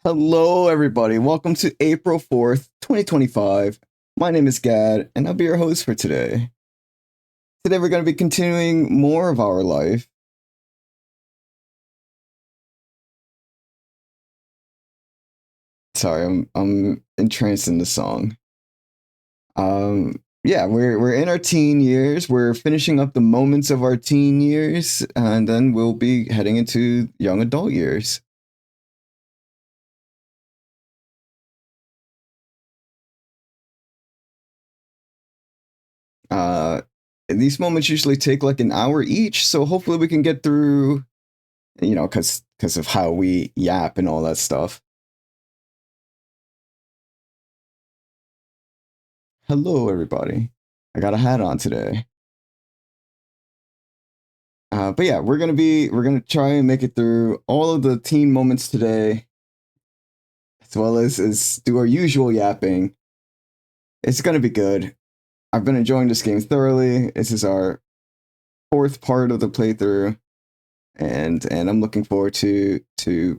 Hello, everybody. Welcome to April 4th, 2025. My name is Gad, and I'll be your host for today. Today, we're going to be continuing more of our life. Sorry, I'm entranced in the song. Yeah, we're in our teen years. We're finishing up the moments of our teen years, and then we'll be heading into young adult years. Uh, these moments usually take like an hour each, so hopefully we can get through. Because of how we yap and all that stuff. Hello, everybody. I got a hat on today. But yeah, we're gonna try and make it through all of the teen moments today, as well as do our usual yapping. It's gonna be good. I've been enjoying this game thoroughly. This is our fourth part of the playthrough, and I'm looking forward to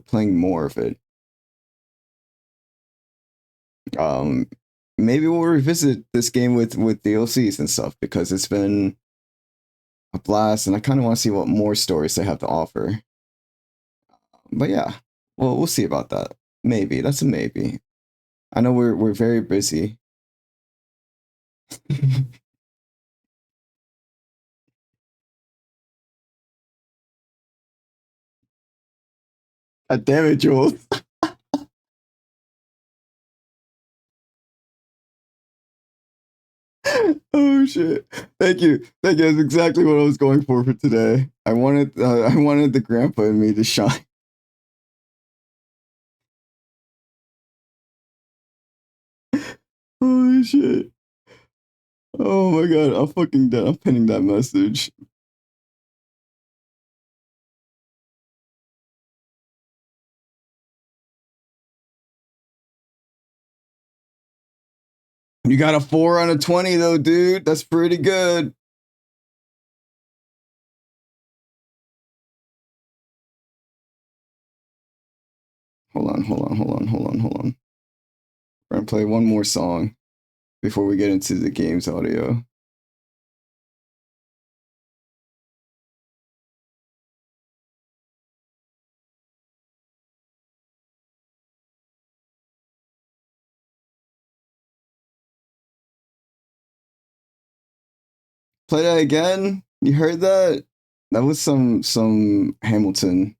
playing more of it. Um, Maybe we'll revisit this game with DLCs and stuff because it's been a blast, and I kind of want to see what more stories they have to offer. But yeah, well, we'll see about that. Maybe that's a maybe. I know we're very busy. God damn it, Jules. Oh shit! Thank you. That's exactly what I was going for today. I wanted the grandpa in me to shine. Holy shit! Oh my god, I'm fucking dead. I'm pinning that message. You got a 4 on a 20 though, dude. That's pretty good. Hold on. We're gonna play one more song before we get into the game's audio. Play that again. You heard that? That was some Hamilton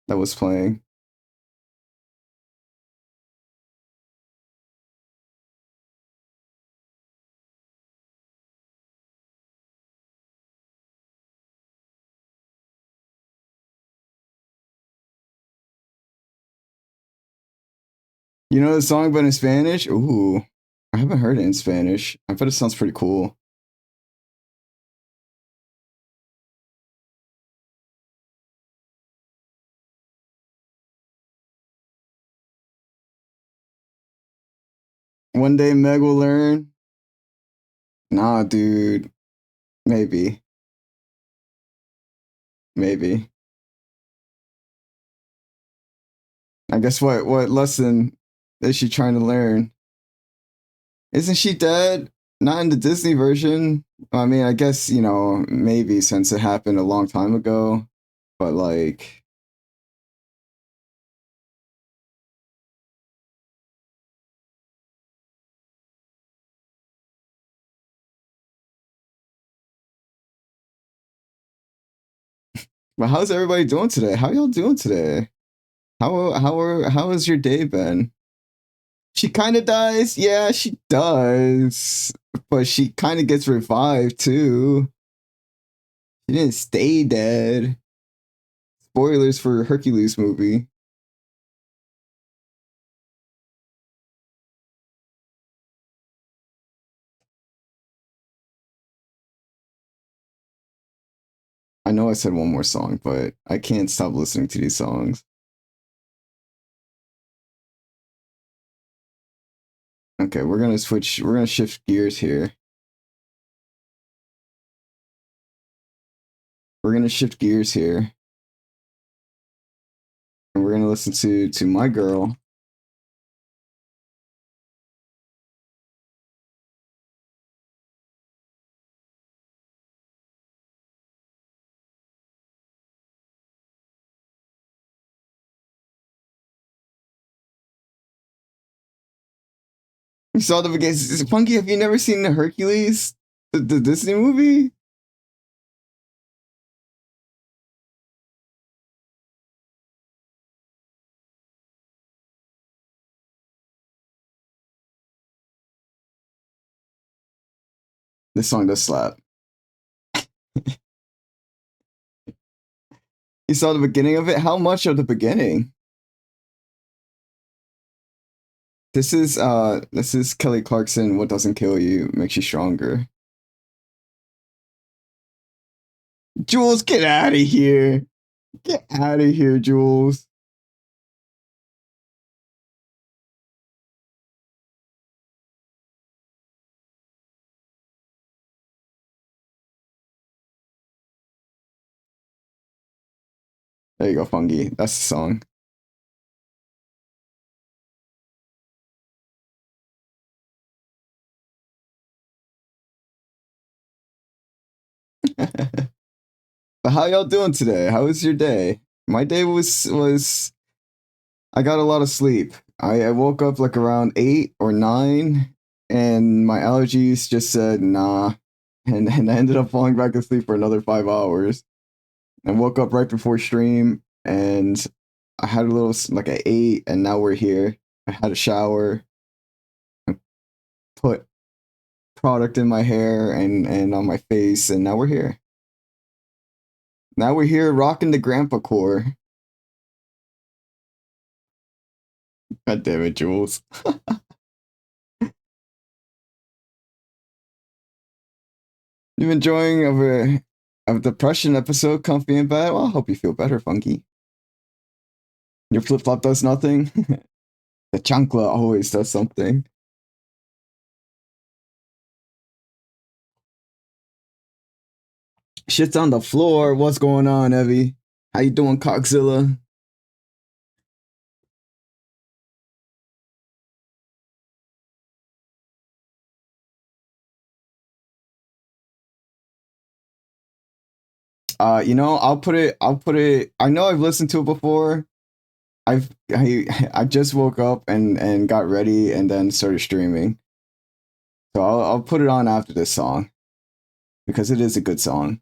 that was playing. You know the song but in Spanish? Ooh. I haven't heard it in Spanish. I bet it sounds pretty cool. One day Meg will learn. Nah, dude. Maybe. Maybe. I guess what lesson is she trying to learn? Isn't she dead? Not in the Disney version. I mean, I guess, maybe since it happened a long time ago. But like, but how's everybody doing today? How y'all doing today? How has your day been? She kind of dies. Yeah, she does. But she kind of gets revived too. She didn't stay dead. Spoilers for Hercules movie. I know I said one more song, but I can't stop listening to these songs. Okay, we're gonna switch. We're gonna shift gears here. We're gonna shift gears here, and we're gonna listen to my girl. You saw the beginning. Funky, have you never seen the Hercules, the Disney movie? This song does slap. You saw the beginning of it? How much of the beginning? This is Kelly Clarkson. What doesn't kill you makes you stronger. Jules, get out of here. Get out of here, Jules. There you go, Funky. That's the song. But how y'all doing today? How was your day? My day was I got a lot of sleep. I woke up like around 8 or 9, and my allergies just said nah, and I ended up falling back asleep for another 5 hours. I woke up right before stream, and I had a little like I ate, and now we're here. I had a shower, put product in my hair and on my face, and now we're here. Now we're here rocking the grandpa core. God damn it, Jules. You enjoying of a depression episode, comfy and bad? Well, I hope you feel better, Funky. Your flip flop does nothing. The chancla always does something. Shit's on the floor. What's going on, Evie? How you doing, Coxzilla? I'll put it. I know I've listened to it before. I just woke up and got ready and then started streaming. So I'll put it on after this song because it is a good song.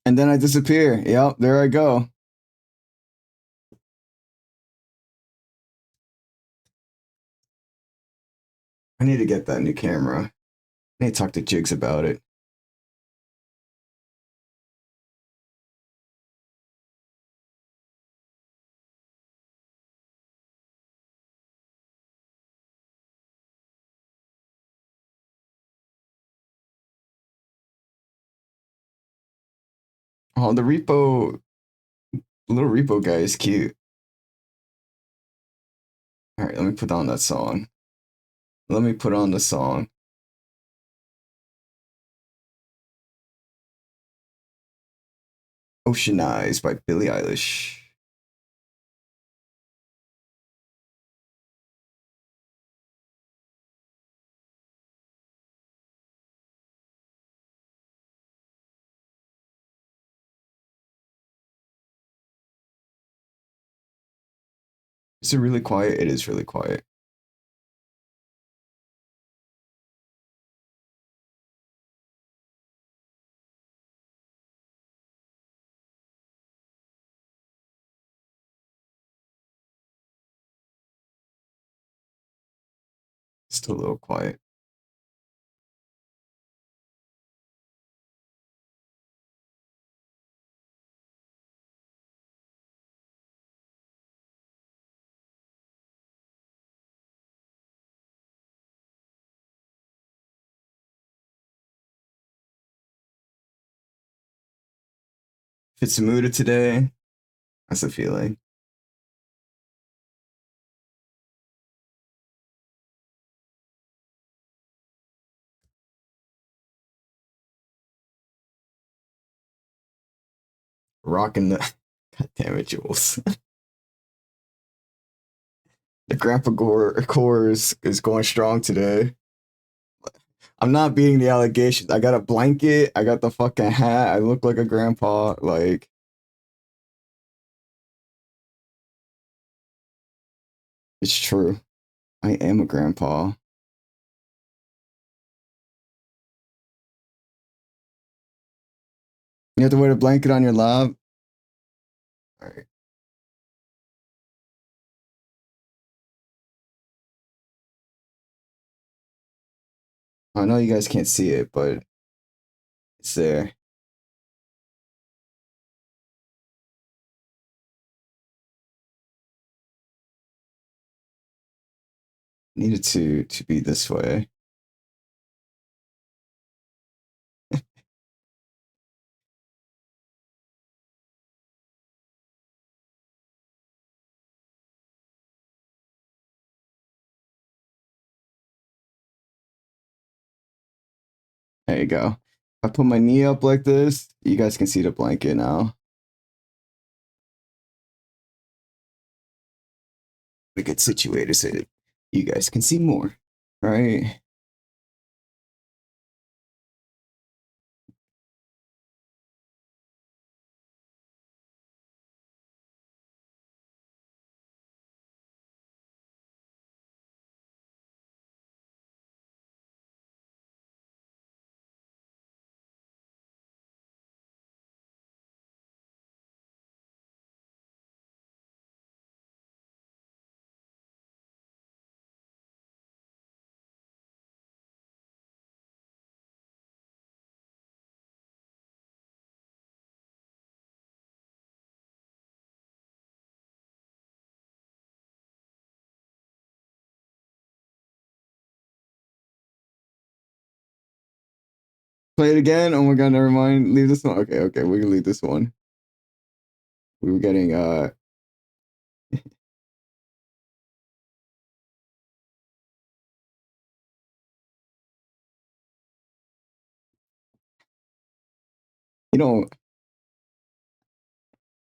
And then I disappear. Yep, there I go. I need to get that new camera. I need to talk to Jigs about it. Oh, the little repo guy is cute. All right, let me put on that song. Let me put on the song. Ocean Eyes by Billie Eilish. Is it really quiet? It is really quiet. Still a little quiet. Fitsamuda today. That's a feeling. Rocking the. God damn it, Jules. The Grandpa core is going strong today. I'm not beating the allegations. I got a blanket. I got the fucking hat. I look like a grandpa. Like, it's true. I am a grandpa. You have to wear the blanket on your lap. All right. I know you guys can't see it, but it's there. Needed to be this way. There you go. I put my knee up like this. You guys can see the blanket now. We get situated so that you guys can see more. Right? Play it again. Oh my god, never mind. Leave this one. Okay, okay, we can leave this one. We were getting you know,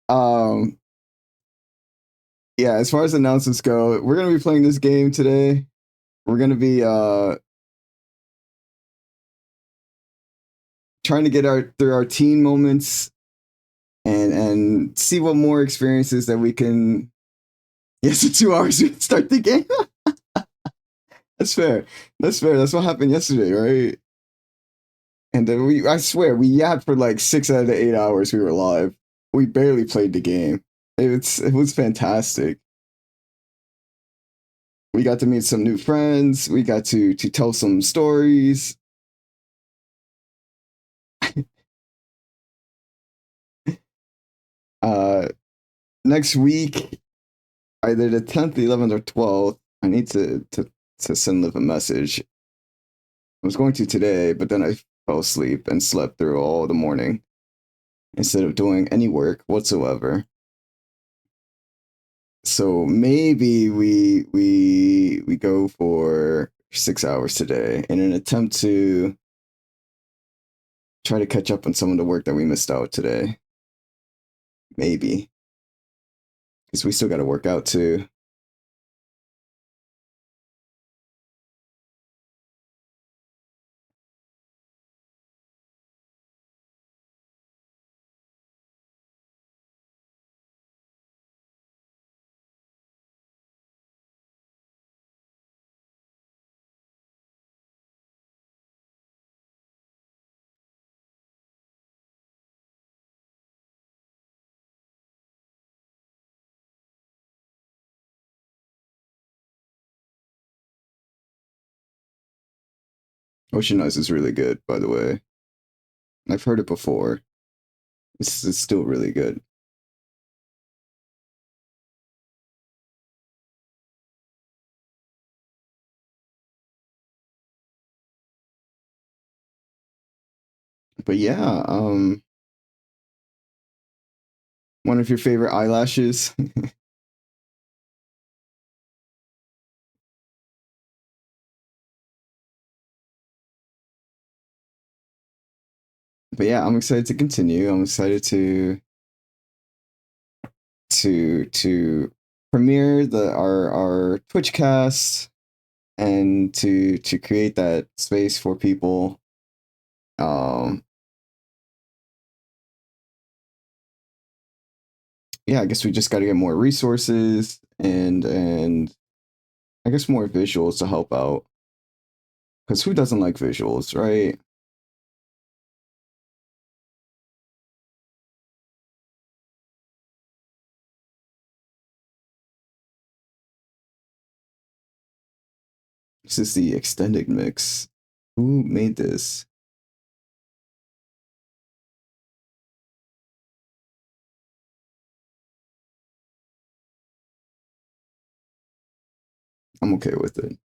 um yeah, as far as announcements go, we're gonna be playing this game today. We're gonna be trying to get our through our teen moments and see what more experiences that we can. Yes, in 2 hours we can start the game. That's fair. That's fair. That's what happened yesterday, right? And then I swear, we yapped for like 6 out of the 8 hours we were live. We barely played the game. It was fantastic. We got to meet some new friends. We got to tell some stories. Uh, Next week, either the 10th, the 11th, or 12th, I need to send Liv a message. I was going to today, but then I fell asleep and slept through all the morning instead of doing any work whatsoever. So maybe we go for 6 hours today in an attempt to try to catch up on some of the work that we missed out today. Maybe because we still got to work out too. Ocean Eyes is really good, by the way. I've heard it before. It's still really good. But yeah, One of your favorite eyelashes. But yeah, I'm excited to continue. I'm excited to premiere our Twitch cast and to create that space for people. Yeah, I guess we just got to get more resources and I guess more visuals to help out. Because who doesn't like visuals, right? This is the extended mix. Who made this? I'm okay with it.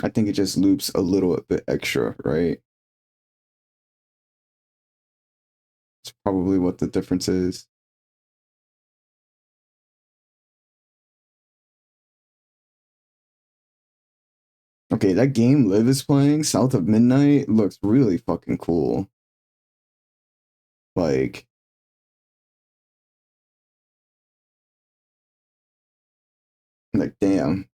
I think it just loops a little bit extra, right? It's probably what the difference is. Okay, that game Liv is playing, South of Midnight, looks really fucking cool. Like, damn.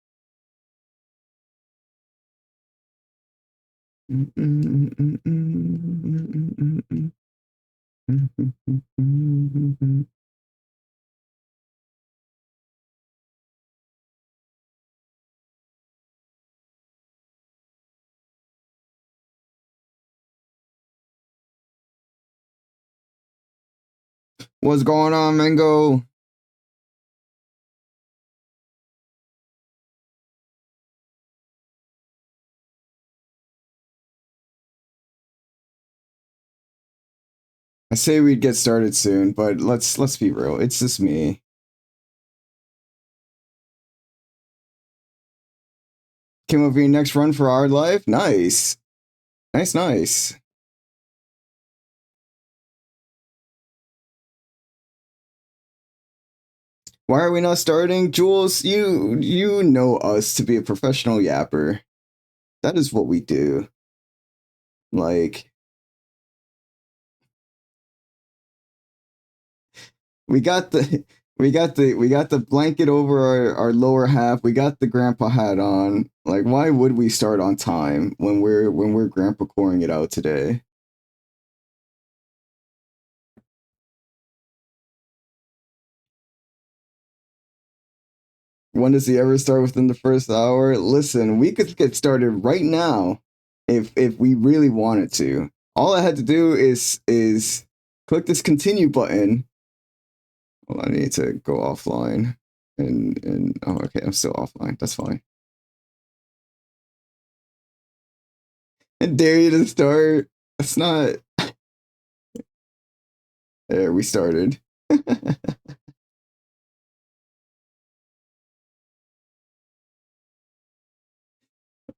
What's going on, Mango? I say we'd get started soon, but let's be real. It's just me. Came over your next run for our life. Nice. Nice. Why are we not starting? Jules, you know us to be a professional yapper. That is what we do. Like, we got the we got the blanket over our lower half. We got the grandpa hat on. Like, why would we start on time when we're grandpa coring it out today? When does he ever start within the first hour? Listen, we could get started right now if we really wanted to. All I had to do is click this continue button. Well, I need to go offline and oh okay, I'm still offline. That's fine. And dare you to start. That's not there, we started.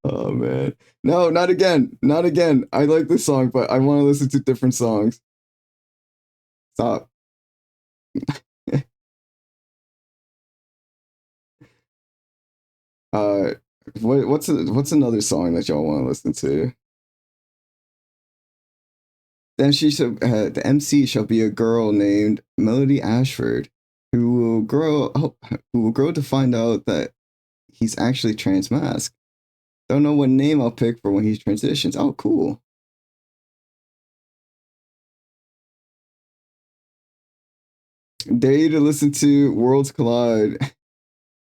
Oh man. No, not again. Not again. I like this song, but I want to listen to different songs. Stop. uh what's another song that y'all want to listen to? Then the MC shall be a girl named Melody Ashford, who will grow to find out that he's actually trans mask. Don't know what name I'll pick for when he transitions. Oh, cool. Dare you to listen to Worlds Collide.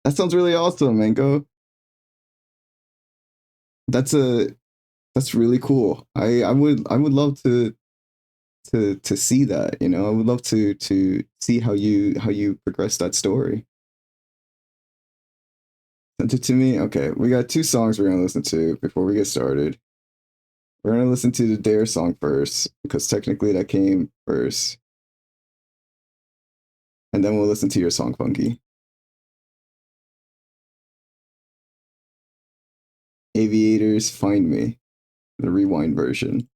That sounds really awesome, Mango. That's a that's really cool. I would love to see that, you know. I would love to see how you progress that story. Sent it to me. Okay, we got two songs we're gonna listen to before we get started. We're gonna listen to the Dare song first because technically that came first, and then we'll listen to your song, Funky. Aviators, Find Me, the rewind version.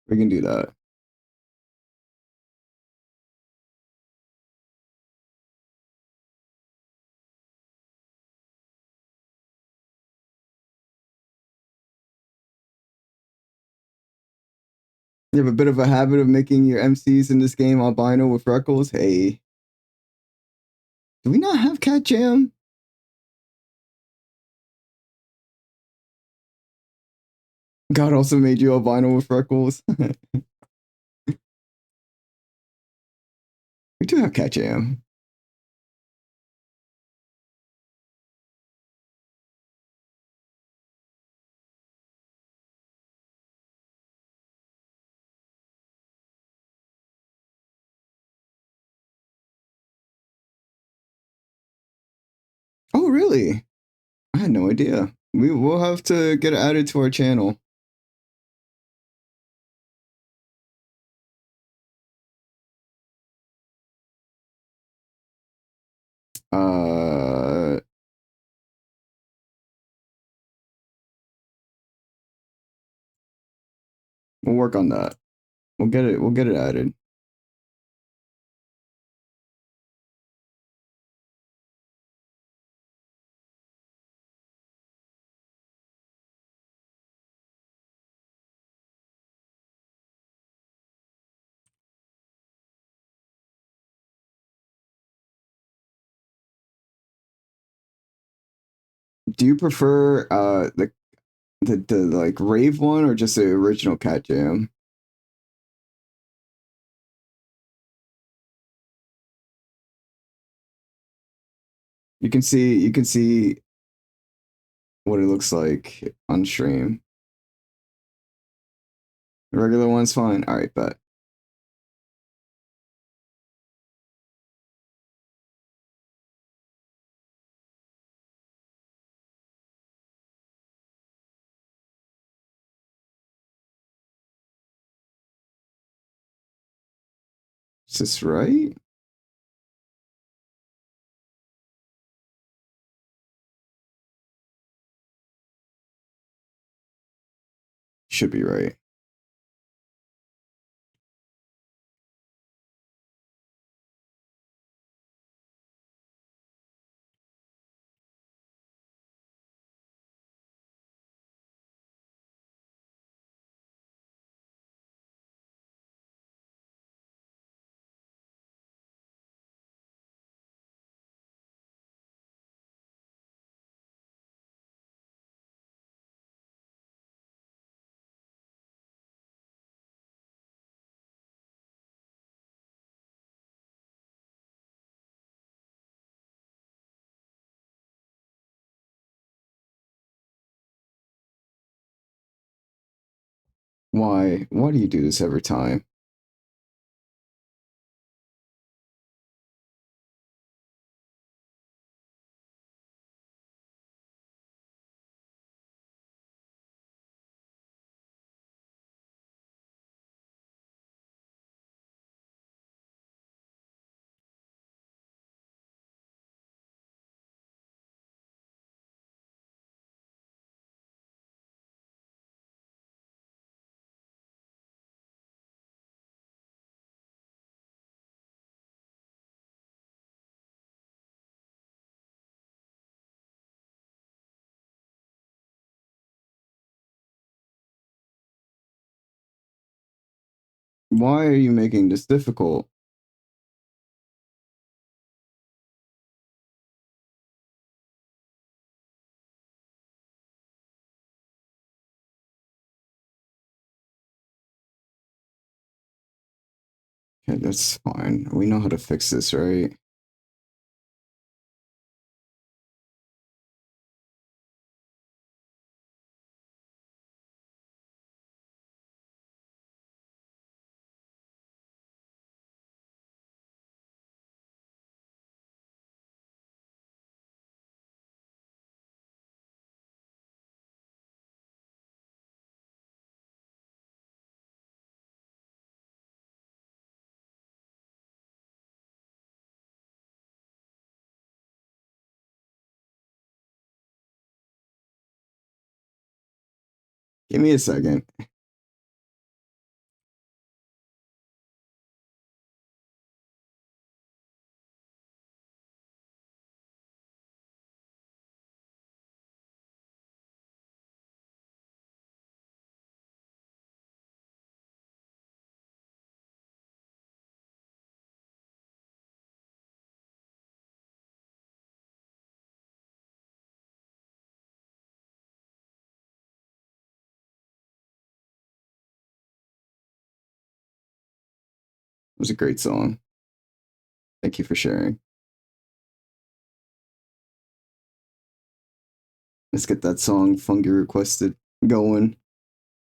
We can do that. You have a bit of a habit of making your MCs in this game albino with freckles? Hey. Do we not have Cat Jam? God also made you albino with freckles. We do have Cat Jam. Oh, really? I had no idea. We will have to get it added to our channel. Uh, we'll work on that. We'll get it. We'll get it added. Do you prefer the like rave one or just the original Cat Jam? You can see what it looks like on stream. The regular one's fine. All right, but is this right? Should be right. Why? Why do you do this every time? Why are you making this difficult? Okay, that's fine. We know how to fix this, right? Give me a second. was a great song. Thank you for sharing. Let's get that song Fungi requested going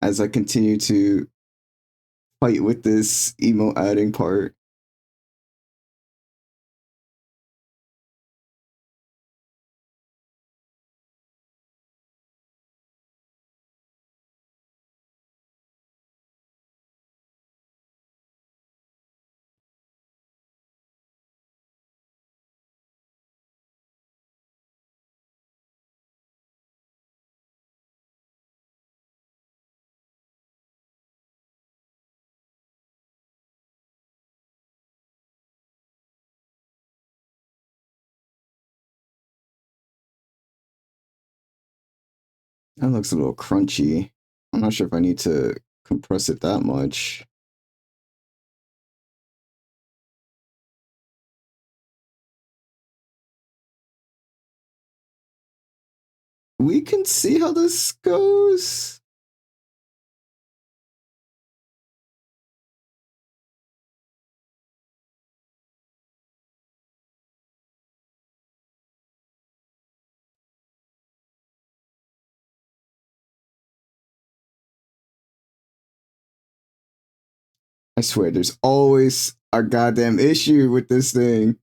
as I continue to fight with this emo adding part. That looks a little crunchy. I'm not sure if I need to compress it that much. We can see how this goes. I swear, there's always a goddamn issue with this thing.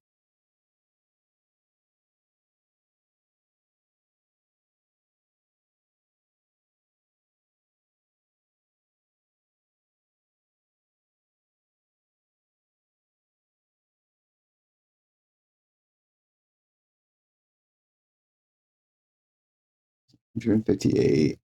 June 58.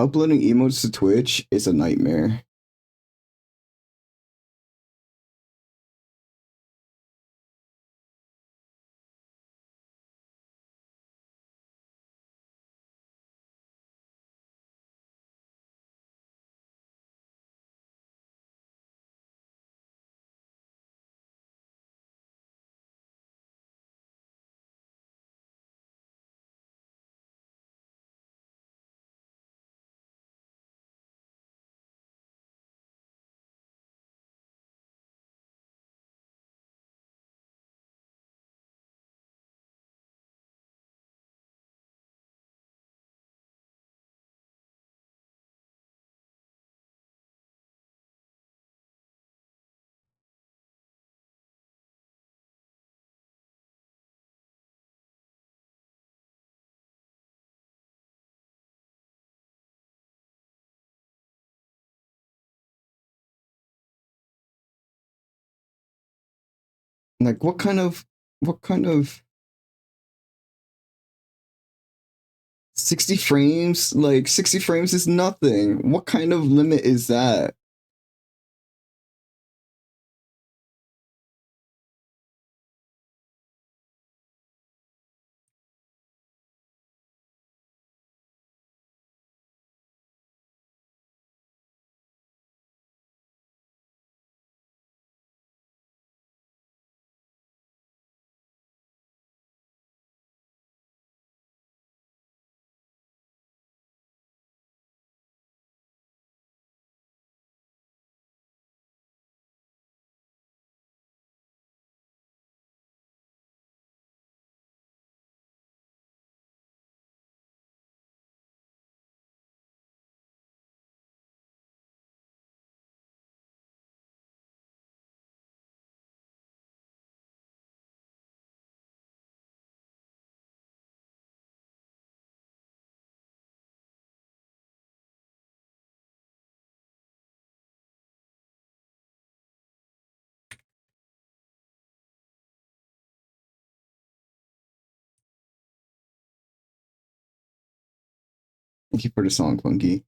Uploading emotes to Twitch is a nightmare. Like what kind of 60 frames? Like 60 frames is nothing. What kind of limit is that? Thank you for the song, Funky.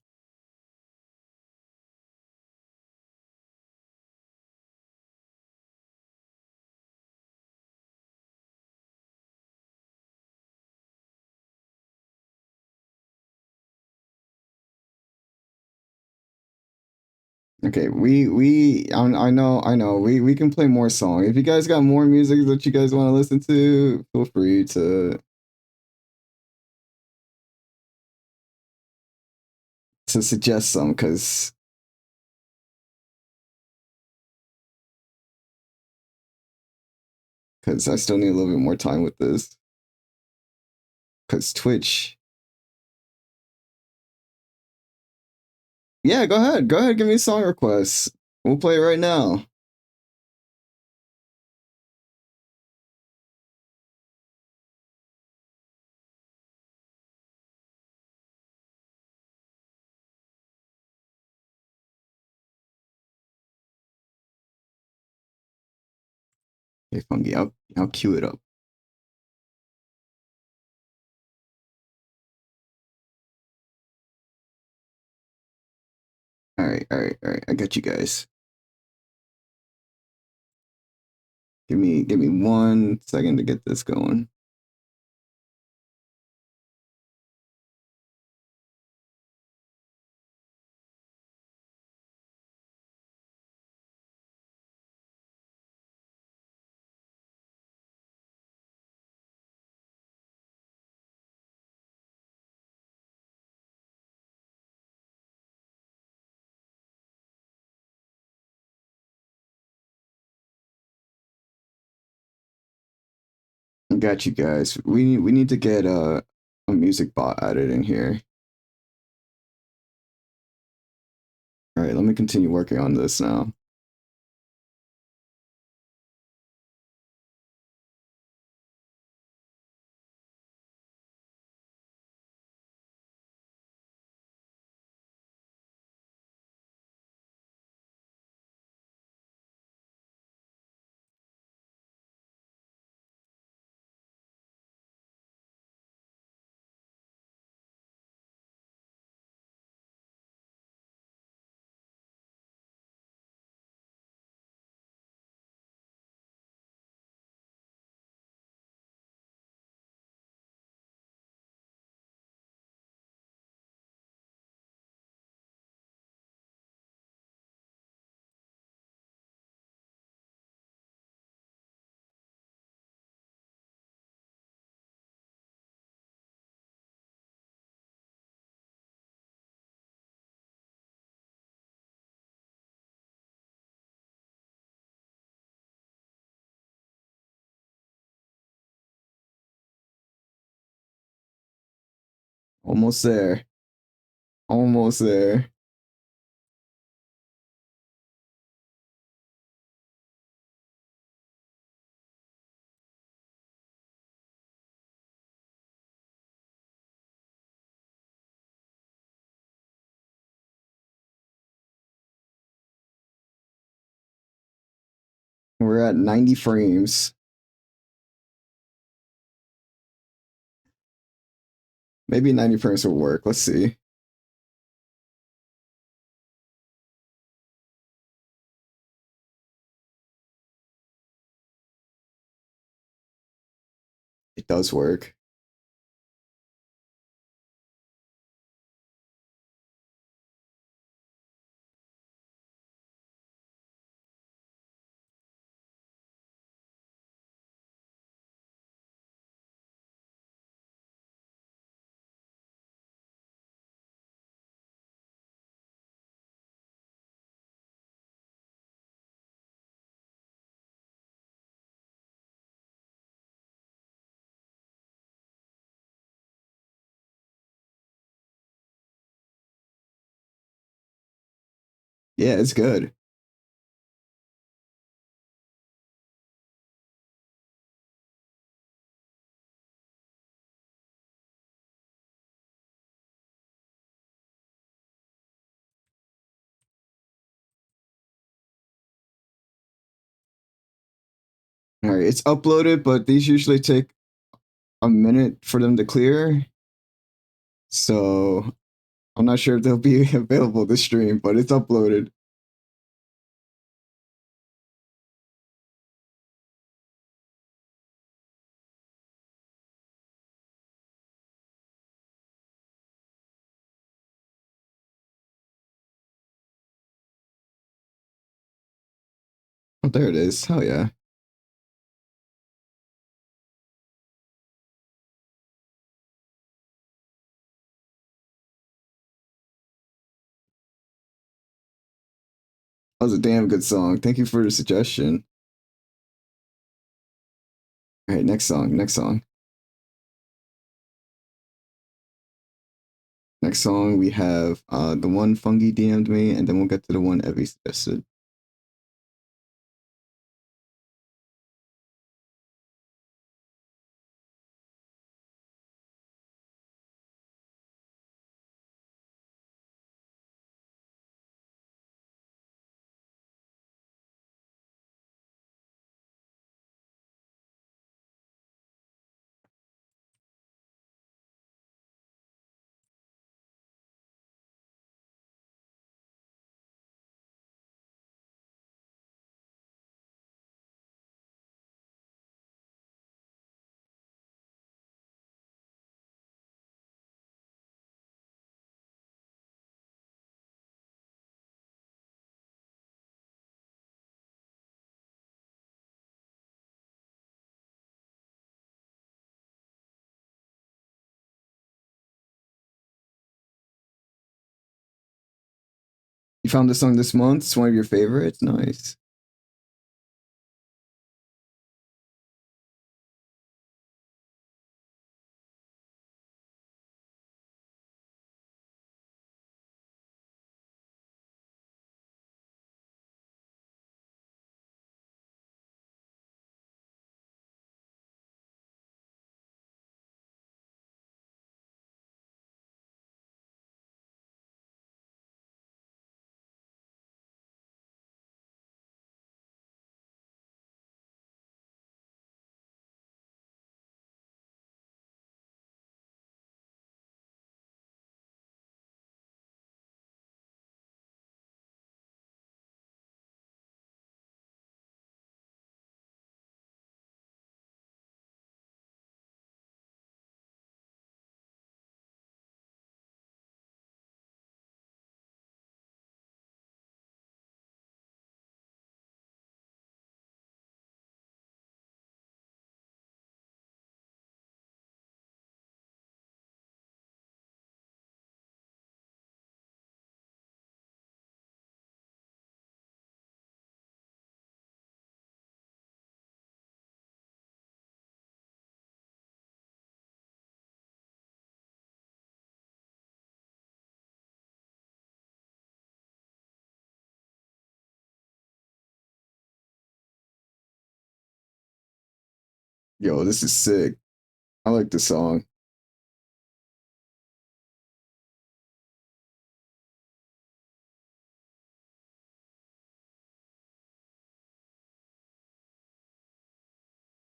Okay, I know. We can play more song. If you guys got more music that you guys want to listen to, feel free to suggest some, because I still need a little bit more time with this. Because Twitch. Yeah, go ahead. Go ahead. Give me song requests. We'll play it right now. Okay, Funky. I'll cue it up. All right, all right, all right. I got you guys. Give me 1 second to get this going. I got you guys. We need to get a music bot added in here. All right, let me continue working on this now. Almost there. Almost there. We're at 90 frames. Maybe 90 frames will work. Let's see. It does work. Yeah, it's good. All right, it's uploaded, but these usually take a minute for them to clear. So I'm not sure if they'll be available to stream, but it's uploaded. Oh, there it is. Hell yeah. That was a damn good song. Thank you for the suggestion. All right, next song. Next song. Next song we have the one Fungi DM'd me, and then we'll get to the one Evie suggested. You found this song this month? It's one of your favorites? Nice. Yo, this is sick. I like the song.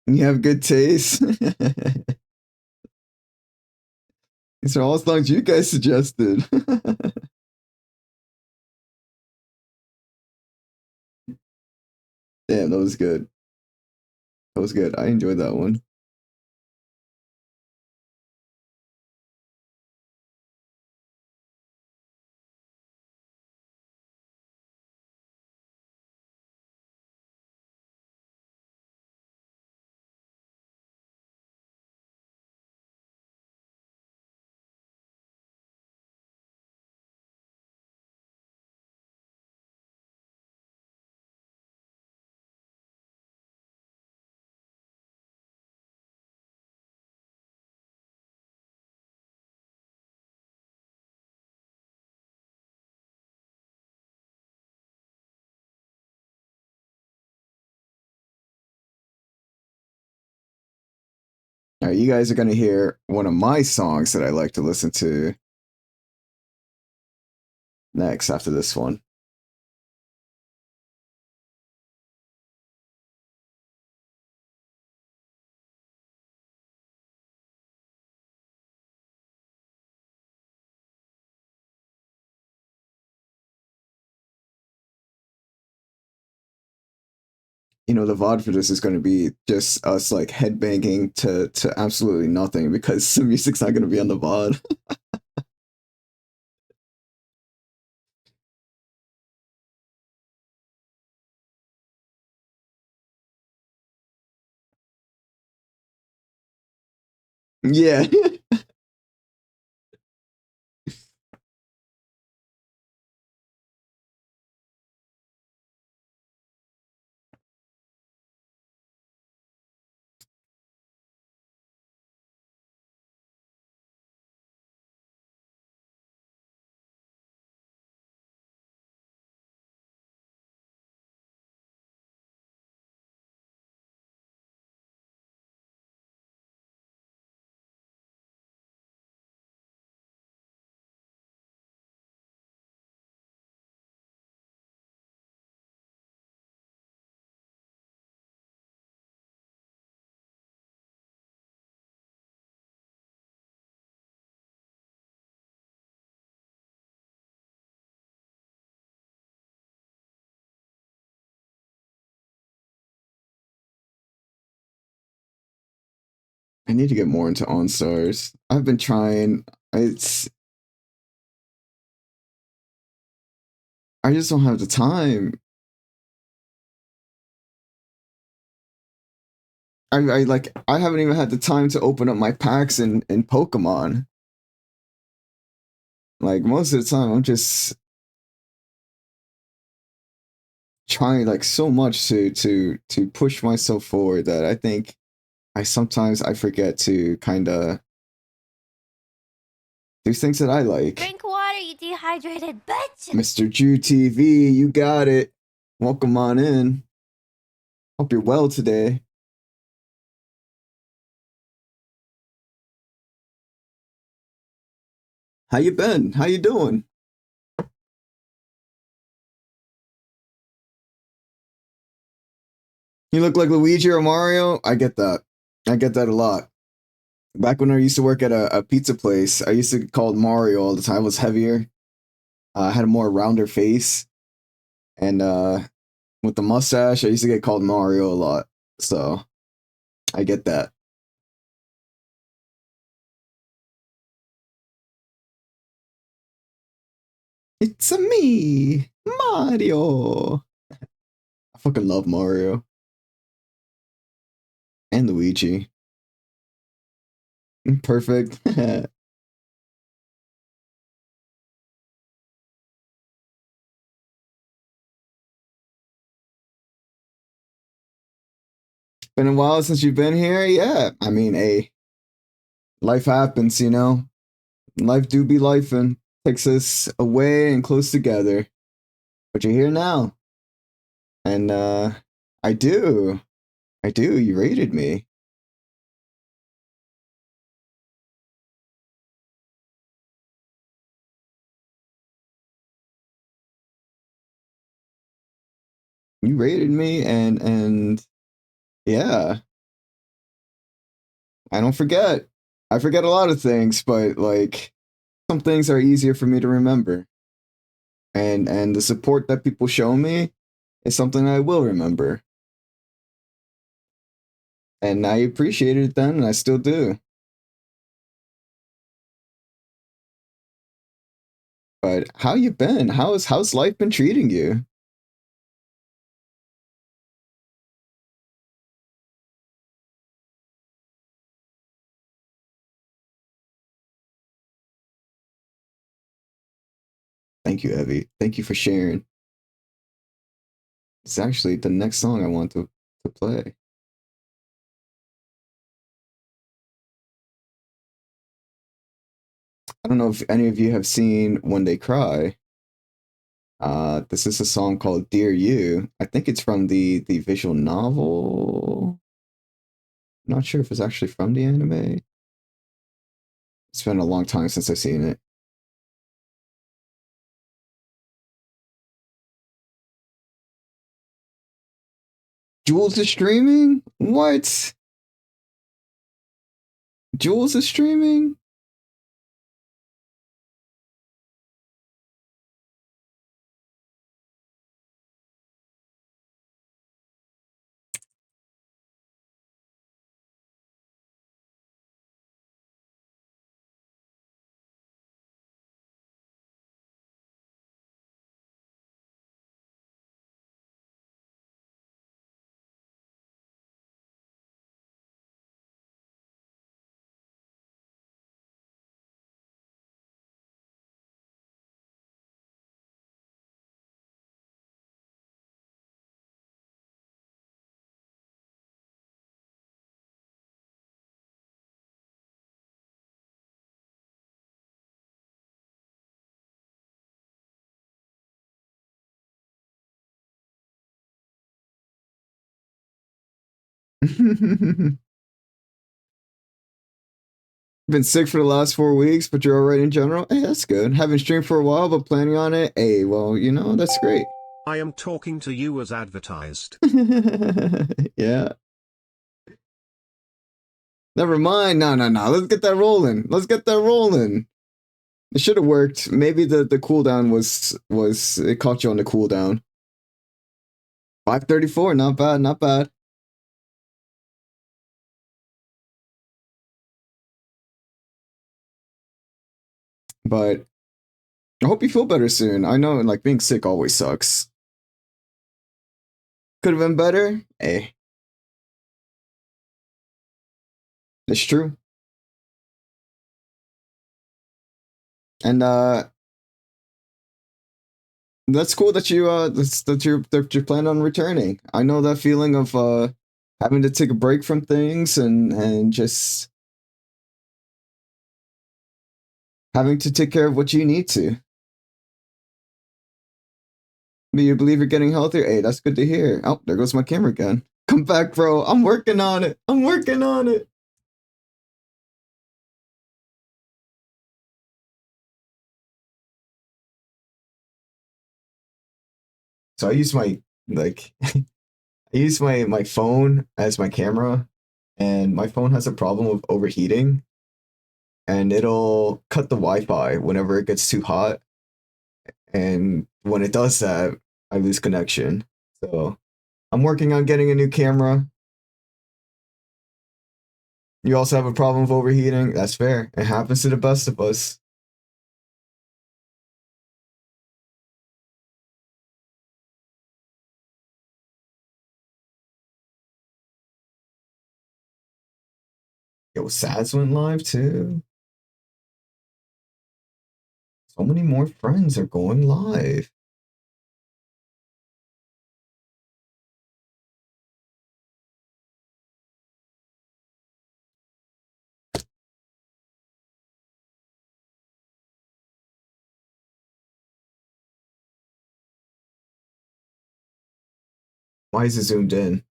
And you have good taste. These are all songs you guys suggested. Damn, that was good. That was good. I enjoyed that one. All right, you guys are gonna hear one of my songs that I like to listen to next after this one. the VOD for this is going to be just us like headbanging to absolutely nothing because the music's not going to be on the VOD. Yeah. I need to get more into OnStars. I've been trying. It's I just don't have the time. I haven't even had the time to open up my packs in Pokemon. Like most of the time I'm just trying like so much to push myself forward that I think I forget to kind of do things that I like. Drink water, you dehydrated bitch! Mr. Jew TV, you got it. Welcome on in. Hope you're well today. How you been? How you doing? You look like Luigi or Mario? I get that. I get that a lot. Back when I used to work at a pizza place, I used to get called Mario all the time. I was heavier. I had a more rounder face. And with the mustache, I used to get called Mario a lot. So I get that. It's a me, Mario. I fucking love Mario and Luigi. Perfect. Been a while since you've been here. Yeah, I mean, hey, life happens, you know. Life do be life and takes us away and close together. But you're here now, and I do, I do. You rated me. You rated me, and yeah, I don't forget. I forget a lot of things, but like some things are easier for me to remember. And the support that people show me is something I will remember. And I appreciated it then, and I still do. But how you been? How's life been treating you? Thank you, Evie. Thank you for sharing. It's actually the next song I want to play. I don't know if any of you have seen When They Cry. This is a song called Dear You. I think it's from the visual novel. Not sure if it's actually from the anime. It's been a long time since I've seen it. Jules is streaming? What? Jules is streaming? Been sick for the last 4 weeks, but you're alright in general. Hey, that's good. Haven't streamed for a while, but planning on it. Hey, well, that's great. I am talking to you as advertised. Yeah. Never mind. No. Let's get that rolling. It should have worked. Maybe the cooldown was it caught you on the cooldown. 534, not bad. But I hope you feel better soon. I know like being sick always sucks. Could have been better. Hey. It's true. And that's cool that you're planning on returning. I know that feeling of having to take a break from things and just having to take care of what you need to. Do you believe you're getting healthier? Hey, that's good to hear. Oh, there goes my camera again. Come back, bro. I'm working on it. So I use my my phone as my camera, and my phone has a problem of overheating, and it'll cut the Wi-Fi whenever it gets too hot. And when it does that, I lose connection. So I'm working on getting a new camera. You also have a problem of overheating. That's fair. It happens to the best of us. Yo, Sads went live too. So many more friends are going live. Why is it zoomed in?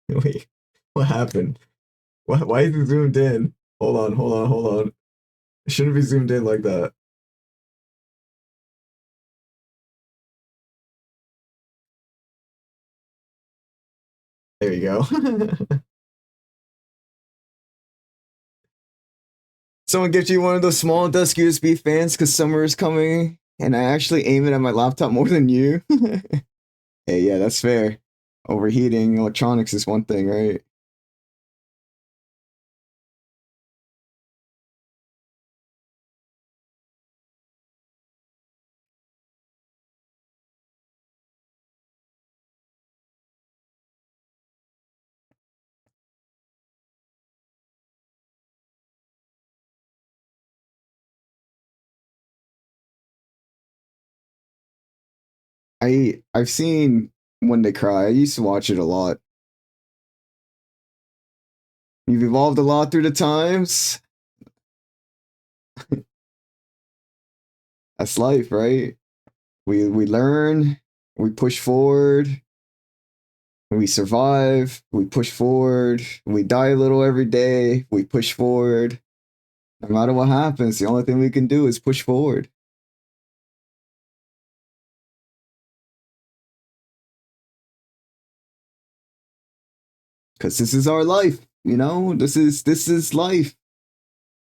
Wait, what happened? Why is it zoomed in? Hold on. It shouldn't be zoomed in like that. There you go. Someone gives you one of those small desk USB fans because summer is coming, and I actually aim it at my laptop more than you. Hey, yeah, that's fair. Overheating electronics is one thing, right? I've seen When They Cry. I used to watch it a lot. You've evolved a lot through the times. That's life, right? We learn, we push forward, we survive, we push forward, we die a little every day, we push forward. No matter what happens, the only thing we can do is push forward. Because this is our life, This is life.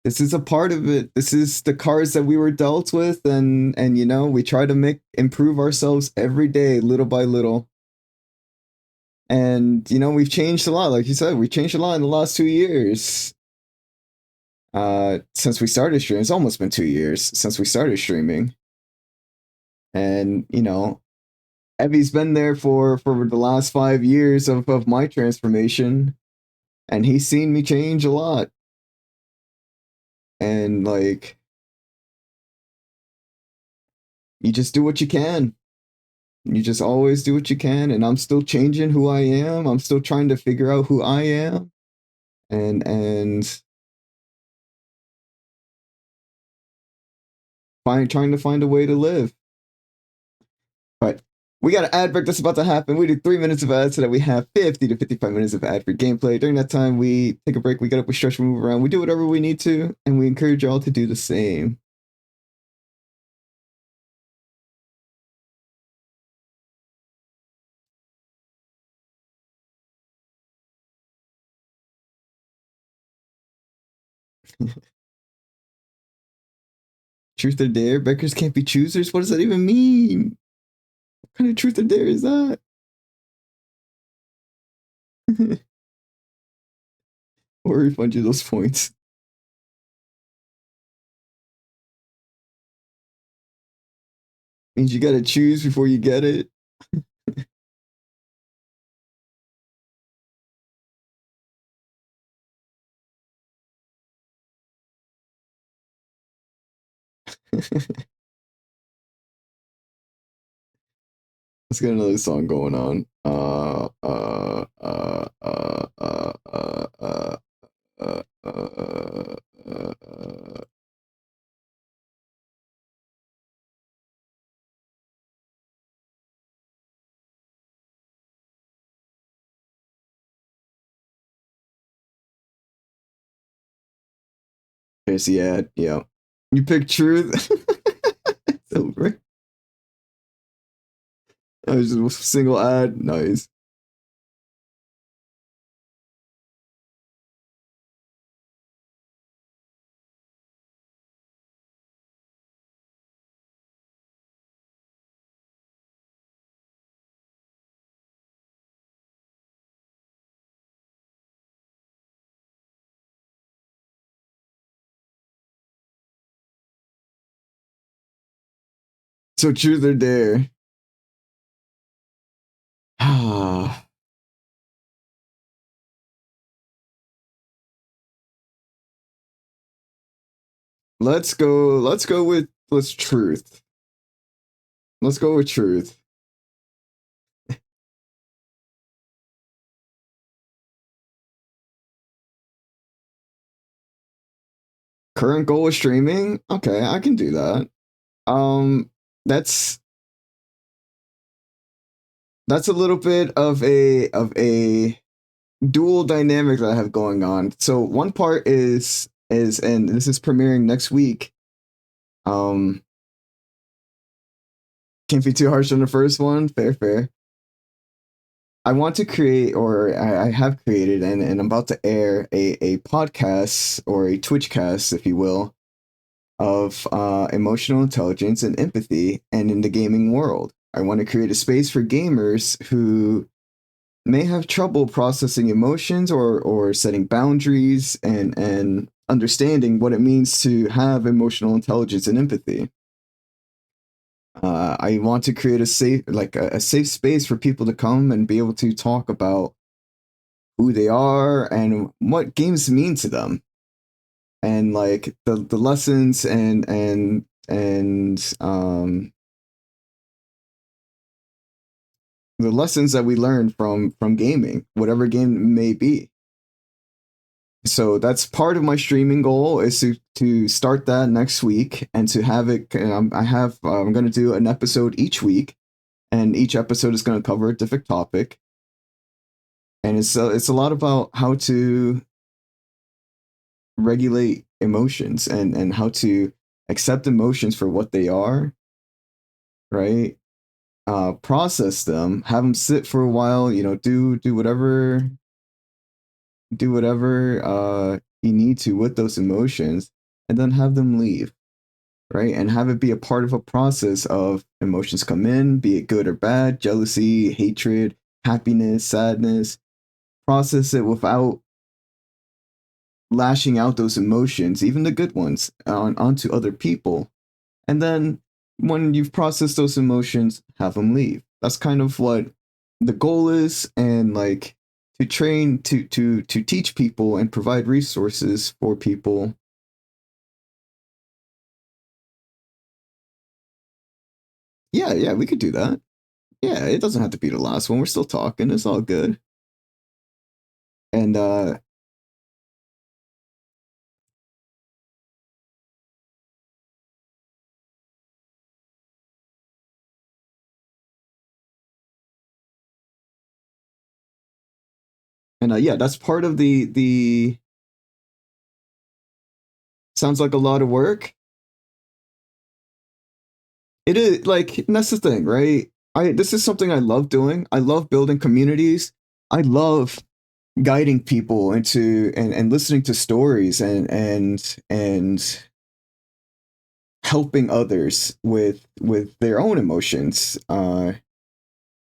This is a part of it. This is the cards that we were dealt with, and we try to improve ourselves every day, little by little. And we've changed a lot, like you said. We changed a lot in the last 2 years. Since we started streaming, it's almost been 2 years since we started streaming. And Evie's been there for the last 5 years of my transformation, and he's seen me change a lot. And like, you just do what you can. You just always do what you can, and I'm still changing who I am. I'm still trying to figure out who I am, and trying to find a way to live. But We got an ad break that's about to happen. We do 3 minutes of ads so that we have 50 to 55 minutes of ad free gameplay. During that time, we take a break, we get up, we stretch, we move around, we do whatever we need to, and we encourage y'all to do the same. Truth or dare? Beggars can't be choosers? What does that even mean? What kind of truth or dare is that? Or refund you those points. Means you gotta choose before you get it. Let's get another song going on. Here's the ad. Yeah. You pick truth. It's over. That was just a single ad. Nice. So truth or dare? Let's go. Let's truth. Let's go with truth. Current goal is streaming. Okay, I can do that. Um, that's a little bit of a dual dynamic that I have going on. So one part is and this is premiering next week. Can't be too harsh on the first one. Fair. I want to create, or I have created, and I'm about to air a podcast or a Twitch cast, if you will, of emotional intelligence and empathy, and in the gaming world. I want to create a space for gamers who may have trouble processing emotions or setting boundaries and understanding what it means to have emotional intelligence and empathy. I want to create a safe space for people to come and be able to talk about who they are and what games mean to them, and like the lessons and the lessons that we learn from gaming, whatever game it may be. So that's part of my streaming goal, is to start that next week and to have it. I'm going to do an episode each week, and each episode is going to cover a different topic. And it's a lot about how to regulate emotions and how to accept emotions for what they are, right? Process them, have them sit for a while, do whatever you need to with those emotions, and then have them leave, right? And have it be a part of a process of emotions come in, be it good or bad, jealousy, hatred, happiness, sadness. Process it without lashing out those emotions, even the good ones, onto other people. And then when you've processed those emotions, have them leave. That's kind of what the goal is, and like to train to teach people and provide resources for people. Yeah, we could do that. Yeah, it doesn't have to be the last one. We're still talking. It's all good. And And yeah, that's part of the sounds like a lot of work. It is like that's the thing, right? I this is something I love doing. I love building communities. I love guiding people into and listening to stories and helping others with their own emotions.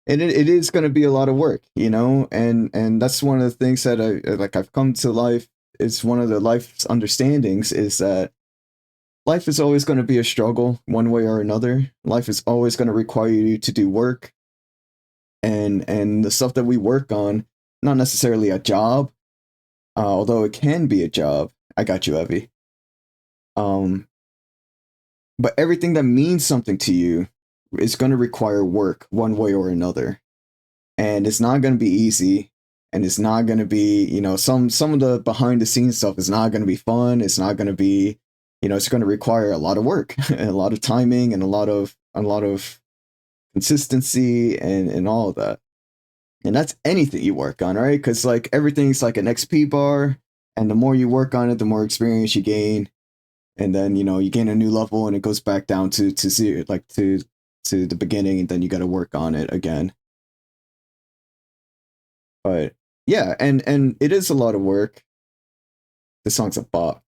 And it is going to be a lot of work, you know, and that's one of the things that I've come to life. It's one of the life's understandings is that life is always going to be a struggle one way or another. Life is always going to require you to do work, and the stuff that we work on, not necessarily a job, although it can be a job. I got you, Evie. Um, but everything that means something to you is going to require work one way or another, and it's not going to be easy, and it's not going to be, you know, some of the behind the scenes stuff is not going to be fun. It's not going to be, you know, it's going to require a lot of work, a lot of timing, and a lot of consistency, and all of that. And that's anything you work on, right? Because like everything's like an XP bar, and the more you work on it, the more experience you gain, and then you know you gain a new level, and it goes back down to zero, like to the beginning, and then you got to work on it again. But yeah, and it is a lot of work. This song's a bop.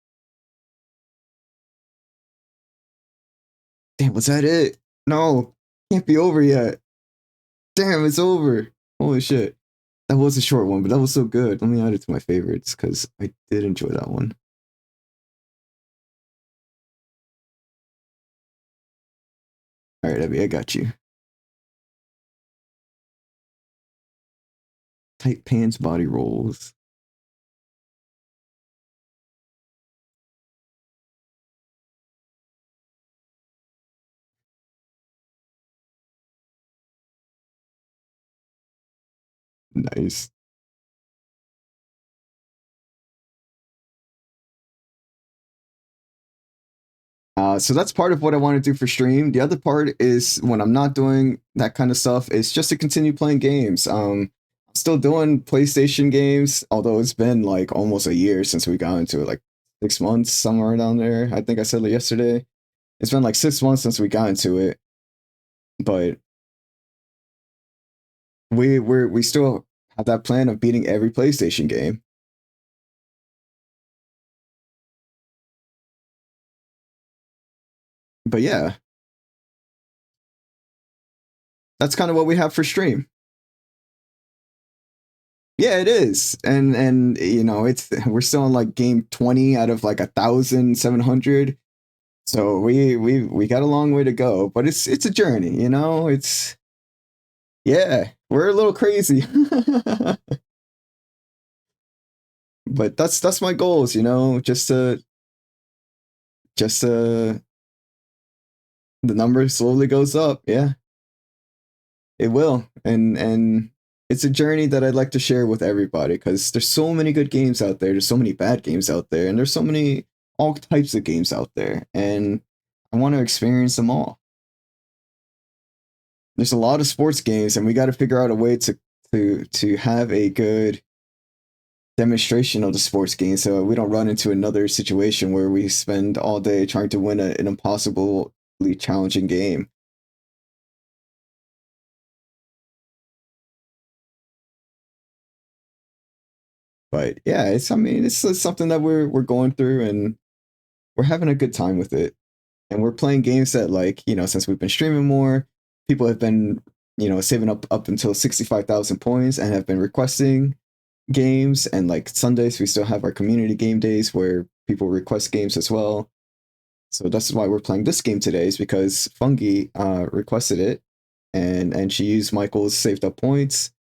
Damn, was that it? No, can't be over yet. Damn, it's over. Holy shit. That was a short one, but that was so good. Let me add it to my favorites because I did enjoy that one. All right, Abby, I got you. Tight pants, body rolls. Nice. So that's part of what I want to do for stream. The other part is when I'm not doing that kind of stuff, is just to continue playing games. I'm still doing PlayStation games, although it's been like almost a year since we got into it, like 6 months, somewhere down there. I think I said it yesterday. It's been like 6 months since we got into it, but we still have that plan of beating every PlayStation game. But yeah, that's kind of what we have for stream. Yeah, it is, and you know, it's we're still on like game 20 out of like 1,700. So we got a long way to go, but it's a journey, you know. It's yeah, we're a little crazy, but that's my goals, you know, just to the number slowly goes up. Yeah, it will, and it's a journey that I'd like to share with everybody because there's so many good games out there. There's so many bad games out there, and there's so many all types of games out there, and I want to experience them all. There's a lot of sports games, and we got to figure out a way to have a good demonstration of the sports game so we don't run into another situation where we spend all day trying to win an impossibly challenging game. But yeah, it's I mean it's something that we're going through, and we're having a good time with it. And we're playing games that, like, you know, since we've been streaming more, people have been, you know, saving up until 65,000 points and have been requesting games. And like Sundays we still have our community game days where people request games as well. So that's why we're playing this game today, is because Fungi requested it, and she used Michael's saved up points,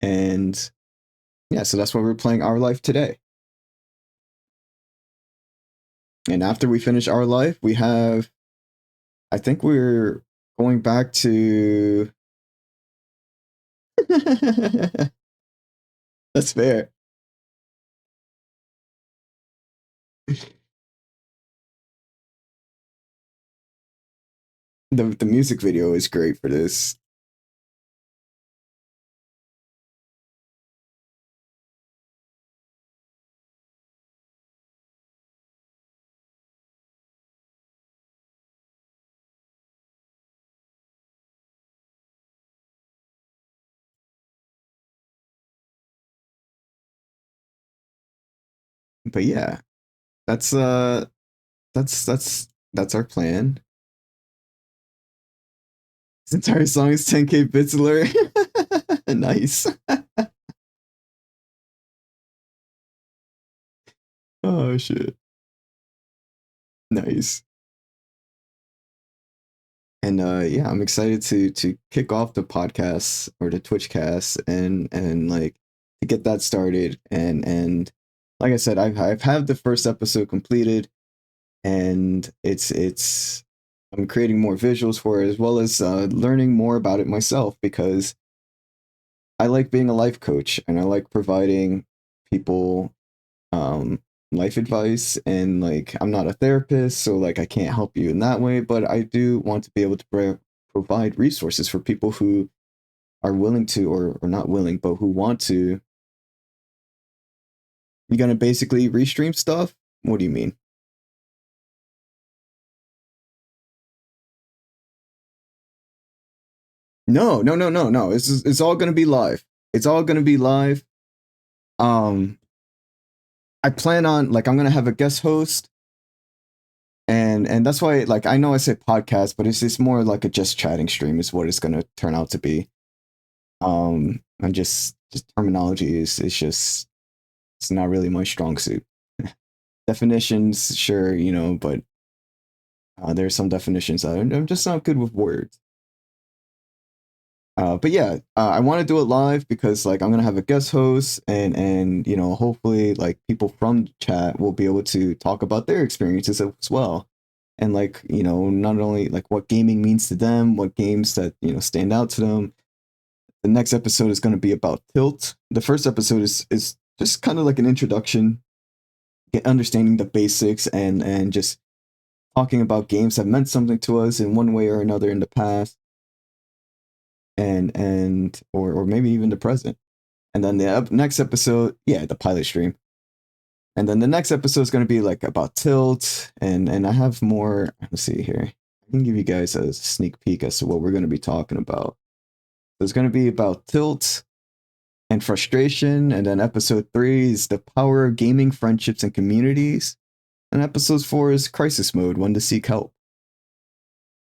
and yeah, so that's why we're playing Our Life today. And after we finish Our Life, we have, I think we're going back to that's fair. The music video is great for this. but yeah, that's that's our plan. This entire song is 10k bits alert. Nice. Oh shit. Nice. And yeah, I'm excited to kick off the podcast or the Twitch cast and like to get that started and like I said, I've had the first episode completed and it's I'm creating more visuals for it as well as learning more about it myself because I like being a life coach and I like providing people um life advice and like I'm not a therapist so like I can't help you in that way but I do want to be able to provide resources for people who are willing to or not willing but who want to. You're gonna basically restream stuff? What do you mean? No. It's all gonna be live. It's all gonna be live. um I plan on like I'm gonna have a guest host and that's why like I know I say podcast but it's more like a just chatting stream is what it's gonna turn out to be. And just terminology is just it's not really my strong suit. Definitions, sure, you know, but there's some definitions that I'm just not good with words. But yeah, I want to do it live because like I'm gonna have a guest host and you know hopefully like people from the chat will be able to talk about their experiences as well, and like you know not only like what gaming means to them, what games that you know stand out to them. The next episode is going to be about Tilt. The first episode is just kind of like an introduction, get understanding the basics and just talking about games that meant something to us in one way or another in the past and or maybe even the present. And then the next episode, yeah, the pilot stream. And then the next episode is going to be like about Tilt and I have more. Let's see here. I can give you guys a sneak peek as to what we're going to be talking about. It's going to be about Tilt and frustration. And then episode 3 is the power of gaming, friendships, and communities. And episode 4 is crisis mode, when to seek help.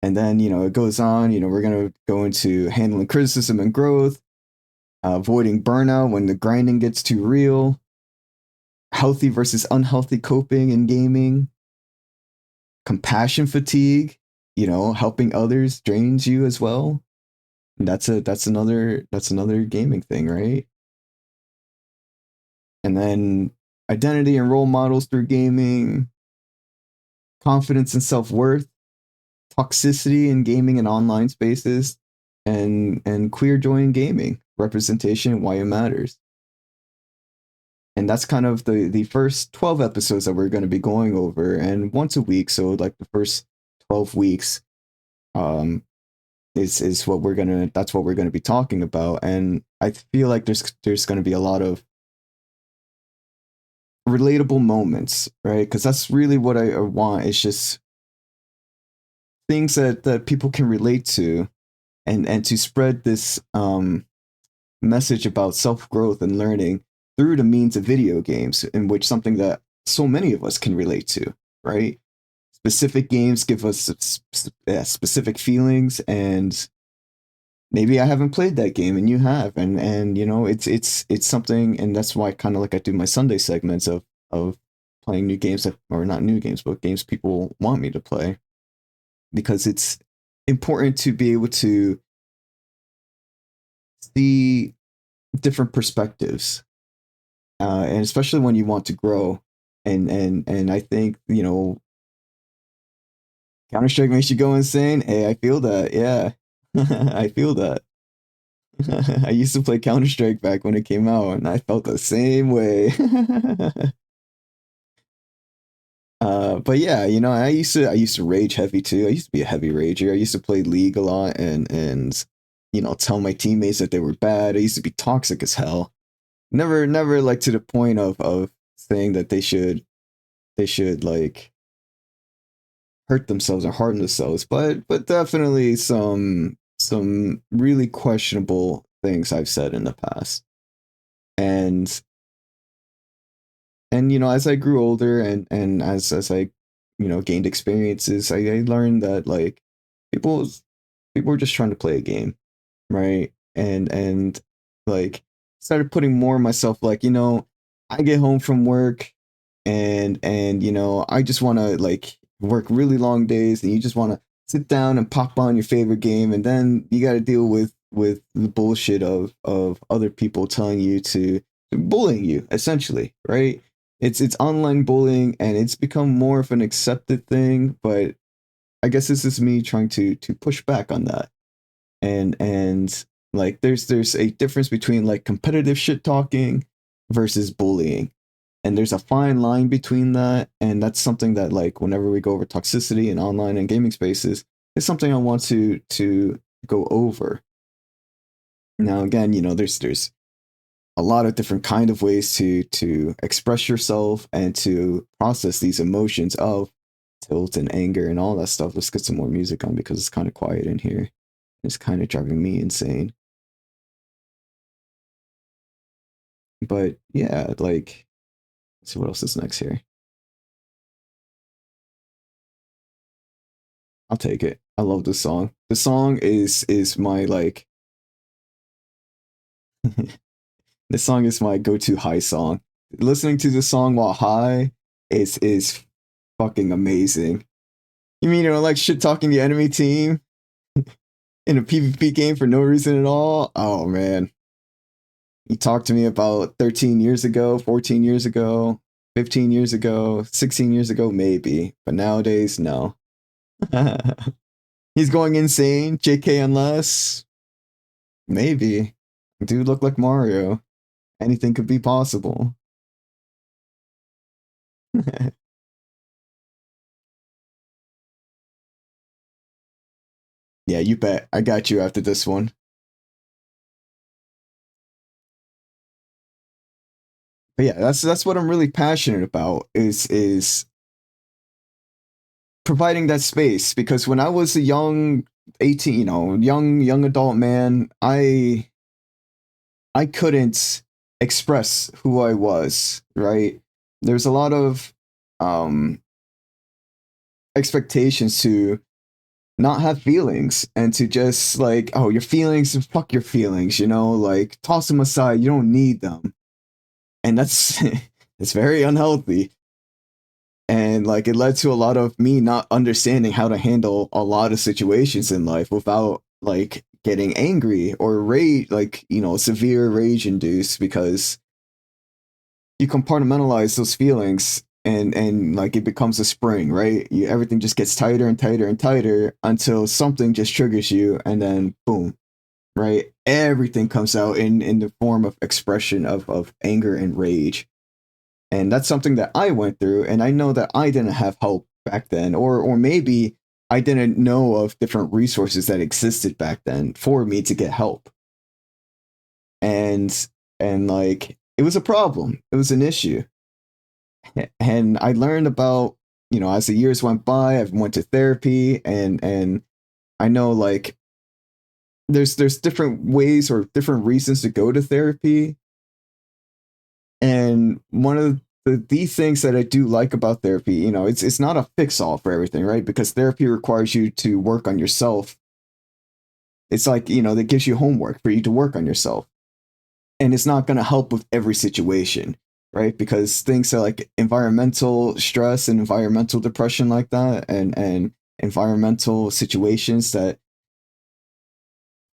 And then, you know, it goes on, you know, we're going to go into handling criticism and growth, avoiding burnout when the grinding gets too real, healthy versus unhealthy coping in gaming, compassion fatigue, you know, helping others drains you as well. And that's another gaming thing, right? And then identity and role models through gaming, confidence and self-worth, toxicity in gaming and online spaces, and queer joy in gaming, representation and why it matters. And that's kind of the first 12 episodes that we're going to be going over and once a week, so like the first 12 weeks um is what we're going to that's what we're going to be talking about. And I feel like there's going to be a lot of relatable moments, right? Because that's really what I want. It's just things that people can relate to, and to spread this message about self growth and learning through the means of video games, in which something that so many of us can relate to, right? Specific games give us specific feelings, and maybe I haven't played that game and you have, and you know it's something, and that's why kind of like I do my Sunday segments of playing new games that, or not new games but games people want me to play, because it's important to be able to see different perspectives, and especially when you want to grow. And I think you know Counter Strike makes you go insane. Hey, I feel that. Yeah, I feel that. I used to play Counter Strike back when it came out, and I felt the same way. But yeah, you know, I used to rage heavy too. I used to be a heavy rager. I used to play League a lot and you know tell my teammates that they were bad. I used to be toxic as hell. Never like to the point of saying that they should like hurt themselves or harm themselves, but definitely some really questionable things I've said in the past. And And as I grew older and as I gained experiences, I learned that like people people were just trying to play a game, right? And like started putting more of myself, like, I get home from work and I just want to like work really long days, and you just want to sit down and pop on your favorite game, and then you got to deal with the bullshit of other people telling you to bullying you, essentially, right? It's online bullying, and it's become more of an accepted thing, but I guess this is me trying to push back on that. And like there's a difference between like competitive shit talking versus bullying, and there's a fine line between that, and that's something that, like, whenever we go over toxicity in online and gaming spaces, it's something I want to go over. Now again, there's a lot of different kind of ways to express yourself and to process these emotions of tilt and anger and all that stuff. Let's get some more music on because it's kind of quiet in here. It's kind of driving me insane. But yeah, like, let's see what else is next here. I'll take it. I love this song. The song is my like this song is my go-to high song. Listening to this song while high is fucking amazing. You mean like shit talking the enemy team in a PvP game for no reason at all? Oh man. You talked to me about 13 years ago, 14 years ago, 15 years ago, 16 years ago, maybe. But nowadays, no. He's going insane. JK unless. Maybe. Dude look like Mario. Anything could be possible. Yeah, you bet. I got you after this one. But yeah, that's what I'm really passionate about is providing that space, because when I was a young 18, young adult man, I couldn't express who I was, right? There's a lot of um expectations to not have feelings and to just like, oh, your feelings, fuck your feelings, like toss them aside, you don't need them. And that's it's very unhealthy. And like it led to a lot of me not understanding how to handle a lot of situations in life without like getting angry or rage, like, severe rage induced, because you compartmentalize those feelings, and like it becomes a spring, right? Everything just gets tighter and tighter and tighter until something just triggers you, and then boom, right? Everything comes out in the form of expression of anger and rage. And that's something that I went through, and I know that I didn't have help back then, or maybe I didn't know of different resources that existed back then for me to get help. And like it was a problem. It was an issue. And I learned about, as the years went by, I went to therapy, and I know like there's different ways or different reasons to go to therapy. And one of the things that I do like about therapy, it's not a fix all for everything, right? Because therapy requires you to work on yourself. It's like, that gives you homework for you to work on yourself. And it's not going to help with every situation, right? Because things are like environmental stress and environmental depression like that, and environmental situations that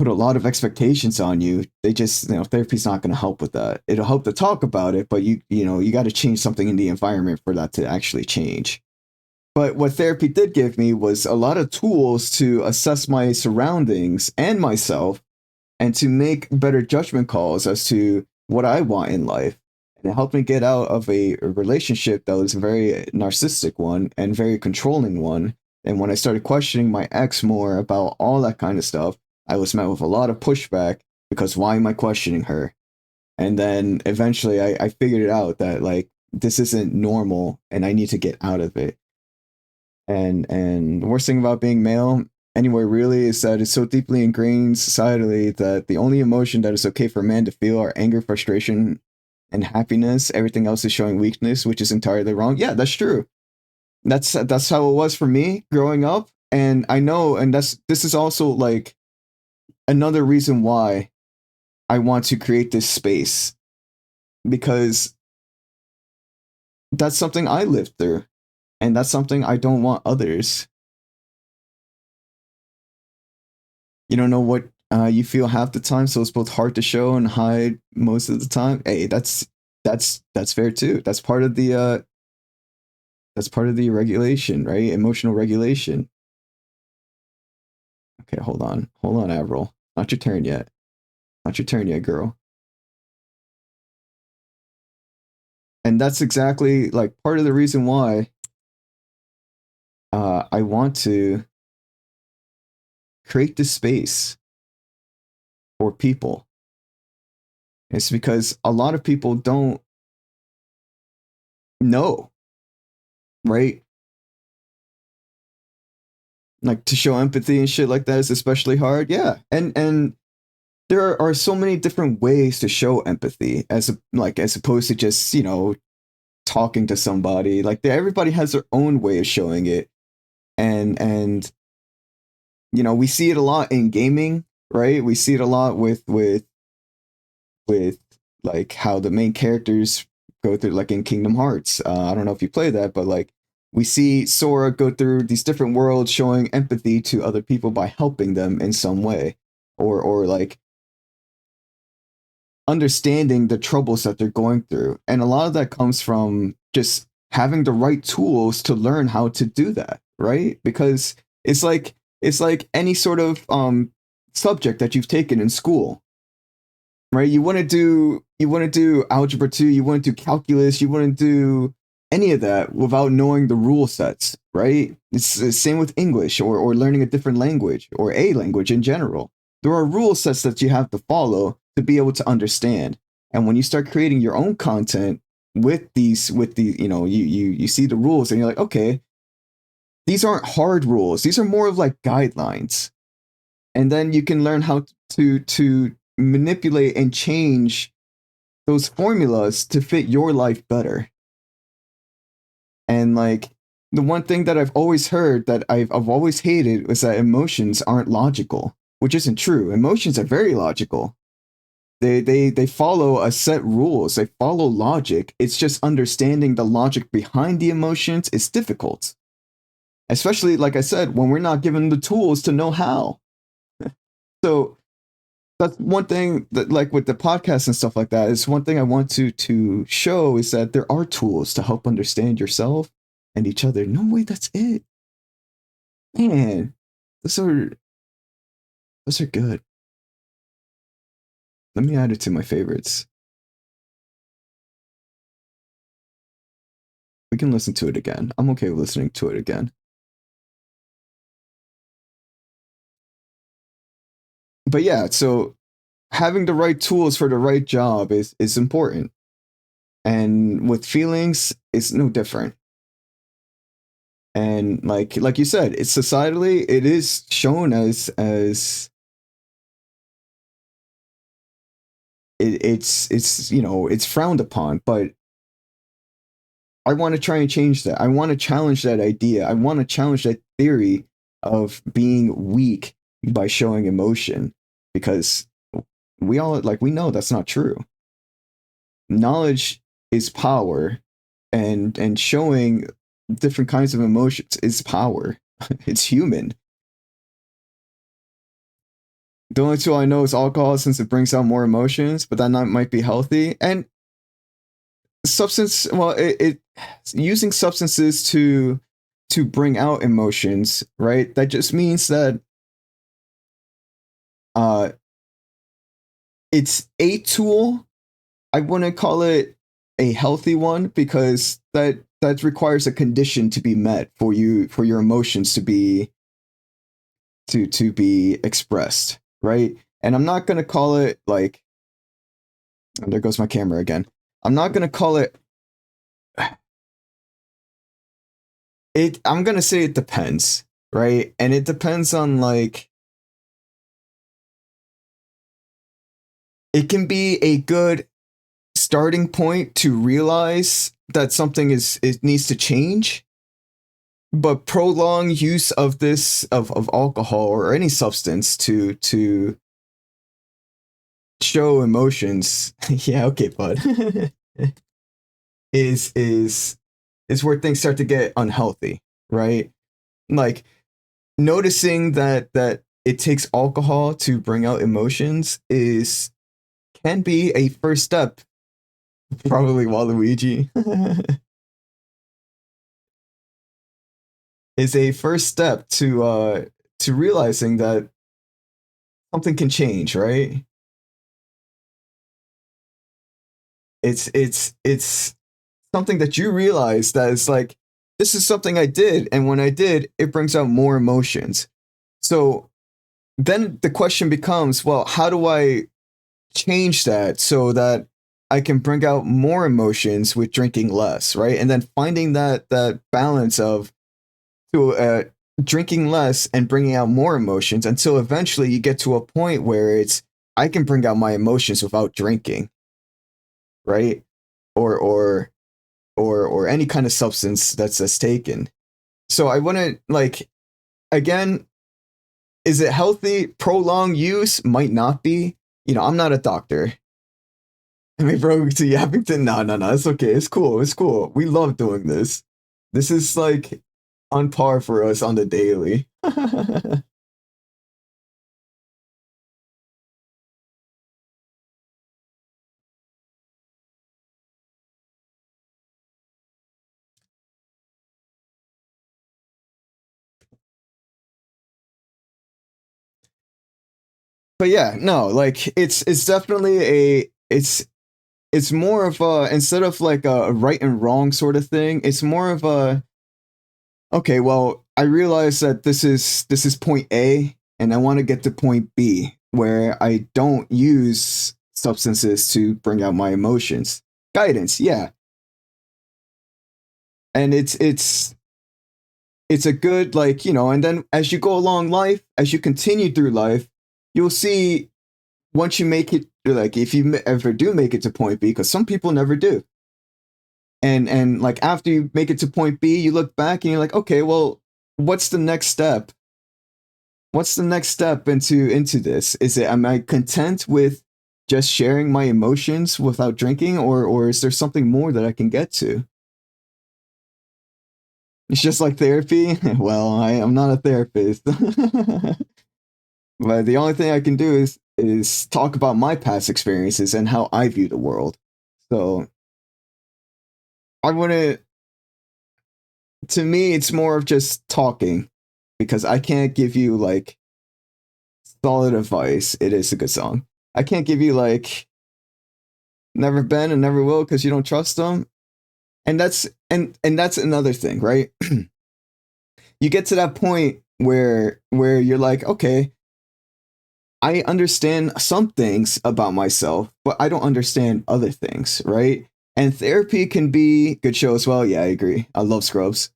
put a lot of expectations on you. They just, therapy's not going to help with that. It'll help to talk about it, but you got to change something in the environment for that to actually change. But what therapy did give me was a lot of tools to assess my surroundings and myself, and to make better judgment calls as to what I want in life. And it helped me get out of a relationship that was a very narcissistic one and very controlling one. And when I started questioning my ex more about all that kind of stuff, I was met with a lot of pushback, because why am I questioning her? And then eventually I figured it out that like this isn't normal and I need to get out of it. And the worst thing about being male anyway really is that it's so deeply ingrained societally that the only emotion that is okay for a man to feel are anger, frustration, and happiness, everything else is showing weakness, which is entirely wrong. Yeah, that's true. That's how it was for me growing up, and I know, and this is also like another reason why I want to create this space, because that's something I lived through, and that's something I don't want others. You don't know what you feel half the time, so it's both hard to show and hide most of the time. Hey, that's fair too. That's part of the regulation, right? Emotional regulation. Okay, hold on, Avril. Not your turn yet. Not your turn yet, girl. And that's exactly like part of the reason why I want to create this space for people. It's because a lot of people don't know, right? Like to show empathy and shit like that is especially hard. Yeah. And there are so many different ways to show empathy as opposed to just, talking to somebody. Like everybody has their own way of showing it. And we see it a lot in gaming, right? We see it a lot with like how the main characters go through, like in Kingdom Hearts. I don't know if you play that, but like we see Sora go through these different worlds showing empathy to other people by helping them in some way, or like understanding the troubles that they're going through. And a lot of that comes from just having the right tools to learn how to do that, right? Because it's like any sort of subject that you've taken in school, right? You want to do algebra 2, you want to do calculus, you want to do any of that without knowing the rule sets, right? It's the same with English, or learning a different language, or a language in general. There are rule sets that you have to follow to be able to understand. And when you start creating your own content with the you see the rules and you're like, okay, these aren't hard rules. These are more of like guidelines. And then you can learn how to manipulate and change those formulas to fit your life better. And like the one thing that I've always heard that I've always hated was that emotions aren't logical, which isn't true. Emotions are very logical. They follow a set rules. They follow logic. It's just understanding the logic behind the emotions is difficult. Especially, like I said, when we're not given the tools to know how. So that's one thing that, like with the podcast and stuff like that, is one thing I want to show is that there are tools to help understand yourself and each other. No way, that's it. Man, those are good. Let me add it to my favorites. We can listen to it again. I'm okay with listening to it again. But yeah, so having the right tools for the right job is important. And with feelings, it's no different. And like you said, it's societally, it is shown as it's frowned upon, but I want to try and change that. I want to challenge that idea. I want to challenge that theory of being weak by showing emotion, because we know that's not true. Knowledge is power, and showing different kinds of emotions is power. It's human. The only tool I know is alcohol, since it brings out more emotions, but that might be healthy. And substance, well, it using substances to bring out emotions, right? That just means that it's a tool. I wouldn't call it a healthy one, because that requires a condition to be met for your emotions to be expressed, right? And I'm not gonna call it like, and there goes my camera again. I'm not gonna call it. I'm gonna say it depends, right? And it depends on like. It can be a good starting point to realize that something it needs to change. But prolonged use of this of alcohol or any substance to show emotions, yeah, okay, bud, is where things start to get unhealthy, right? Like noticing that it takes alcohol to bring out emotions can be a first step. Probably Waluigi. Is a first step to realizing that something can change, right? It's something that you realize that it's like, this is something I did, and when I did, it brings out more emotions. So then the question becomes, well, how do I change that so that I can bring out more emotions with drinking less, right? And then finding that balance of drinking less and bringing out more emotions until eventually you get to a point where I can bring out my emotions without drinking, right? Or any kind of substance that's taken. So I want to, like, again, is it healthy? Prolonged use might not be. You know, I'm not a doctor. I mean, bro, to Yappington, no, it's okay. It's cool. We love doing this. This is like on par for us on the daily. But yeah, no, like it's definitely it's more of a, instead of like a right and wrong sort of thing, it's more of a, okay, well, I realize that this is point A and I want to get to point B where I don't use substances to bring out my emotions. Guidance, yeah. And it's a good, like, you know, and then as you go along life, as you continue through life, you'll see, once you make it, like if you ever do make it to point B, because some people never do. And like after you make it to point B, you look back and you're like, okay, well, what's the next step? What's the next step into this? Am I content with just sharing my emotions without drinking, or is there something more that I can get to? It's just like therapy. Well, I am not a therapist. But the only thing I can do is talk about my past experiences and how I view the world. So I wouldn't. To me, it's more of just talking, because I can't give you like solid advice. It is a good song. I can't give you like never been and never will because you don't trust them. And that's another thing, right? You get to that point where you're like, okay, I understand some things about myself, but I don't understand other things, right? And therapy can be good show as well. Yeah, I agree. I love Scrubs.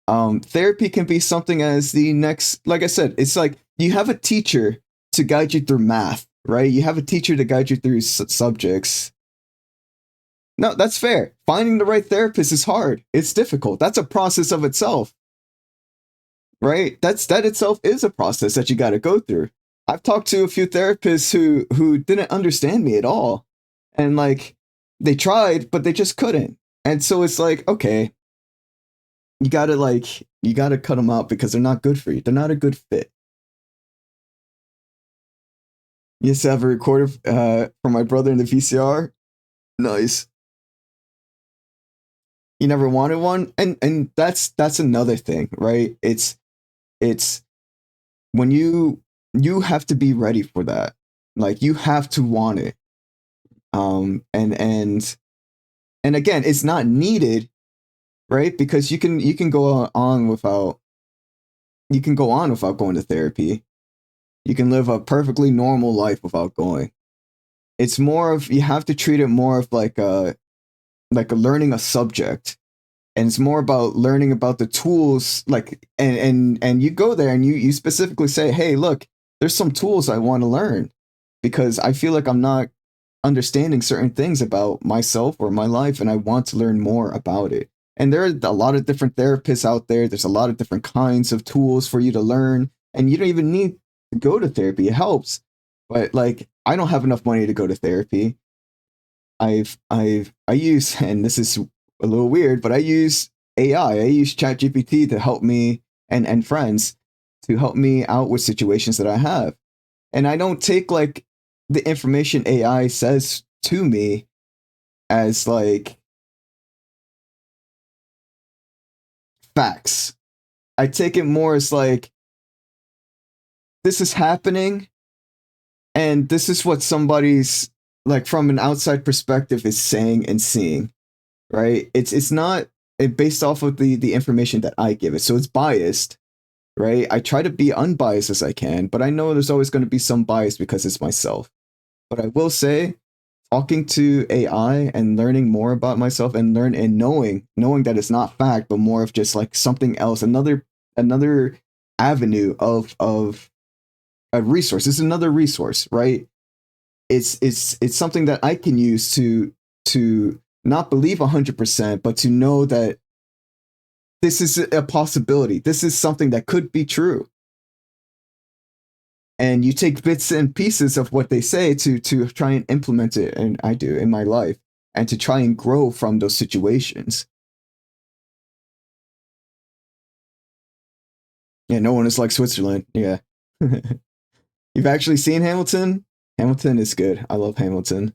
Therapy can be something as the next, like I said, it's like you have a teacher to guide you through math, right? You have a teacher to guide you through subjects. No, that's fair. Finding the right therapist is hard. It's difficult. That's a process of itself, right? That itself is a process that you got to go through. I've talked to a few therapists who didn't understand me at all, and like they tried, but they just couldn't. And so it's like, okay, you gotta cut them out because they're not good for you. They're not a good fit. Yes, I have a recorder for my brother in the VCR. Nice. You never wanted one, and that's another thing, right? It's when you have to be ready for that. Like you have to want it. And again, it's not needed, right? Because you can go on without going to therapy. You can live a perfectly normal life without going. It's more of, you have to treat it more of like a learning a subject, and it's more about learning about the tools, like, and you go there and you specifically say, hey, look, there's some tools I want to learn because I feel like I'm not understanding certain things about myself or my life, and I want to learn more about it. And there are a lot of different therapists out there. There's a lot of different kinds of tools for you to learn, and you don't even need to go to therapy. It helps, but like I don't have enough money to go to therapy. I use, and this is a little weird, but I use AI. I use ChatGPT to help me and friends to help me out with situations that I have. And I don't take like the information AI says to me as like facts. I take it more as like this is happening and this is what somebody's like from an outside perspective is saying and seeing, right? It's not based off of the information that I give it. So it's biased, right? I try to be unbiased as I can, but I know there's always going to be some bias because it's myself. But I will say, talking to AI and learning more about myself and knowing that it's not fact, but more of just like something else, another avenue of a resource. It's another resource, right? It's something that I can use to not believe 100%, but to know that this is a possibility. This is something that could be true. And you take bits and pieces of what they say to try and implement it, and I do in my life, and to try and grow from those situations. Yeah, no one is like Switzerland. Yeah. You've actually seen Hamilton? Hamilton is good. I love Hamilton.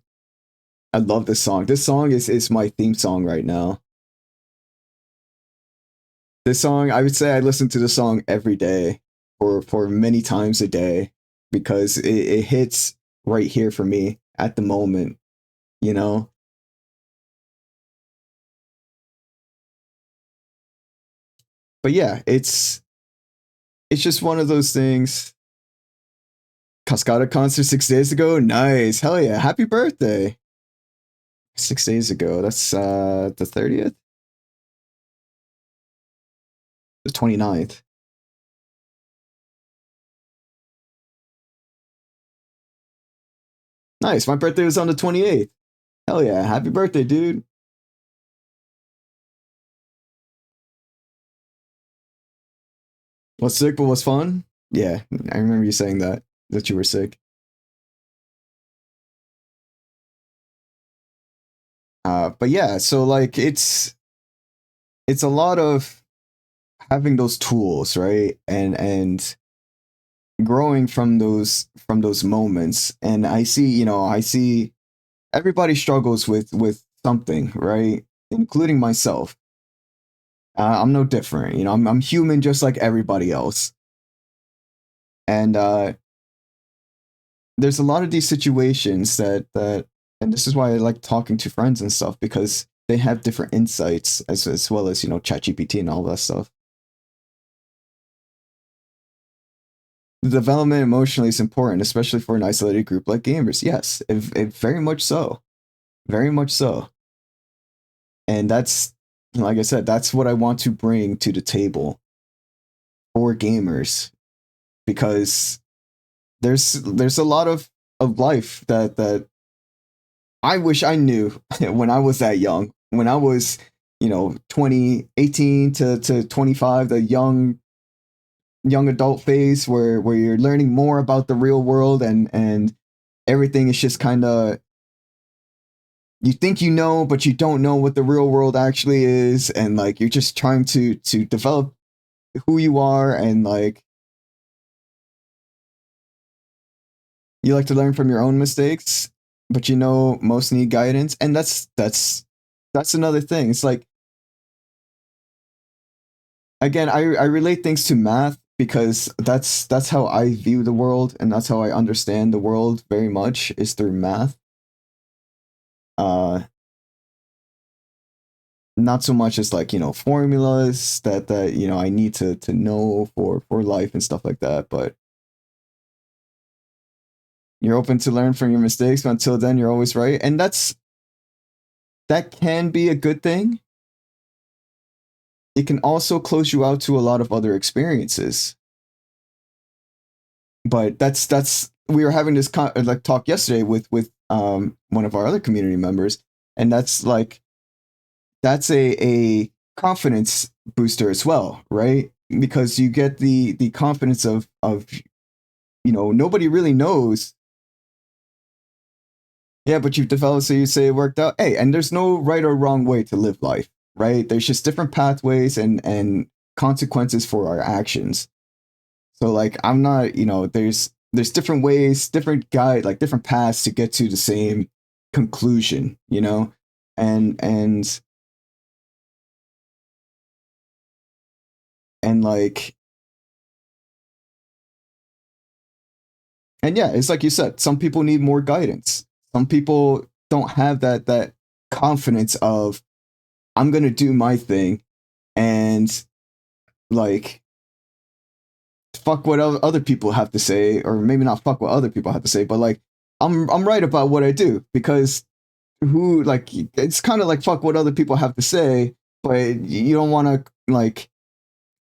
I love this song. This song is my theme song right now. This song, I would say I listen to the song every day for many times a day because it hits right here for me at the moment, you know? But yeah, it's just one of those things. Cascada concert 6 days ago? Nice. Hell yeah. Happy birthday. 6 days ago. That's the 30th? The 29th. Nice. My birthday was on the 28th. Hell yeah. Happy birthday, dude. Was sick, but was fun? Yeah, I remember you saying that you were sick. But yeah, so like it's a lot of having those tools, right? And growing from those moments. And I see everybody struggles with something, right? Including myself. I'm no different. I'm human just like everybody else. And there's a lot of these situations that and this is why I like talking to friends and stuff because they have different insights as well as ChatGPT and all that stuff. The development emotionally is important, especially for an isolated group like gamers. Yes, it very much so, very much so. And that's like I said, that's what I want to bring to the table for gamers because there's a lot of life that I wish I knew when I was that young. When I was, 18 to 25, the young adult phase where you're learning more about the real world and everything is just kind of you think but you don't know what the real world actually is, and like you're just trying to develop who you are, and like you like to learn from your own mistakes, but most need guidance, and that's another thing. It's like again, I relate things to math because that's how I view the world and that's how I understand the world very much is through math. Uh Not so much as like, formulas that I need to know for life and stuff like that, but you're open to learn from your mistakes, but until then you're always right. And that can be a good thing. It can also close you out to a lot of other experiences. But that's we were having this like talk yesterday with one of our other community members, and that's a confidence booster as well, right? Because you get the confidence of nobody really knows. Yeah, but you've developed, so you say it worked out. Hey, and there's no right or wrong way to live life, right? There's just different pathways and consequences for our actions. So like I'm not, there's different ways, different different paths to get to the same conclusion, and like, and yeah, it's like you said, some people need more guidance. Some people don't have that confidence of I'm gonna do my thing and like fuck what other people have to say, or maybe not fuck what other people have to say, but like I'm right about what I do, because who like it's kind of like fuck what other people have to say, but you don't want to like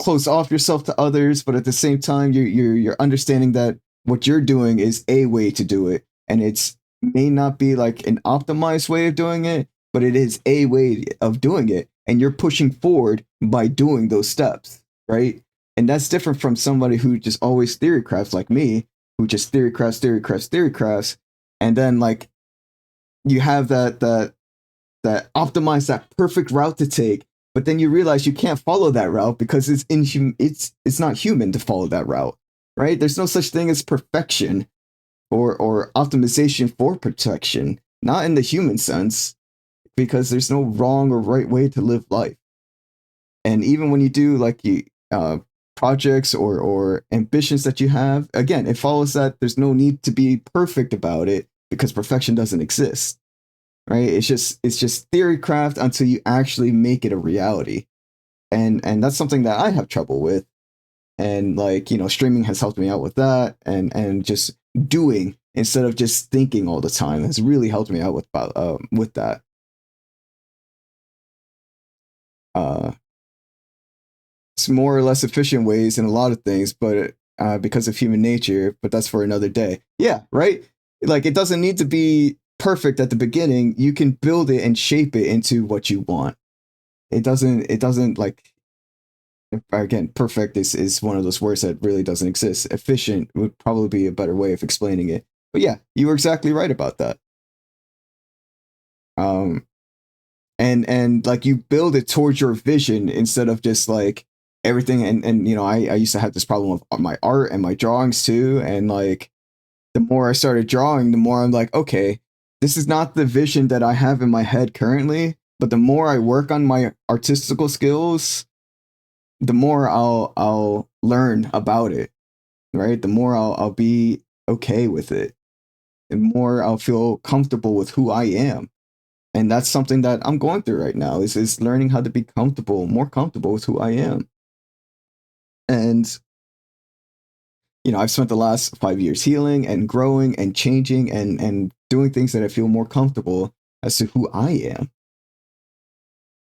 close off yourself to others, but at the same time you're understanding that what you're doing is a way to do it, and it's may not be like an optimized way of doing it, but it is a way of doing it, and you're pushing forward by doing those steps, right? And that's different from somebody who just always theory crafts like me, who just theory crafts, and then like you have that optimize that perfect route to take, but then you realize you can't follow that route because it's not human to follow that route, right? There's no such thing as perfection or optimization for protection, not in the human sense, because there's no wrong or right way to live life. And even when you do like projects or ambitions that you have, again, it follows that there's no need to be perfect about it because perfection doesn't exist, right? It's just theory craft until you actually make it a reality, and that's something that I have trouble with, and like streaming has helped me out with that, and just doing instead of just thinking all the time has really helped me out with that. It's more or less efficient ways in a lot of things, but because of human nature, but that's for another day. Yeah, right? Like it doesn't need to be perfect at the beginning. You can build it and shape it into what you want. It doesn't like, again, perfect is one of those words that really doesn't exist. Efficient would probably be a better way of explaining it. But yeah, you were exactly right about that. And like you build it towards your vision instead of just like everything, and I used to have this problem with my art and my drawings too, and like the more I started drawing, the more I'm like, okay, this is not the vision that I have in my head currently, but the more I work on my artistical skills, the more I'll learn about it, right? The more I'll be okay with it, and more I'll feel comfortable with who I am. And that's something that I'm going through right now is learning how to be more comfortable with who I am. And I've spent the last 5 years healing and growing and changing and doing things that I feel more comfortable as to who I am.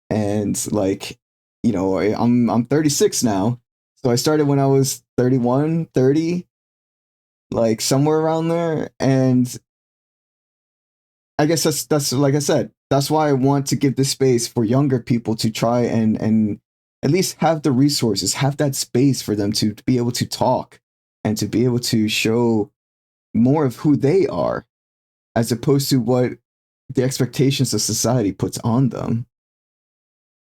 And like, I'm 36 now. So I started when I was 31, 30, like somewhere around there. And I guess that's like I said, that's why I want to give this space for younger people to try and at least have the resources, have that space for them to be able to talk and to be able to show more of who they are, as opposed to what the expectations of society puts on them.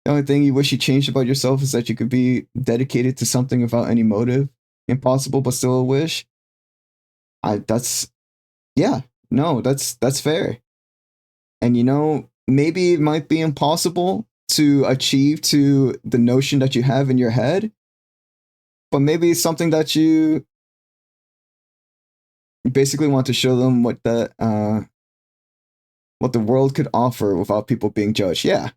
The only thing you wish you changed about yourself is that you could be dedicated to something without any motive. Impossible, but still a wish. Yeah, no, that's fair. And maybe it might be impossible to achieve to the notion that you have in your head, but maybe it's something that you basically want to show them what the world could offer without people being judged. Yeah,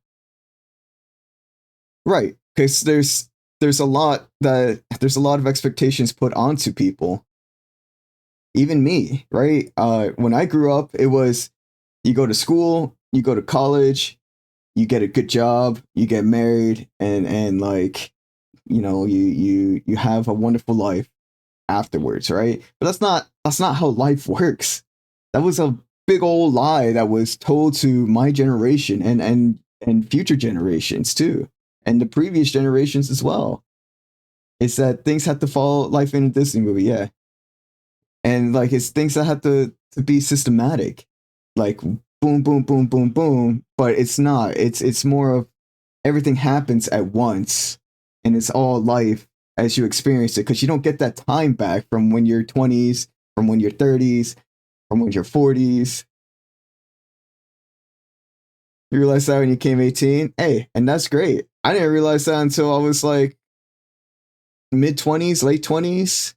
right. Because there's a lot of expectations put onto people, even me, right? When I grew up, it was you go to school, you go to college, you get a good job, you get married, and like you have a wonderful life afterwards, right? But that's not how life works. That was a big old lie that was told to my generation and future generations too, and the previous generations as well. It's that things have to follow life in a Disney movie, yeah, and like it's things that have to be systematic, like boom, boom, boom, boom, boom. But it's not. It's more of everything happens at once, and it's all life as you experience it, because you don't get that time back from when you're 20s, from when you're 30s, from when you're 40s. You realize that when you came 18? Hey, and that's great. I didn't realize that until I was like mid 20s, late 20s.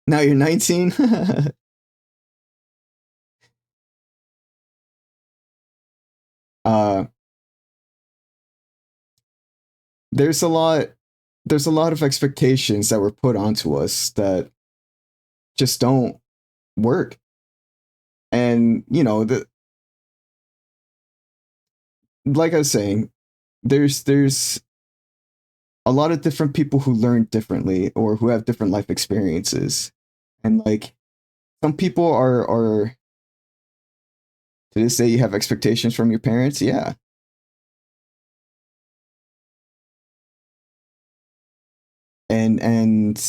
Now you're 19. uh there's a lot there's a lot of expectations that were put onto us that just don't work. And the like I was saying, there's a lot of different people who learn differently or who have different life experiences. And like some people are to this day you have expectations from your parents, yeah. And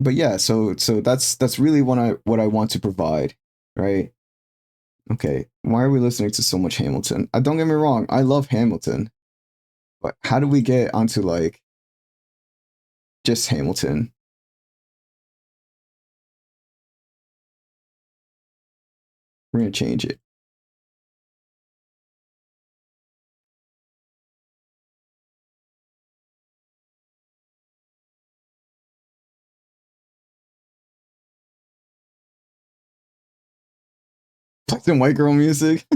but yeah, so that's really what I want to provide, right? Okay, why are we listening to so much Hamilton? Don't get me wrong, I love Hamilton, but how do we get onto like just Hamilton? We're gonna change it. Black and white girl music.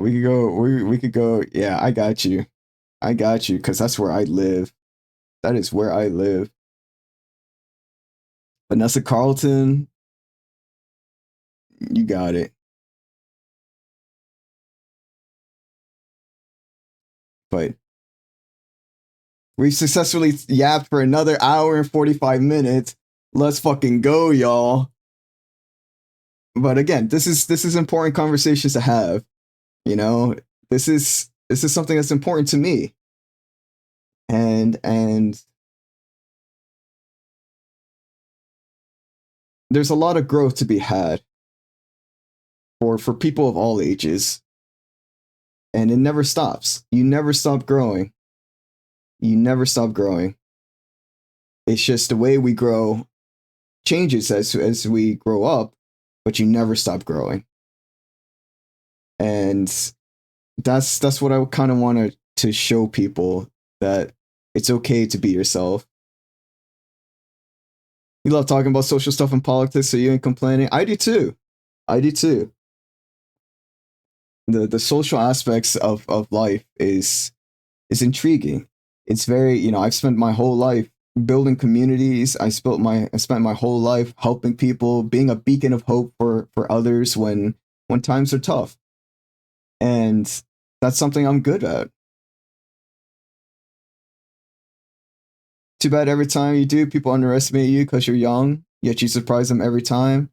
We could go. We could go. Yeah, I got you. I got you, because that's where I live. That is where I live. Vanessa Carlton, you got it. But we've successfully yapped for another hour and 45 minutes. Let's fucking go, y'all. But again, this is important conversations to have. You know, this is something that's important to me. And there's a lot of growth to be had for people of all ages. And it never stops. You never stop growing. You never stop growing. It's just the way we grow changes as we grow up, but you never stop growing. And that's what I kind of wanted to show people, that it's okay to be yourself. You love talking about social stuff and politics, so you ain't complaining. I do too. I do too. The social aspects of life is intriguing. It's very, I've spent my whole life building communities. I spent my whole life helping people, being a beacon of hope for others when times are tough. And that's something I'm good at. Too bad every time you do, people underestimate you because you're young, yet you surprise them every time.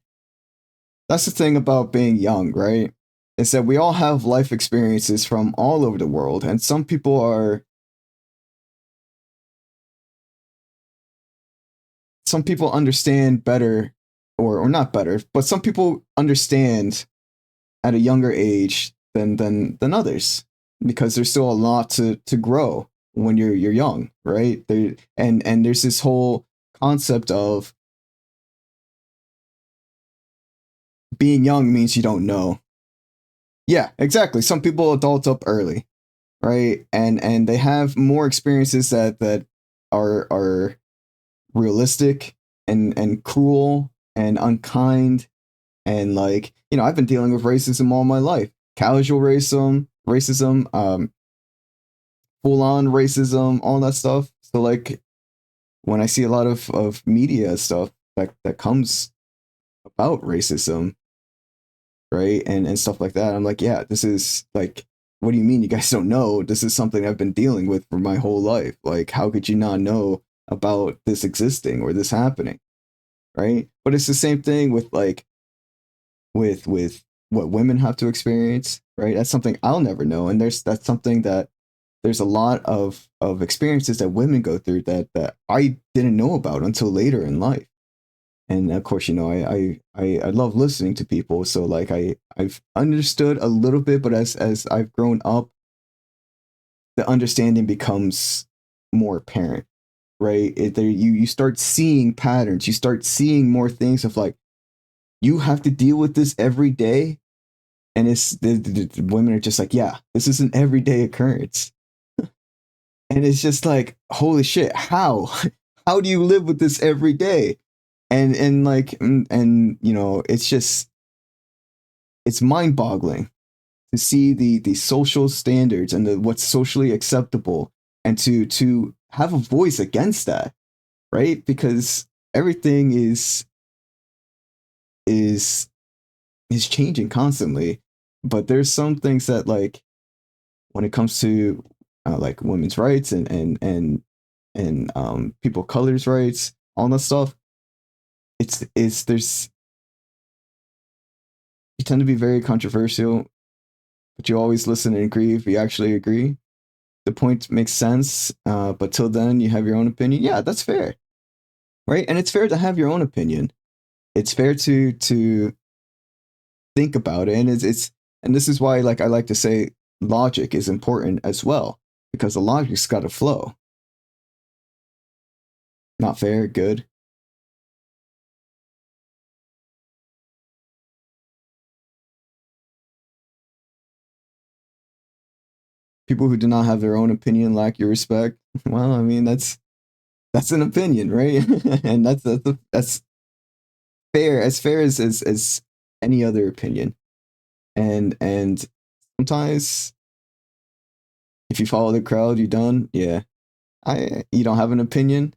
That's the thing about being young, right? Is that we all have life experiences from all over the world, and some people understand better, or not better, but some people understand at a younger age than others, because there's still a lot to grow when you're young, right? And there's this whole concept of being young means you don't know. Yeah, exactly. Some people adult up early, right? And they have more experiences that are realistic and cruel and unkind. And like, I've been dealing with racism all my life. Casual racism, full on racism, all that stuff. So like when I see a lot of media stuff that comes about racism, right? And stuff like that, I'm like, yeah, this is like, what do you mean you guys don't know? This is something I've been dealing with for my whole life. Like, how could you not know about this existing or this happening, right? But it's the same thing with like with what women have to experience, right? That's something I'll never know, and that's something that there's a lot of experiences that women go through that I didn't know about until later in life. And of course, you know, I love listening to people, so like I've understood a little bit, but as I've grown up, the understanding becomes more apparent, right? You start seeing patterns, you start seeing more things of like you have to deal with this every day, and it's the women are just like, yeah, this is an everyday occurrence, and it's just like, holy shit, how how do you live with this every day? And like and you know, it's just it's mind boggling to see the social standards and the what's socially acceptable, and to have a voice against that, right? Because everything is is changing constantly, but there's some things that like when it comes to like women's rights and people of colors rights, all that stuff, it's there's you tend to be very controversial, but you always listen and agree if you actually agree. The point makes sense, but till then you have your own opinion. Yeah, that's fair, right? And it's fair to have your own opinion. It's fair to think about it, and it's and this is why like I like to say logic is important as well, because the logic's got to flow. Not fair, good. People who do not have their own opinion lack your respect. Well, I mean that's an opinion, right? And that's fair, as fair as any other opinion. And sometimes if you follow the crowd, you're done. Yeah, I you don't have an opinion.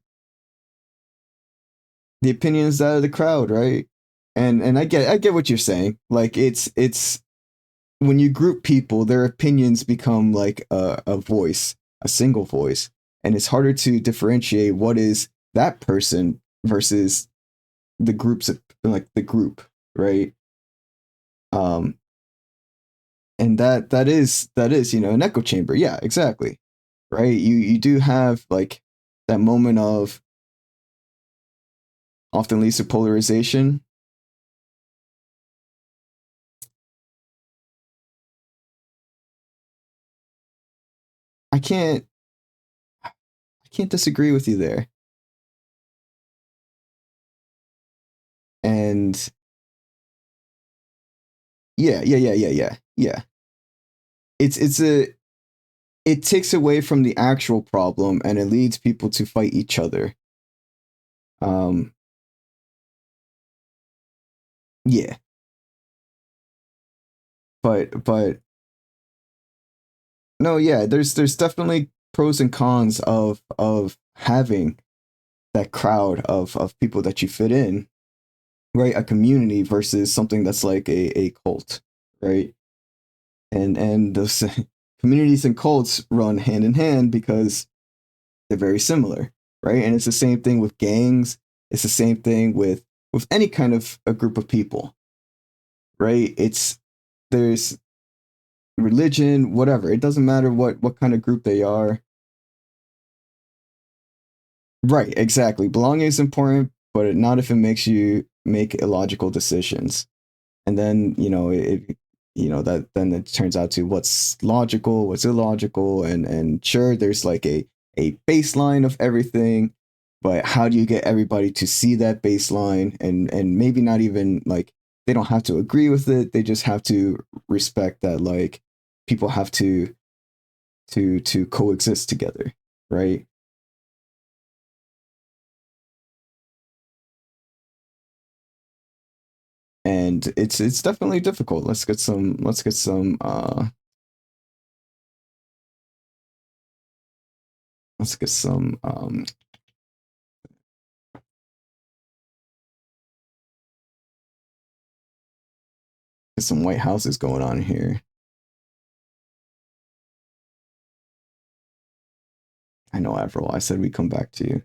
The opinion is that of the crowd, right? And I get what you're saying. Like it's when you group people, their opinions become like a voice, a single voice, and it's harder to differentiate what is that person versus the groups of like the group, right? Um, and that is you know an echo chamber. Yeah, exactly, right? You do have like that moment of often leads to polarization. I can't I can't disagree with you there. And yeah. It's a it takes away from the actual problem and it leads people to fight each other. Um, yeah, but no, yeah. There's definitely pros and cons of having that crowd of people that you fit in, right? A community versus something that's like a cult, right? And those communities and cults run hand in hand because they're very similar, right? And it's the same thing with gangs. It's the same thing with any kind of a group of people, right? It's there's religion, whatever. It doesn't matter what kind of group they are. Right, exactly. Belonging is important, but not if it makes you make illogical decisions. And then, you know, it you know that then it turns out to what's logical, what's illogical, and sure there's like a baseline of everything, but how do you get everybody to see that baseline and maybe not even like they don't have to agree with it, they just have to respect that like people have to coexist together, right? And it's definitely difficult. Let's get some white houses going on here. I know, Avril. I said we come back to you.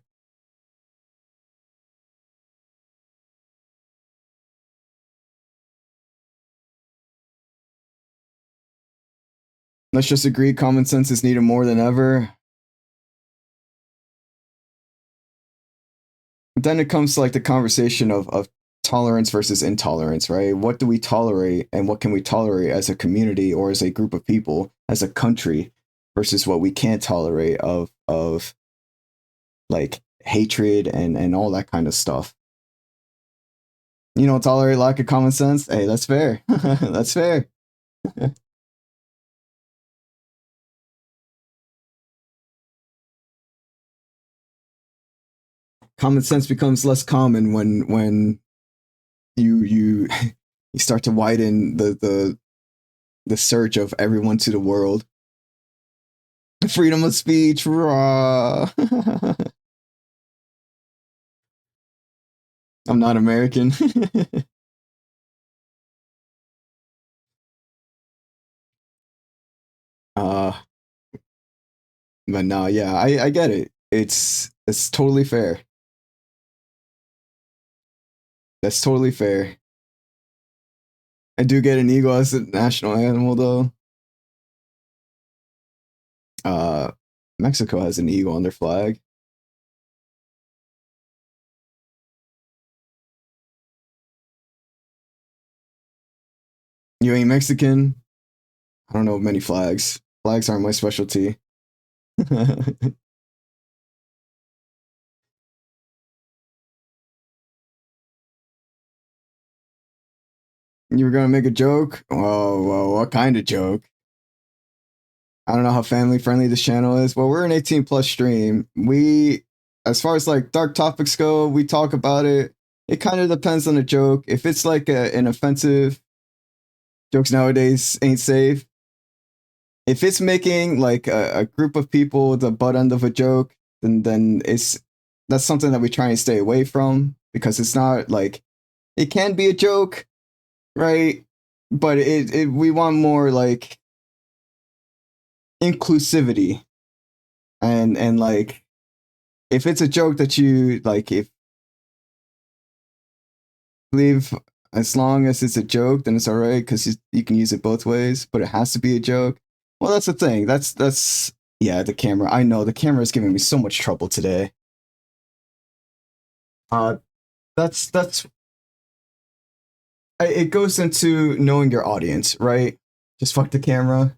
Let's just agree common sense is needed more than ever. But then it comes to like the conversation of tolerance versus intolerance, right? What do we tolerate and what can we tolerate as a community or as a group of people, as a country, versus what we can't tolerate of like hatred and all that kind of stuff. You don't tolerate lack of common sense? Hey, that's fair. That's fair. Common sense becomes less common when you you start to widen the search of everyone to the world. Freedom of speech, raw. I'm not American. uh, but no, yeah, I get it. It's totally fair. That's totally fair. I do get an eagle as a national animal, though. Uh, Mexico has an eagle on their flag. You ain't Mexican? I don't know many flags. Flags aren't my specialty. You were gonna make a joke? Whoa, what kind of joke? I don't know how family friendly this channel is. Well, we're an 18 plus stream. As far as like dark topics go, we talk about it. It kind of depends on the joke. If it's like an offensive, jokes nowadays ain't safe. If it's making like a group of people the butt end of a joke, then that's something that we try and stay away from because it's not like it can be a joke, right? But we want more like inclusivity and like if it's a joke that you like if believe as long as it's a joke then it's all right because you can use it both ways but it has to be a joke. Well, that's the thing. That's yeah, the camera. I know the camera is giving me so much trouble today. uh that's it goes into knowing your audience, right? Just fuck the camera.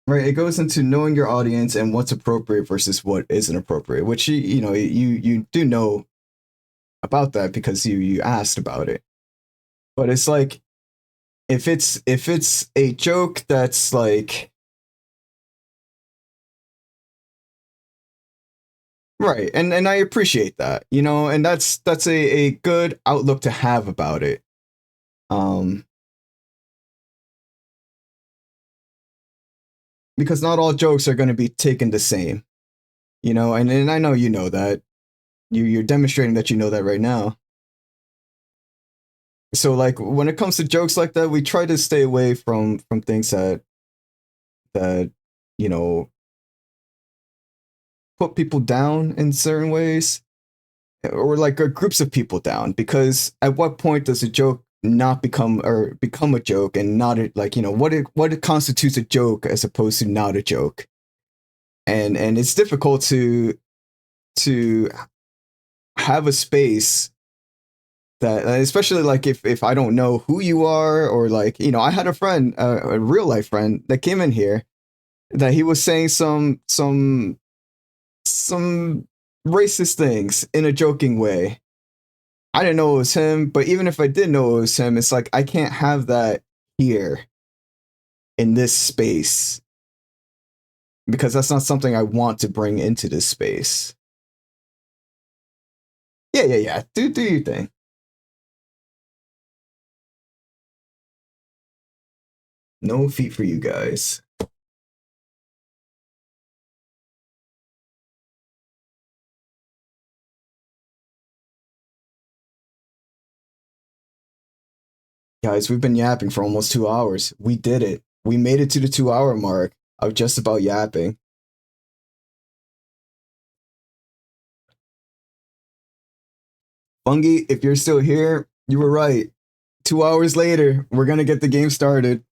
Right, it goes into knowing your audience and what's appropriate versus what isn't appropriate, which you know you do know about that because you asked about it. But it's like if it's a joke that's like right, and I appreciate that, you know, and that's a good outlook to have about it. Um because not all jokes are going to be taken the same, you know, and I know you know that. You're demonstrating that you know that right now. So like when it comes to jokes like that, we try to stay away from things that you know put people down in certain ways or like groups of people down because at what point does a joke not become or become a joke and not like you know what it constitutes a joke as opposed to not a joke. And it's difficult to have a space that especially like if I don't know who you are or like you know I had a friend a real life friend that came in here that he was saying some racist things in a joking way. I didn't know it was him, but even if I did know it was him, it's like I can't have that here in this space because that's not something I want to bring into this space. Yeah. Do your thing. No feet for you guys. Guys, we've been yapping for almost 2 hours. We did it. We made it to the 2 hour mark of just about yapping. Fungi, if you're still here, you were right. 2 hours later, we're gonna get the game started.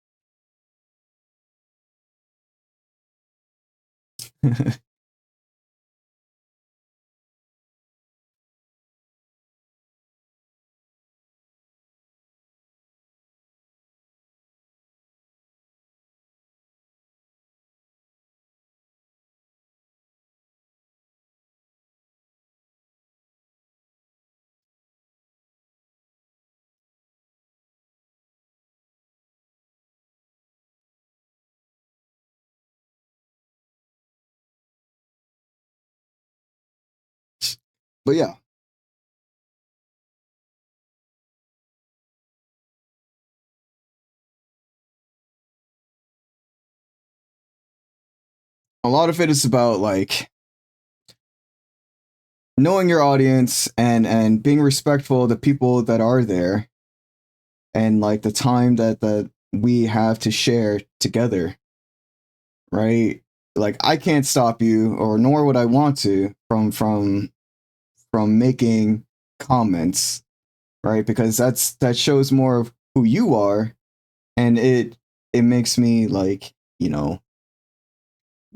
But yeah. A lot of it is about like knowing your audience and being respectful of the people that are there and like the time that we have to share together, right? Like I can't stop you, or nor would I want to, from making comments, right? Because that shows more of who you are, and it makes me like, you know,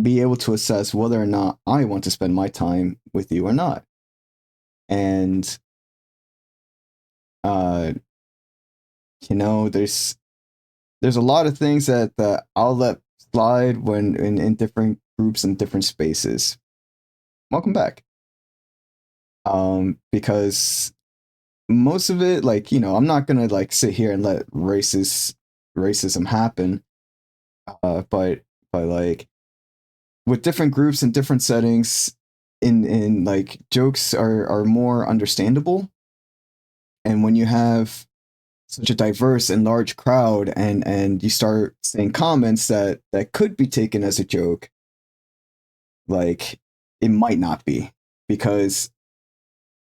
be able to assess whether or not I want to spend my time with you or not. And uh you know, there's a lot of things that I'll let slide when in different groups and different spaces. Welcome back. Because most of it, like, you know, I'm not gonna like sit here and let racism happen. But like with different groups and different settings, in like jokes are more understandable. And when you have such a diverse and large crowd and you start saying comments that could be taken as a joke, like it might not be, because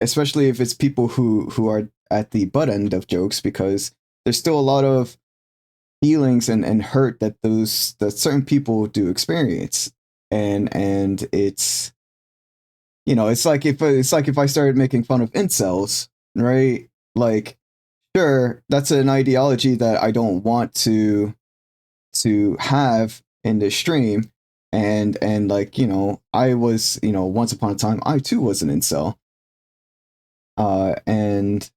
especially if it's people who are at the butt end of jokes, because there's still a lot of feelings and hurt that certain people do experience. And it's, you know, it's like if I started making fun of incels, right? Like, sure, that's an ideology that I don't want to have in this stream. And like, you know, I was, you know, once upon a time I too was an incel. And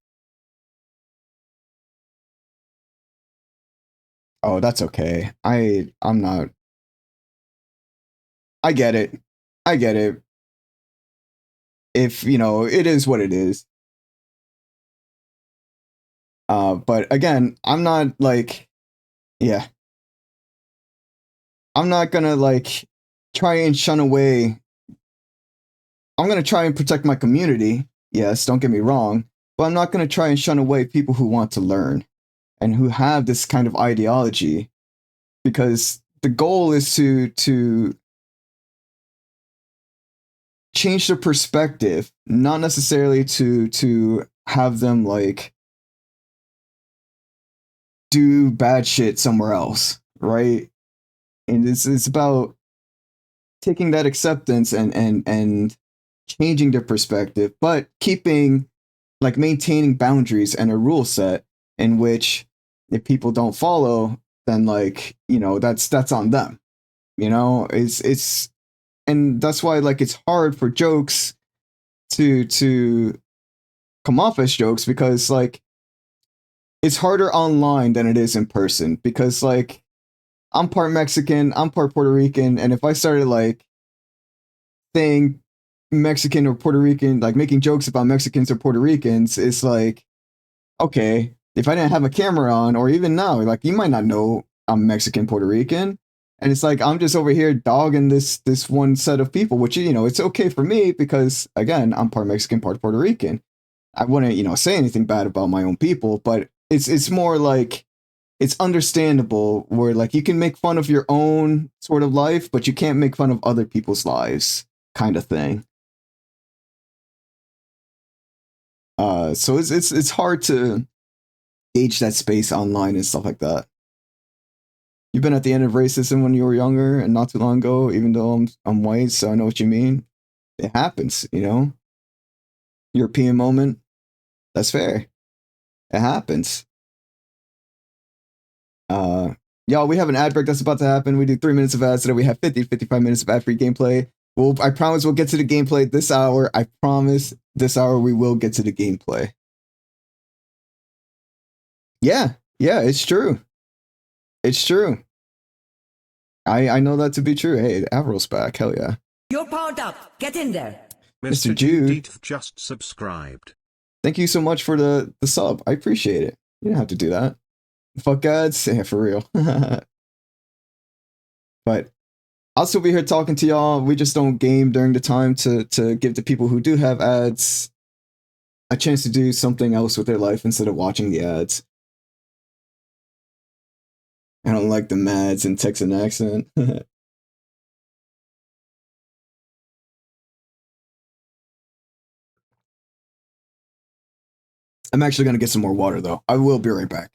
oh, that's okay. I'm not. I get it. I get it. If, you know, it is what it is. But again, I'm not like, yeah, I'm not gonna like try and shun away. I'm gonna try and protect my community. Yes, don't get me wrong, but I'm not gonna try and shun away people who want to learn and who have this kind of ideology, because the goal is to change their perspective, not necessarily to have them like do bad shit somewhere else, right? And it's about taking that acceptance and changing their perspective, but keeping, like, maintaining boundaries and a rule set in which if people don't follow, then, like, you know, that's on them. You know, it's and that's why, like, it's hard for jokes to come off as jokes, because like it's harder online than it is in person, because like I'm part Mexican, I'm part Puerto Rican, and if I started like saying Mexican or Puerto Rican, like making jokes about Mexicans or Puerto Ricans, it's like, okay, if I didn't have a camera on, or even now, like you might not know I'm Mexican, Puerto Rican, and it's like I'm just over here dogging this one set of people, which, you know, it's okay for me because again, I'm part Mexican, part Puerto Rican. I wouldn't, you know, say anything bad about my own people, but it's more like it's understandable where like you can make fun of your own sort of life, but you can't make fun of other people's lives, kind of thing. So it's hard to gauge that space online and stuff like that. You've been at the end of racism when you were younger and not too long ago, even though I'm white, so I know what you mean. It happens, you know. European moment. That's fair. It happens. Y'all, we have an ad break that's about to happen. We do 3 minutes of ads, so that we have 50 to 55 minutes of ad-free gameplay. I promise we'll get to the gameplay this hour. I promise this hour we will get to the gameplay. Yeah, it's true. It's true. I know that to be true. Hey, Avril's back. Hell yeah. You're powered up. Get in there. Mr. Jude just subscribed. Thank you so much for the sub. I appreciate it. You don't have to do that. Fuck ads? Yeah, for real. But I'll still be here talking to y'all. We just don't game during the time to give the people who do have ads a chance to do something else with their life instead of watching the ads. I don't like the mads and Texan accent. I'm actually going to get some more water, though. I will be right back.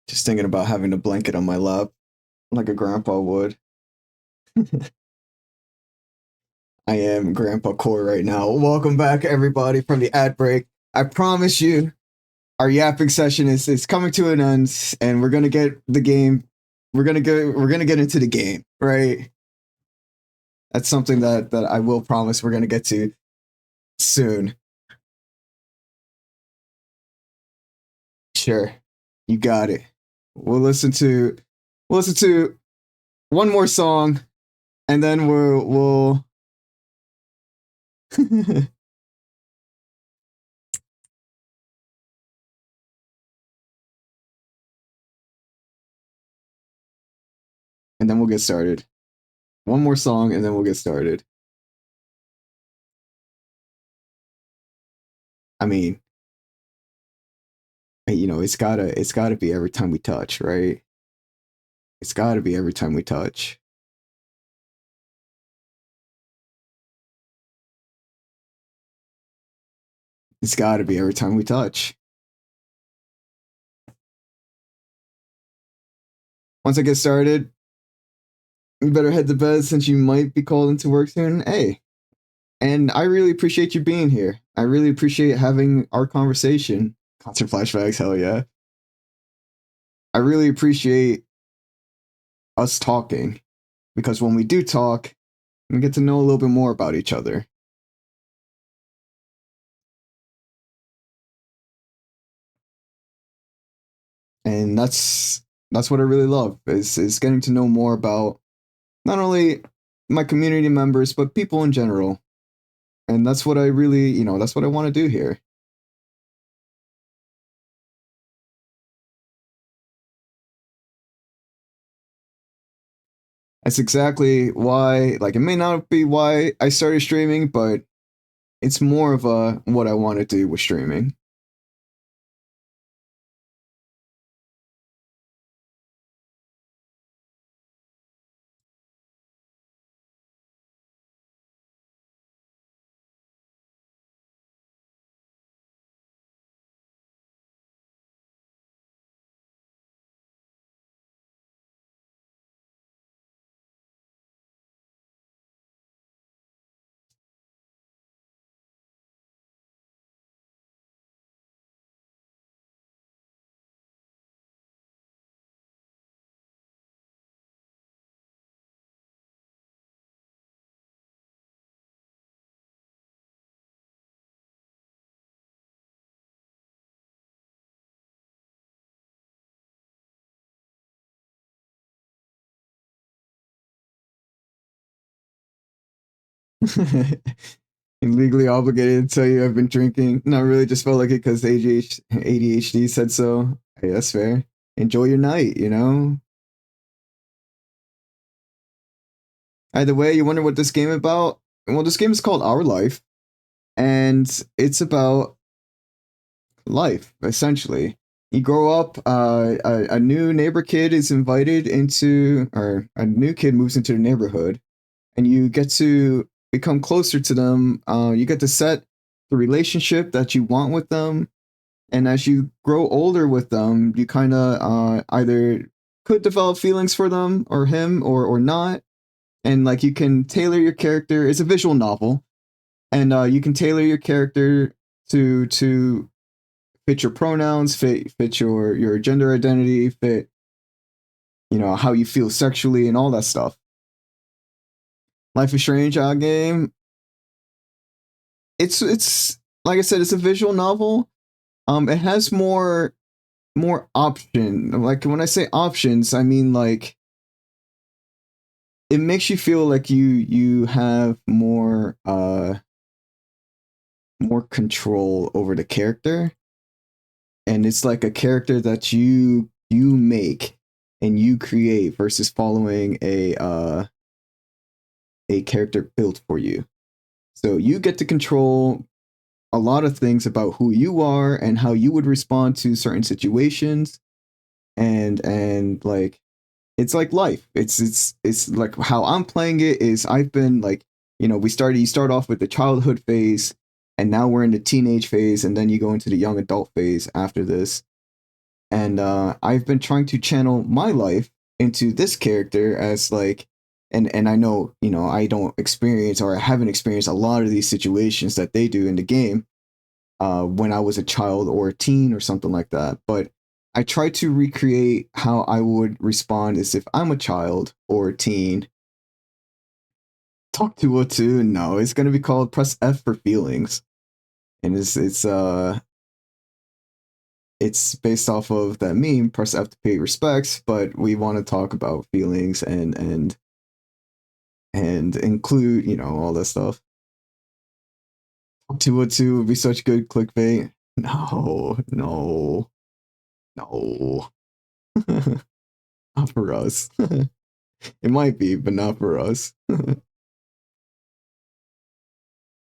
Just thinking about having a blanket on my lap, like a grandpa would. I am Grandpa Core right now. Welcome back, everybody, from the ad break. I promise you, our yapping session is coming to an end, and we're gonna get the game. We're gonna get into the game, right? That's something that I will promise we're gonna get to soon. Sure, you got it. We'll listen to one more song, and then we'll and then we'll get started. One more song, and then we'll get started. I mean, you know, it's gotta be every time we touch, right? It's gotta be every time we touch. It's gotta be every time we touch. Once I get started, you better head to bed since you might be called into work soon. Hey, and I really appreciate you being here. I really appreciate having our conversation. Concert flashbacks, hell yeah. I really appreciate us talking because when we do talk, we get to know a little bit more about each other. And that's what I really love is getting to know more about not only my community members but people in general. And that's what I really, that's what I want to do here. That's exactly why, like, it may not be why I started streaming, but it's more of a what I want to do with streaming. I'm legally obligated to tell you I've been drinking. Not really, just felt like it because ADHD said so. Hey, that's fair. Enjoy your night, Either way, you wonder what this game about? Well, this game is called Our Life, and it's about life, essentially. You grow up, a new neighbor kid is invited into, or a new kid moves into the neighborhood, and you get to become closer to them. You get to set the relationship that you want with them, and as you grow older with them, you kind of either could develop feelings for them or him or not, and like you can tailor your character. It's a visual novel, and you can tailor your character to fit your pronouns, fit your gender identity, fit how you feel sexually and all that stuff. Life is Strange game. It's like I said, it's a visual novel. It has more option. Like when I say options, I mean like it makes you feel like you have more control over the character, and it's like a character that you make and you create versus following a character built for you. So you get to control a lot of things about who you are and how you would respond to certain situations, and like it's like life. It's like how I'm playing it is I've been like, you start off with the childhood phase, and now we're in the teenage phase, and then you go into the young adult phase after this. And I've been trying to channel my life into this character as like, and I know, I don't experience or I haven't experienced a lot of these situations that they do in the game when I was a child or a teen or something like that. But I try to recreate how I would respond as if I'm a child or a teen. Talk 202? No, it's gonna be called Press F for Feelings. And it's based off of that meme, press F to pay respects, but we want to talk about feelings and include, all that stuff. 202 would be such good clickbait. No. Not for us. It might be, but not for us.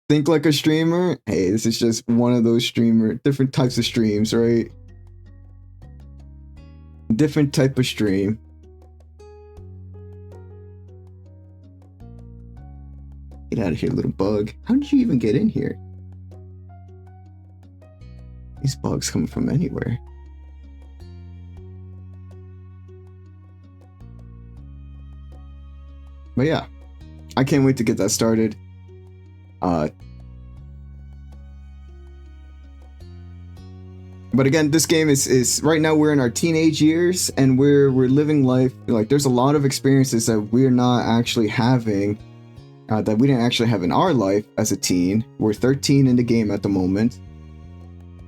Think like a streamer? Hey, this is just one of those different types of streams, right? Different type of stream. Get out of here, little bug. How did you even get in here? These bugs coming from anywhere. But yeah, I can't wait to get that started. But again, this game is right now we're in our teenage years and we're living life. Like there's a lot of experiences that we're not actually having, that we didn't actually have in our life as a teen. We're 13 in the game at the moment.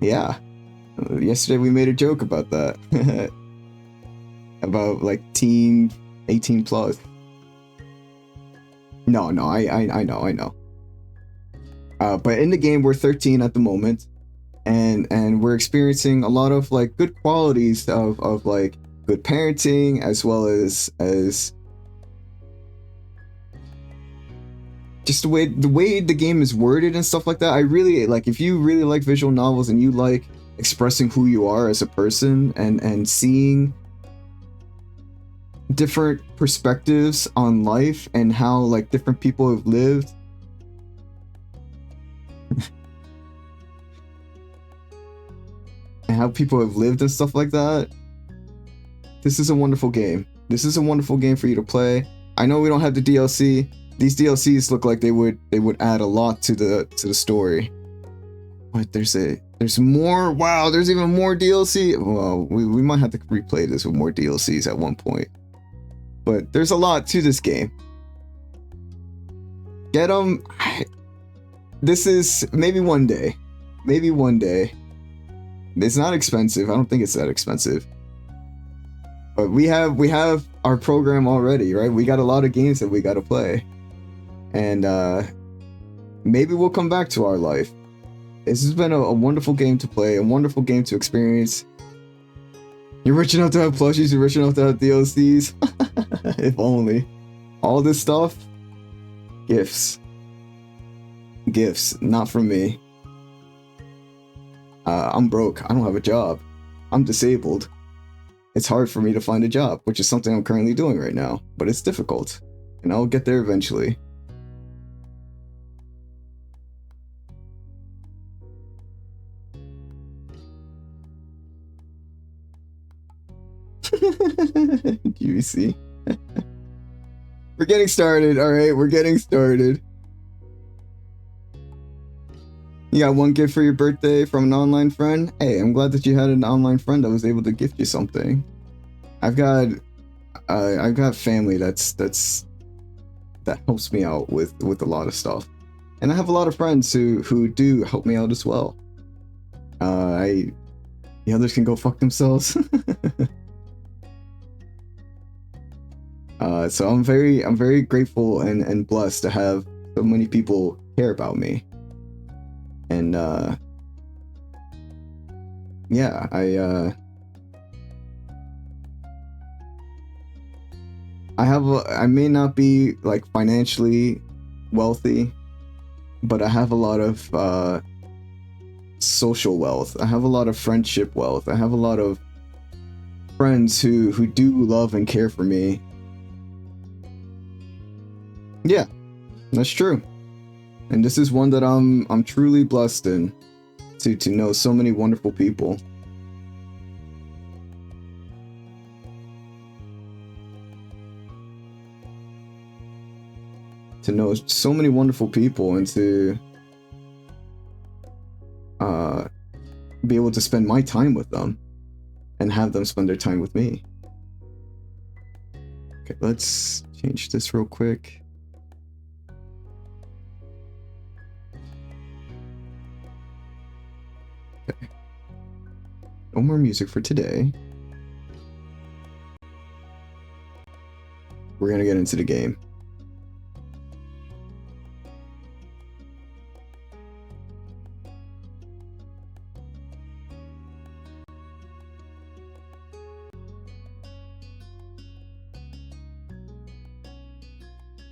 Yeah, Yesterday we made a joke about that. About like teen 18 plus. No, I know. But in the game we're 13 at the moment, and we're experiencing a lot of like good qualities of like good parenting, as well as just the way the game is worded and stuff like that. I really like, if you really like visual novels and you like expressing who you are as a person and seeing different perspectives on life and how like different people have lived. And how people have lived and stuff like that. This is a wonderful game. This is a wonderful game for you to play. I know we don't have the DLC. These DLCs look like they would add a lot to the story. But there's more. Wow, there's even more DLC. Well, we might have to replay this with more DLCs at one point. But there's a lot to this game. Get them. This is maybe one day. Maybe one day. It's not expensive. I don't think it's that expensive. But we have our program already, right? We got a lot of games that we got to play. And maybe we'll come back to our life. This has been a wonderful game to play, a wonderful game to experience. You're rich enough to have plushies, you're rich enough to have DLCs. If only. All this stuff, gifts. Gifts, not from me. I'm broke. I don't have a job. I'm disabled. It's hard for me to find a job, which is something I'm currently doing right now, but it's difficult, and I'll get there eventually. QVC. We're getting started. All right, we're getting started. You got one gift for your birthday from an online friend? Hey, I'm glad that you had an online friend that was able to gift you something. I've got family that helps me out with a lot of stuff, and I have a lot of friends who do help me out as well. The others can go fuck themselves. So I'm very grateful and blessed to have so many people care about me. And yeah, I may not be like financially wealthy, but I have a lot of social wealth. I have a lot of friendship wealth. I have a lot of friends who do love and care for me. Yeah, that's true. And this is one that I'm truly blessed in, to know so many wonderful people. To know so many wonderful people and to be able to spend my time with them and have them spend their time with me. Okay, let's change this real quick. Okay. No more music for today. We're gonna get into the game.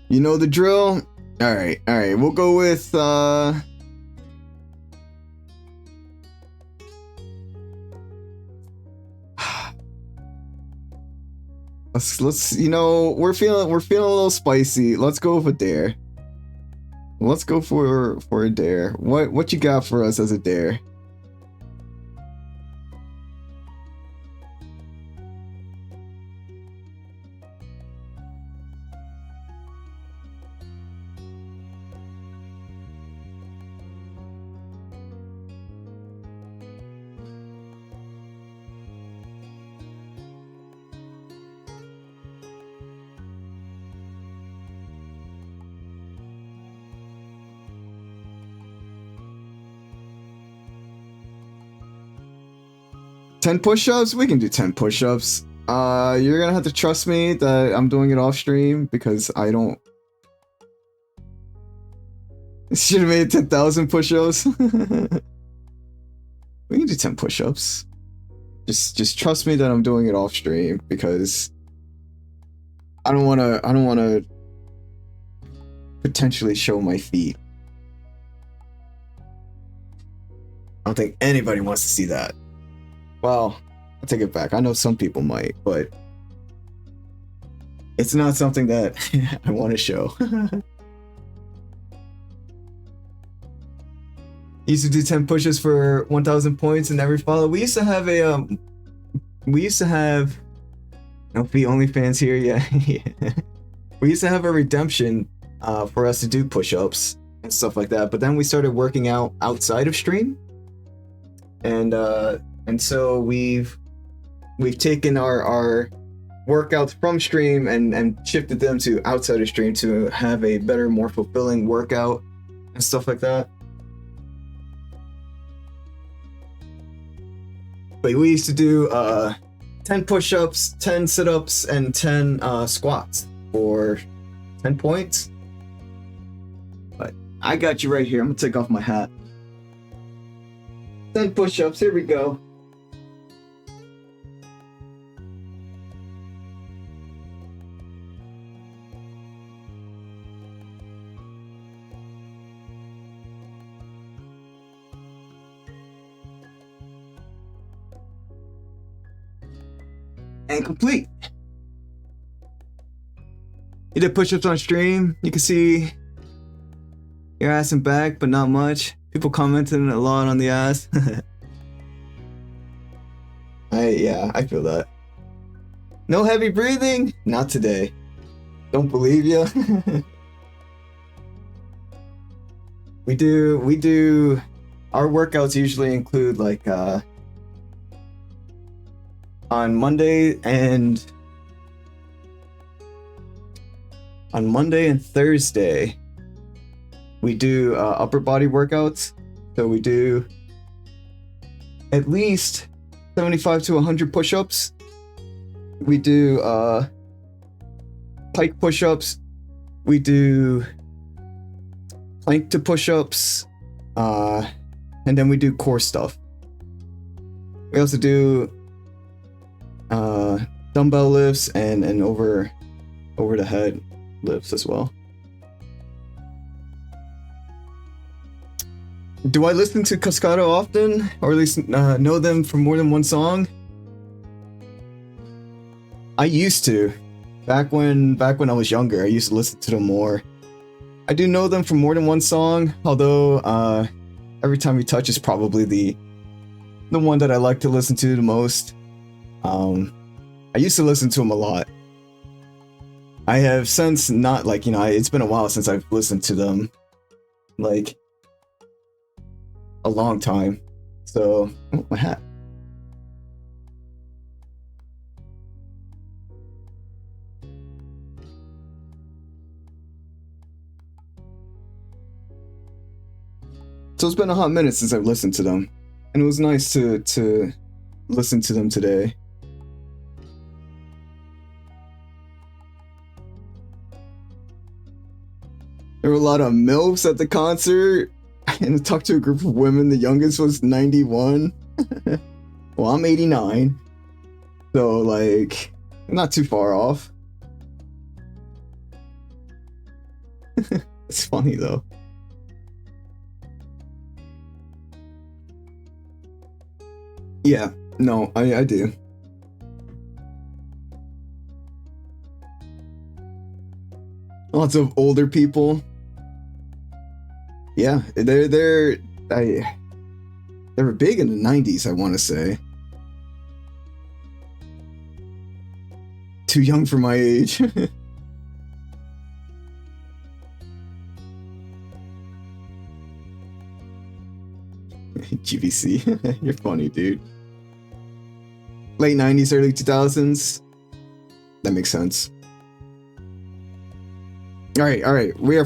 You know the drill? Alright, we'll go with let's you know, we're feeling a little spicy. Let's go with a dare. Let's go for a dare. What you got for us as a dare? 10 push-ups? We can do 10 push-ups. You're gonna have to trust me that I'm doing it off stream because I don't. Should have made 10,000 push-ups. We can do 10 push-ups. Just trust me that I'm doing it off stream because I don't wanna potentially show my feet. I don't think anybody wants to see that. Well, I'll take it back. I know some people might, but it's not something that I want to show. Used to do 10 pushes for 1,000 points in every follow. We used to have a no fee OnlyFans here, yeah. We used to have a redemption for us to do push-ups and stuff like that, but then we started working out outside of stream, and so we've taken our workouts from stream and shifted them to outside of stream to have a better, more fulfilling workout and stuff like that. But we used to do 10 push-ups, 10 sit-ups, and 10 squats for 10 points. But I got you right here. I'm gonna take off my hat. 10 push-ups, here we go. And complete. You did push-ups on stream. You can see your ass and back, but not much. People commenting a lot on the ass. I feel that. No heavy breathing? Not today. Don't believe you. We do our workouts usually include like on Monday and Thursday we do upper body workouts. So we do at least 75 to 100 push-ups. We do pike push-ups. We do plank to push-ups, and then we do core stuff. We also do dumbbell lifts and over the head lifts as well. Do I listen to Cascada often, or at least know them from more than one song? I used to. Back when I was younger, I used to listen to them more. I do know them from more than one song, although Every Time You Touch is probably the one that I like to listen to the most. I used to listen to them a lot. I have since not, like, you know, it's been a while since I've listened to them, like, a long time. So, oh, my hat. So it's been a hot minute since I've listened to them, and it was nice to listen to them today. There were a lot of MILFs at the concert, and I talked to a group of women. The youngest was 91. Well, I'm 89, so like, not too far off. It's funny though. Yeah, no, I do. Lots of older people. Yeah, they were big in the 90s, I want to say. Too young for my age. GBC, you're funny, dude. Late 90s, early 2000s. That makes sense. All right. We're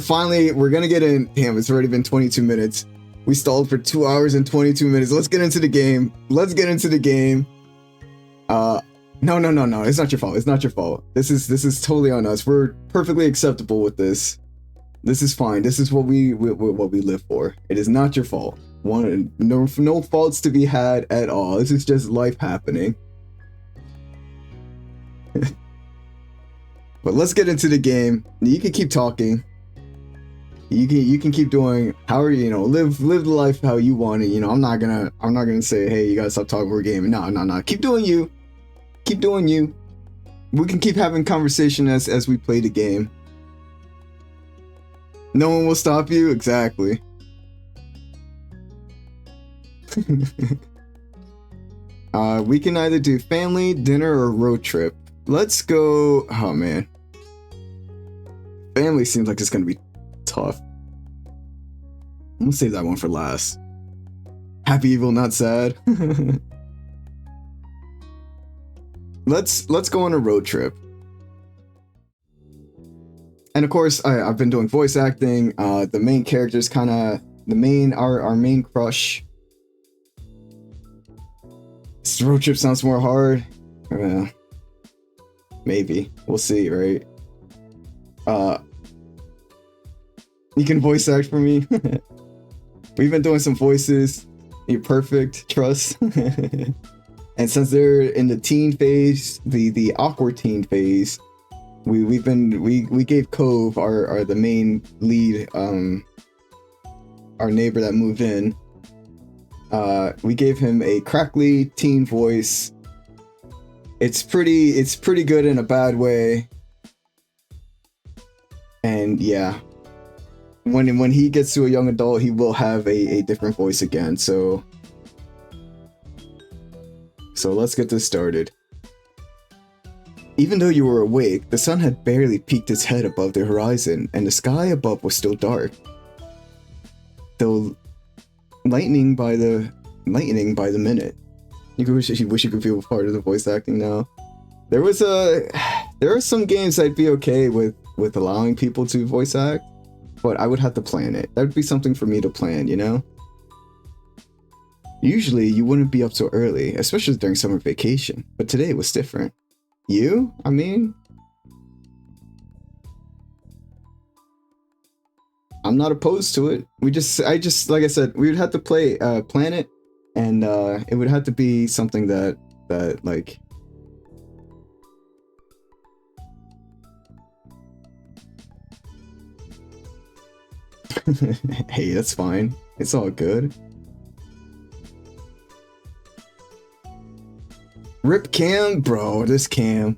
gonna get in. Damn, it's already been 22 minutes. We stalled for 2 hours and 22 minutes. Let's get into the game. No. It's not your fault. It's not your fault. This is totally on us. We're perfectly acceptable with this. This is fine. This is what we live for. It is not your fault. No faults to be had at all. This is just life happening. But let's get into the game. You can keep talking. You can keep doing however, live the life how you want it. I'm not gonna say, hey, you gotta stop talking, we're gaming. No. Keep doing you. Keep doing you. We can keep having conversation as we play the game. No one will stop you. Exactly. We can either do family, dinner, or road trip. Let's go. Oh man, family seems like it's gonna be tough. I'm gonna save that one for last. Happy, evil, not sad. Let's go on a road trip. And of course, I've been doing voice acting. The main character's kind of our main crush. This road trip sounds more hard. Maybe. We'll see, right? You can voice act for me. We've been doing some voices. You're perfect. Trust. And since they're in the teen phase, the awkward teen phase, we gave Cove our the main lead, our neighbor that moved in. We gave him a crackly teen voice. It's pretty good in a bad way. And yeah, when he gets to a young adult, he will have a different voice again. So let's get this started. Even though you were awake, the sun had barely peeked its head above the horizon, and the sky above was still dark. Though lightning by the minute. You wish you could feel part of the voice acting now. There are some games I'd be okay with allowing people to voice act, but I would have to plan it. That would be something for me to plan, Usually you wouldn't be up so early, especially during summer vacation, but today it was different. You? I mean, I'm not opposed to it. Like I said, we would have to plan it, and it would have to be something that like. Hey, that's fine. It's all good. Rip cam, bro. This cam.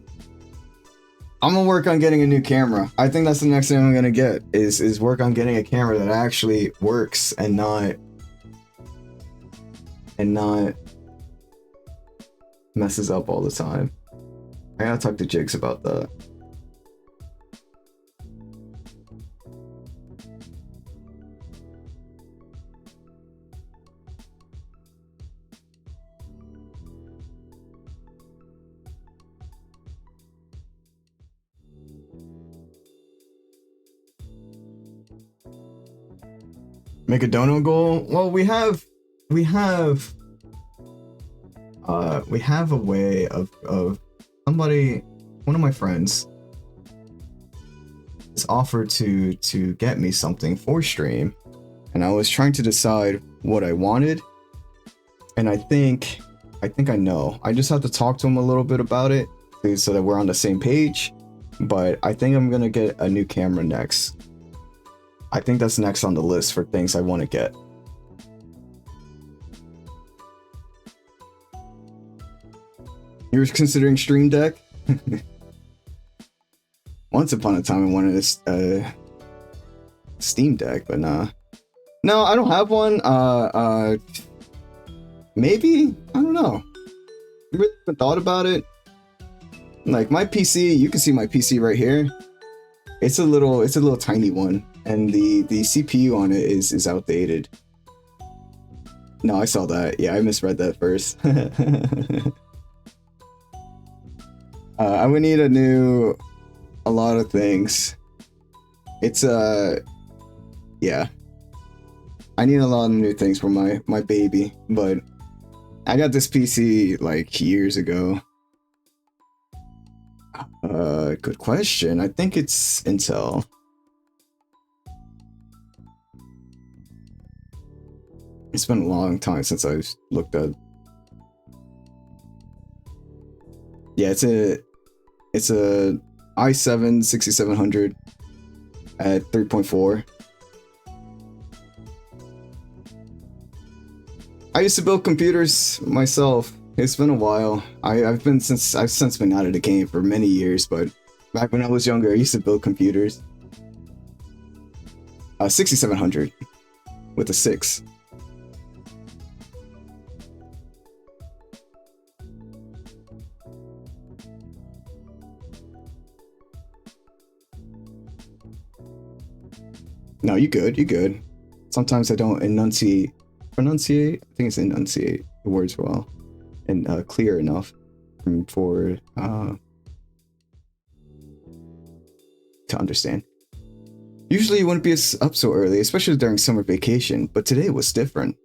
I'm gonna work on getting a new camera. I think that's the next thing I'm gonna get is work on getting a camera that actually works and not messes up all the time. I gotta talk to Jigs about that. Make a dono goal? Well, we have a way of somebody, one of my friends has offered to get me something for stream, and I was trying to decide what I wanted, and I think I know. I just have to talk to him a little bit about it so that we're on the same page, but I think I'm gonna get a new camera next. I think that's next on the list for things I want to get. You're considering Stream Deck? Once upon a time I wanted a Steam Deck, but nah. No, I don't have one. Maybe? I don't know. I really haven't thought about it. Like my PC, you can see my PC right here. It's a little tiny one, and the CPU on it is outdated. No, I saw that. Yeah, I misread that first. I would need a lot of things. It's yeah. I need a lot of new things for my baby, but I got this PC like years ago. Good question. I think it's Intel. It's been a long time since I've looked at. Yeah, it's a i7 6700 at 3.4. I used to build computers myself. It's been a while. I've since been out of the game for many years, but back when I was younger, I used to build computers. 6700 with a 6. No, you good. You good. Sometimes I don't pronunciate. I think it's enunciate the words well and clear enough for to understand. Usually you wouldn't be up so early, especially during summer vacation, but today was different.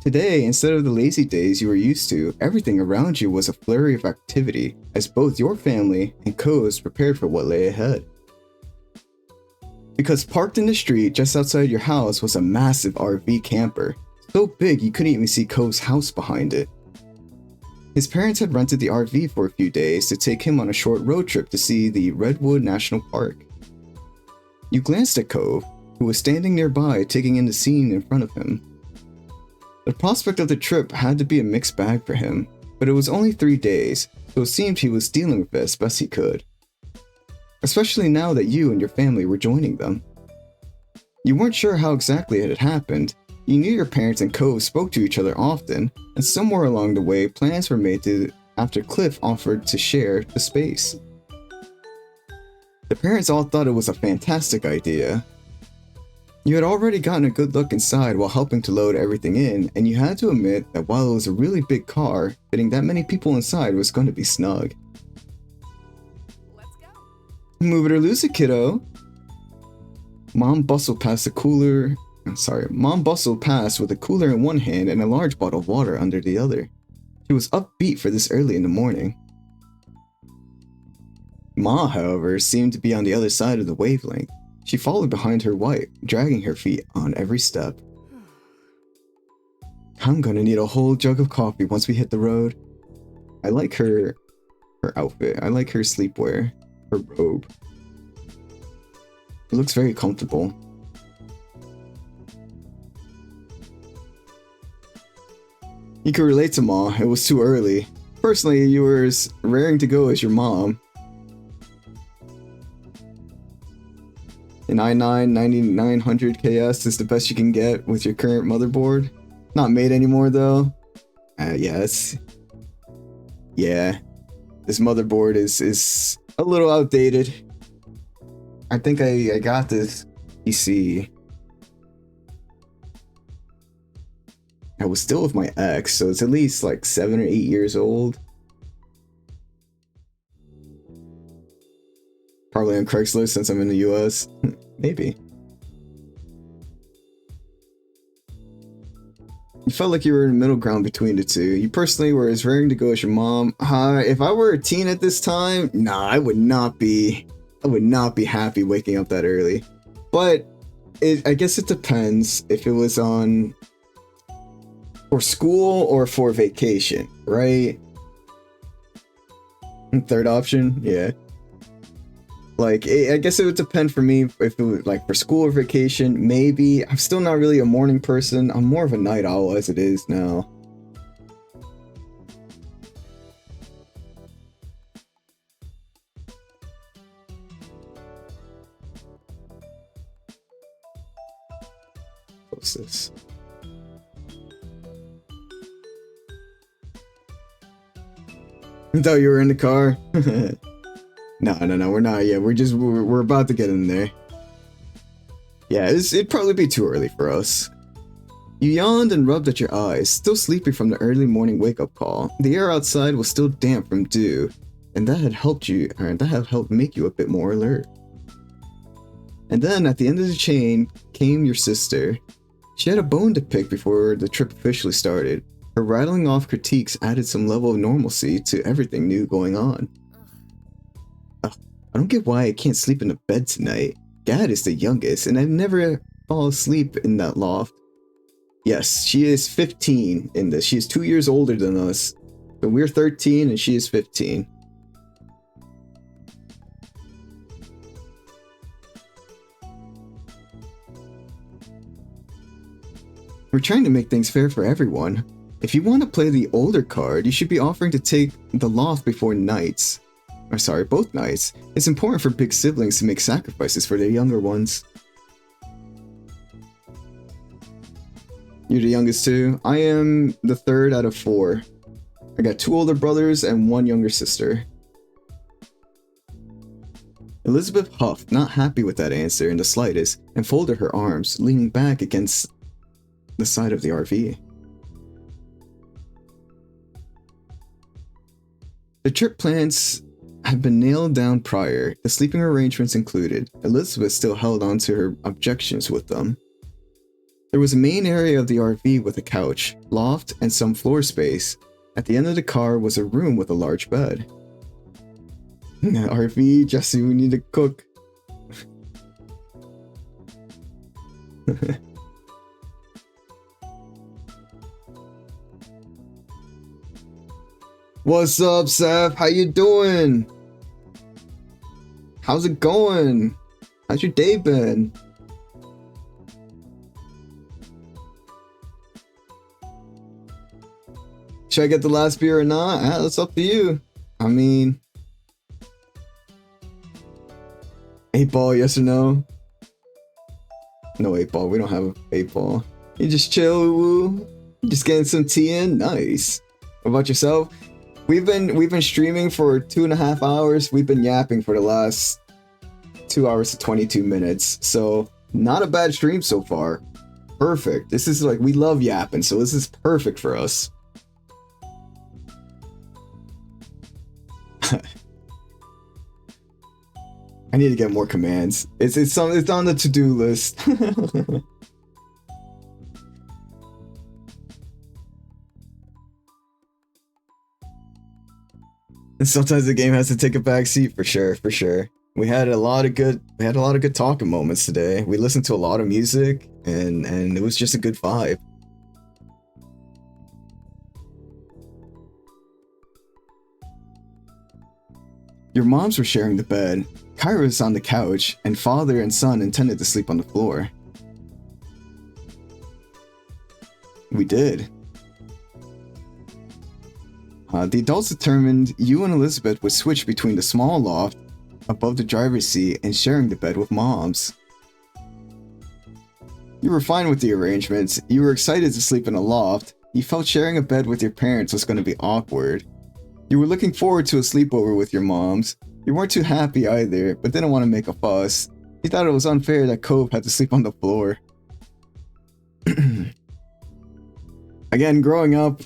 Today, instead of the lazy days you were used to, everything around you was a flurry of activity as both your family and Co's prepared for what lay ahead. Because parked in the street just outside your house was a massive RV camper, so big you couldn't even see Co's house behind it. His parents had rented the RV for a few days to take him on a short road trip to see the Redwood National Park. You glanced at Cove, who was standing nearby taking in the scene in front of him. The prospect of the trip had to be a mixed bag for him, but it was only 3 days, so it seemed he was dealing with it as best he could. Especially now that you and your family were joining them. You weren't sure how exactly it had happened. You knew your parents and Cove spoke to each other often, and somewhere along the way plans were made after Cliff offered to share the space. The parents all thought it was a fantastic idea. You had already gotten a good look inside while helping to load everything in, and you had to admit that while it was a really big car, fitting that many people inside was going to be snug. Move it or lose it, kiddo. Mom bustled past with a cooler in one hand and a large bottle of water under the other. She was upbeat for this early in the morning. Ma, however, seemed to be on the other side of the wavelength. She followed behind her wife, dragging her feet on every step. I'm gonna need a whole jug of coffee once we hit the road. I like her outfit. I like her sleepwear. Her robe. It looks very comfortable. You could relate to Ma, it was too early. Personally, you were as raring to go as your mom. An i9-9900 KS is the best you can get with your current motherboard. Not made anymore though. Yes. Yeah. This motherboard is a little outdated. I think I got this PC. I was still with my ex, so it's at least like 7 or 8 years old. Probably on Craigslist since I'm in the US. Maybe. You felt like you were in the middle ground between the two. You personally were as raring to go as your mom. If I were a teen at this time, nah, I would not be happy waking up that early. But I guess it depends if it was on for school or for vacation, right? And third option, yeah. Like, I guess it would depend for me if it was like for school or vacation. Maybe. I'm still not really a morning person. I'm more of a night owl as it is now. What's this? I thought you were in the car. No, we're not yet. We're about to get in there. Yeah, it'd probably be too early for us. You yawned and rubbed at your eyes, still sleepy from the early morning wake-up call. The air outside was still damp from dew, and that had helped make you a bit more alert. And then, at the end of the chain, came your sister. She had a bone to pick before the trip officially started. Her rattling off critiques added some level of normalcy to everything new going on. Ugh, I don't get why I can't sleep in the bed tonight. Gad is the youngest, and I've never fall asleep in that loft. Yes, she is 15 in this. She is 2 years older than us. But we're 13 and she is 15. We're trying to make things fair for everyone. If you want to play the older card, you should be offering to take the loft before nights. Or sorry, both nights. It's important for big siblings to make sacrifices for their younger ones. You're the youngest too? I am the third out of 4. I got 2 older brothers and 1 younger sister. Elizabeth huffed, not happy with that answer in the slightest, and folded her arms, leaning back against the side of the RV. The trip plans had been nailed down prior, the sleeping arrangements included. Elizabeth still held on to her objections with them. There was a main area of the RV with a couch, loft, and some floor space. At the end of the car was a room with a large bed. RV, Jesse, we need to cook. What's up, Seth? How you doing? How's it going? How's your day been? Should I get the last beer or not? That's up to you. I mean, 8-ball, yes or no? No 8-ball. We don't have an 8-ball. You just chill, woo. Just getting some tea in. Nice. What about yourself? We've been streaming for 2.5 hours. We've been yapping for the last 2 hours and 22 minutes. So not a bad stream so far. Perfect. This is like, we love yapping, so this is perfect for us. I need to get more commands. It's on the to-do list. And sometimes the game has to take a back seat for sure, for sure. We had a lot of good talking moments today. We listened to a lot of music and it was just a good vibe. Your moms were sharing the bed. Kyra was on the couch, and father and son intended to sleep on the floor. We did. The adults determined you and Elizabeth would switch between the small loft above the driver's seat and sharing the bed with moms. You were fine with the arrangements. You were excited to sleep in a loft. You felt sharing a bed with your parents was going to be awkward. You were looking forward to a sleepover with your moms. You weren't too happy either, but didn't want to make a fuss. You thought it was unfair that Cove had to sleep on the floor. Again, growing up,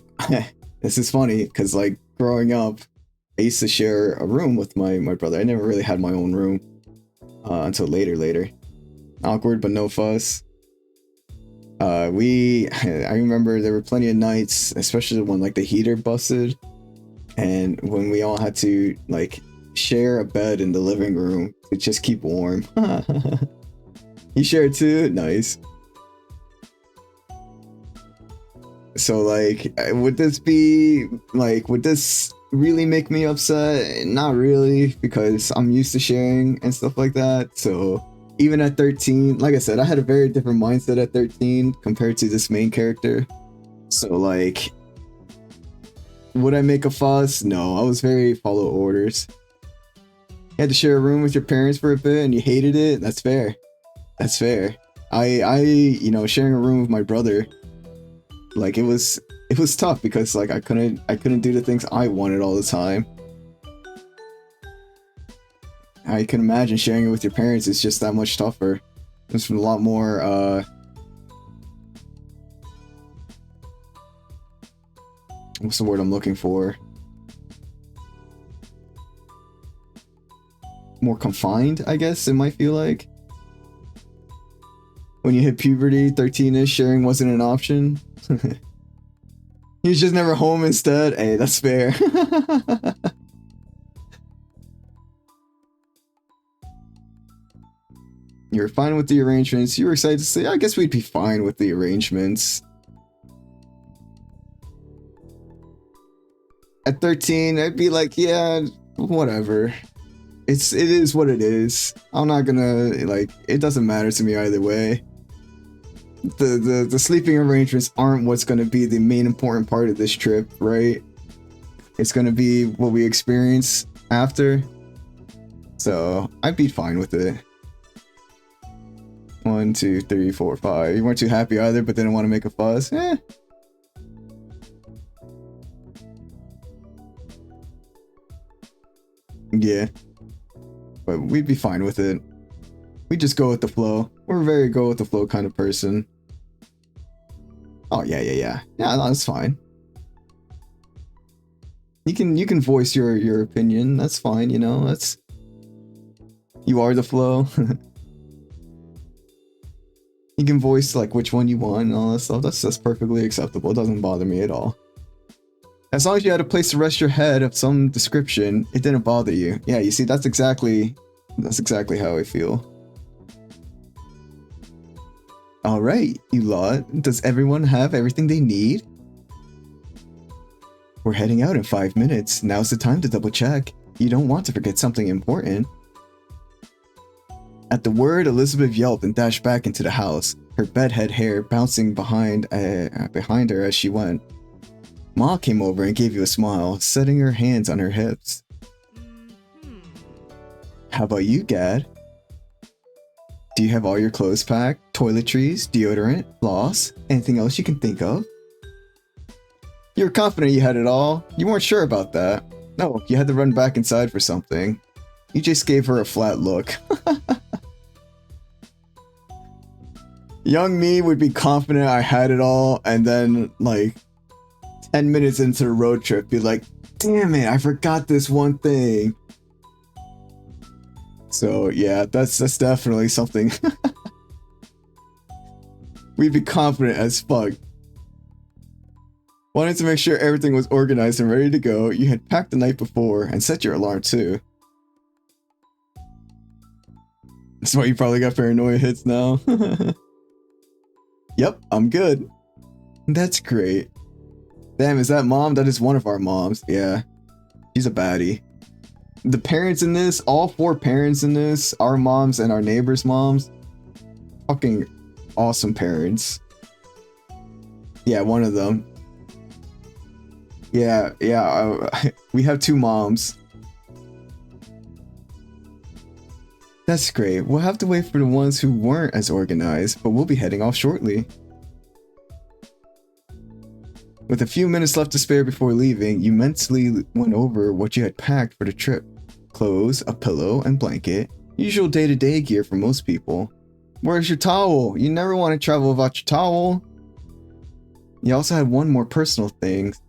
this is funny, because like, growing up, I used to share a room with my brother. I never really had my own room until later. Awkward, but no fuss. I remember there were plenty of nights, especially when like the heater busted. And when we all had to like share a bed in the living room to just keep warm. You share too? Nice. So like, would this really make me upset? Not really, because I'm used to sharing and stuff like that. So even at 13, like I said, I had a very different mindset at 13 compared to this main character. So like, would I make a fuss? No, I was very follow orders. You had to share a room with your parents for a bit and you hated it? That's fair. That's fair. You know, sharing a room with my brother, like it was tough because like I couldn't do the things I wanted all the time. I can imagine sharing it with your parents is just that much tougher. There's a lot more what's the word I'm looking for? More confined, I guess it might feel like. When you hit puberty, 13-ish, sharing wasn't an option. He was just never home instead. Hey, that's fair. You're fine with the arrangements. You were excited to say, I guess we'd be fine with the arrangements. At 13, I'd be like, yeah, whatever. It is what it is. I'm not gonna, like, it doesn't matter to me either way. The sleeping arrangements aren't what's gonna be the main important part of this trip, right? It's gonna be what we experience after. So I'd be fine with it. 1, 2, 3, 4, 5. You weren't too happy either, but didn't want to make a fuss. Yeah. But we'd be fine with it. We just go with the flow. We're a very go with the flow kind of person. Oh yeah. Yeah, no, that's fine. You can voice your opinion. That's fine, you know. That's you are the flow. You can voice like which one you want and all that stuff. That's perfectly acceptable. It doesn't bother me at all. As long as you had a place to rest your head of some description, it didn't bother you. Yeah, you see, that's exactly how I feel. Alright, you lot. Does everyone have everything they need? We're heading out in 5 minutes. Now's the time to double check. You don't want to forget something important. At the word, Elizabeth yelped and dashed back into the house, her bedhead hair bouncing behind her as she went. Ma came over and gave you a smile, setting her hands on her hips. How about you, Gad? Do you have all your clothes packed? Toiletries, deodorant, floss, anything else you can think of? You were confident you had it all. You weren't sure about that. No, you had to run back inside for something. You just gave her a flat look. Young me would be confident I had it all, and then, like, 10 minutes into the road trip, be like, damn it, I forgot this one thing. So, yeah, that's definitely something. We'd be confident as fuck. Wanted to make sure everything was organized and ready to go. You had packed the night before and set your alarm too. That's why you probably got paranoia hits now. Yep, I'm good. That's great. Damn, is that mom? That is one of our moms. Yeah. She's a baddie. The parents in this, all 4 parents in this, our moms and our neighbors' moms, fucking awesome parents. Yeah, one of them. Yeah, we have 2 moms. That's great. We'll have to wait for the ones who weren't as organized, but we'll be heading off shortly. With a few minutes left to spare before leaving, you mentally went over what you had packed for the trip. Clothes, a pillow, and blanket. Usual day-to-day gear for most people. Where's your towel? You never want to travel without your towel. You also had more personal things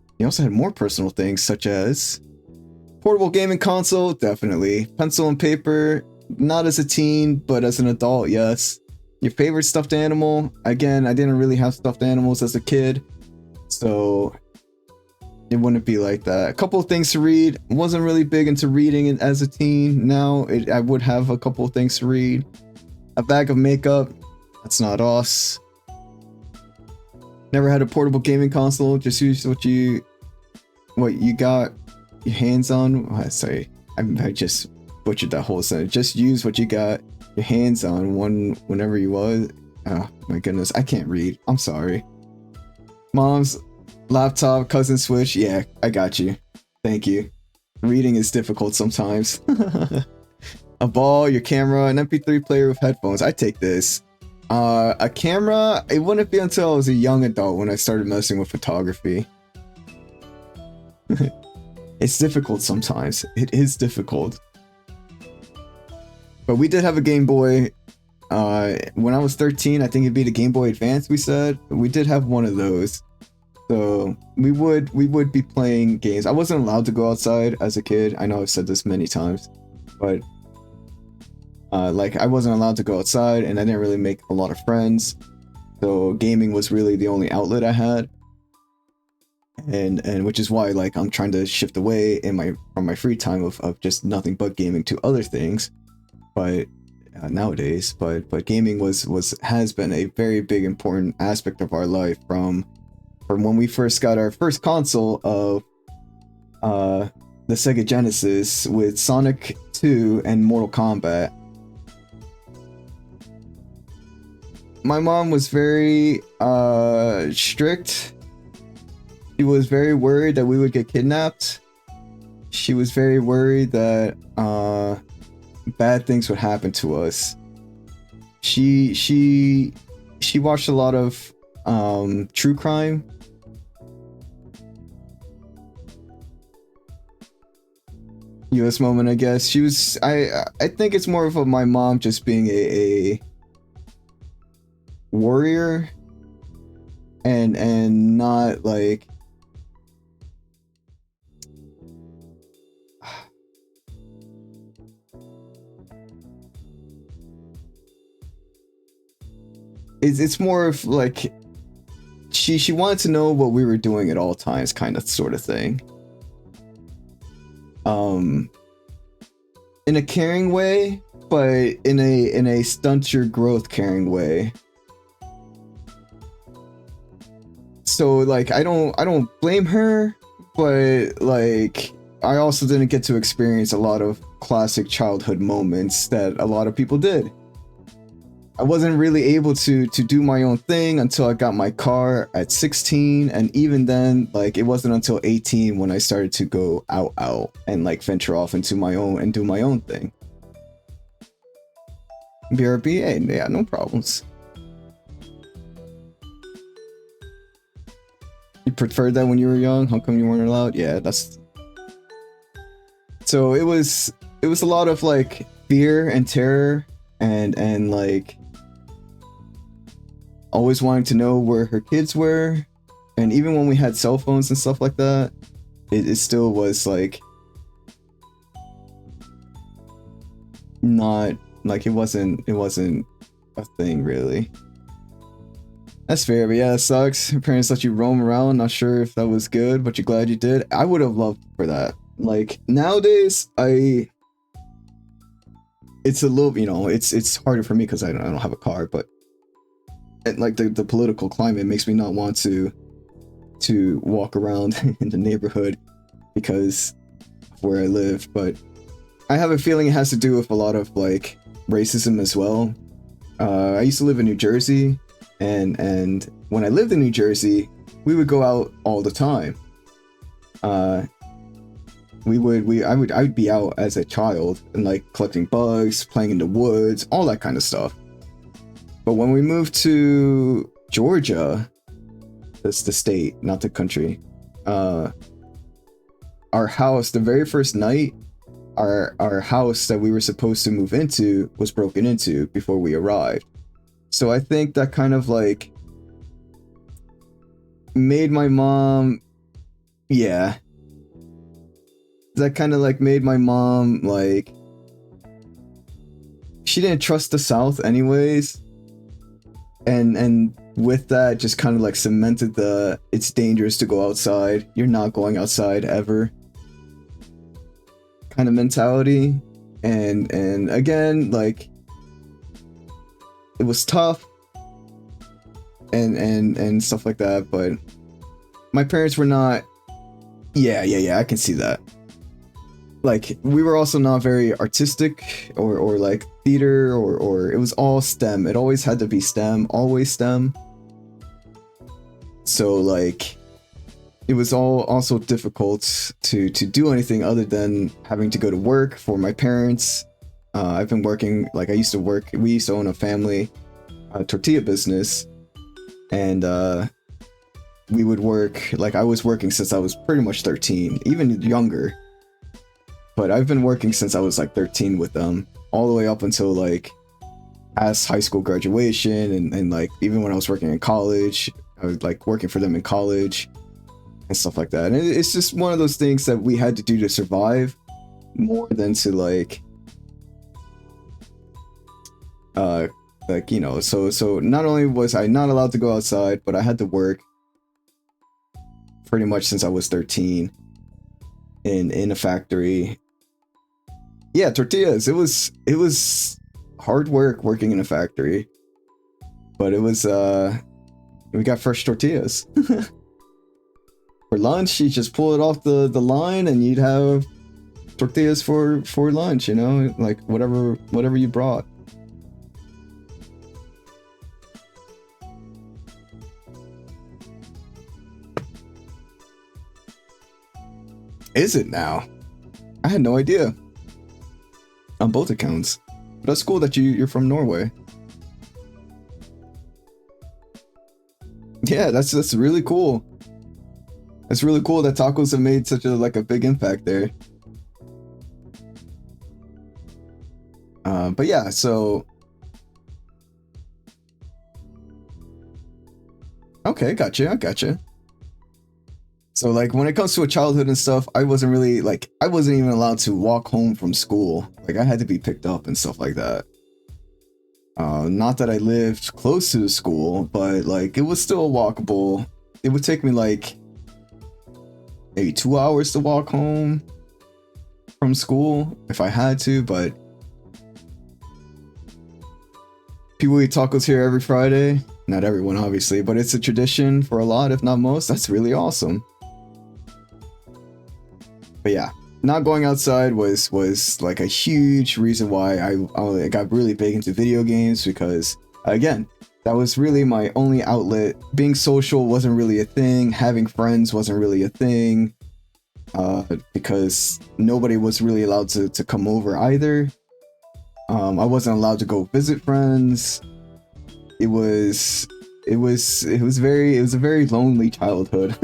such as portable gaming console, definitely. Pencil and paper, not as a teen, but as an adult, yes. Your favorite stuffed animal? Again, I didn't really have stuffed animals as a kid, so it wouldn't be like that. A couple of things to read. Wasn't really big into reading as a teen. Now I would have a couple of things to read. A bag of makeup. That's not us. Never had a portable gaming console. Just use what you got your hands on. I just butchered that whole sentence. Just use what you got your hands on whenever you was. Oh my goodness, I can't read. I'm sorry. Mom's laptop, cousin Switch. Yeah, I got you. Thank you. Reading is difficult sometimes. A ball, your camera, an MP3 player with headphones. I take this. A camera, it wouldn't be until I was a young adult when I started messing with photography. It's difficult sometimes. It is difficult. But we did have a Game Boy. When I was 13, I think it'd be the Game Boy Advance, we said. We did have one of those. So we would be playing games. I wasn't allowed to go outside as a kid. I know I've said this many times. But like I wasn't allowed to go outside and I didn't really make a lot of friends. So gaming was really the only outlet I had. And which is why like I'm trying to shift away from my free time of just nothing but gaming to other things. But nowadays, but gaming was has been a very big important aspect of our life from when we first got our first console of the Sega Genesis with Sonic 2 and Mortal Kombat. My mom was very strict. She was very worried that we would get kidnapped. She was very worried that bad things would happen to us. She watched a lot of true crime. US moment, I guess. She was I think it's more of my mom just being a warrior and not like it's more of like she wanted to know what we were doing at all times, kind of sort of thing. In a caring way, but in a stunt your growth caring way. So like I don't blame her, but like I also didn't get to experience a lot of classic childhood moments that a lot of people did. I wasn't really able to do my own thing until I got my car at 16, and even then, like, it wasn't until 18 when I started to go out and like venture off into my own and do my own thing. BRB, hey, yeah, no problems. You preferred that when you were young? How come you weren't allowed? Yeah, that's... So it was a lot of like fear and terror and like always wanting to know where her kids were. And even when we had cell phones and stuff like that, it still was like not like it wasn't a thing really. That's fair, but yeah, it sucks. Your parents let you roam around. Not sure if that was good, but you're glad you did. I would have loved for that. Like nowadays, it's a little, you know, it's harder for me because I don't have a car, but like the political climate makes me not want to walk around in the neighborhood because of where I live. But I have a feeling it has to do with a lot of like racism as well. I used to live in New Jersey, and when I lived in New Jersey, we would go out all the time. I would be out as a child and like collecting bugs, playing in the woods, all that kind of stuff. But when we moved to Georgia, that's the state, not the country, our house, the very first night, our house that we were supposed to move into was broken into before we arrived. So I think that kind of like made my mom, yeah, that kind of like made my mom like, she didn't trust the South anyways. And with that, just kind of like cemented the it's dangerous to go outside, you're not going outside ever kind of mentality. And again, like it was tough and stuff like that, but my parents were not, yeah, I can see that. Like we were also not very artistic or like theater or it was all STEM. It always had to be STEM, always STEM. So like it was all also difficult to do anything other than having to go to work for my parents. I've been working, like I used to work, we used to own a family tortilla business, and we would work, like I was working since I was pretty much 13, even younger. But I've been working since I was like 13 with them, all the way up until like past high school graduation, and like even when I was working in college, I was like working for them in college and stuff like that. And it's just one of those things that we had to do to survive more than to like you know, so not only was I not allowed to go outside, but I had to work pretty much since I was 13 in a factory. Yeah, tortillas. It was hard work working in a factory, but it was we got fresh tortillas. For lunch, you just pull it off the line and you'd have tortillas for lunch, you know, like whatever you brought. Is it now? I had no idea. On both accounts. But that's cool that you're from Norway. Yeah, that's really cool. It's really cool that tacos have made such a big impact there. But yeah, so okay, I gotcha. So like when it comes to a childhood and stuff, I wasn't even allowed to walk home from school. Like I had to be picked up and stuff like that. Not that I lived close to the school, but like it was still walkable. It would take me like maybe 2 hours to walk home from school if I had to, but people eat tacos here every Friday. Not everyone, obviously, but it's a tradition for a lot, if not most. That's really awesome. But yeah, not going outside was like a huge reason why I got really big into video games, because again, that was really my only outlet. Being social wasn't really a thing. Having friends wasn't really a thing, because nobody was really allowed to come over either. I wasn't allowed to go visit friends. It was a very lonely childhood.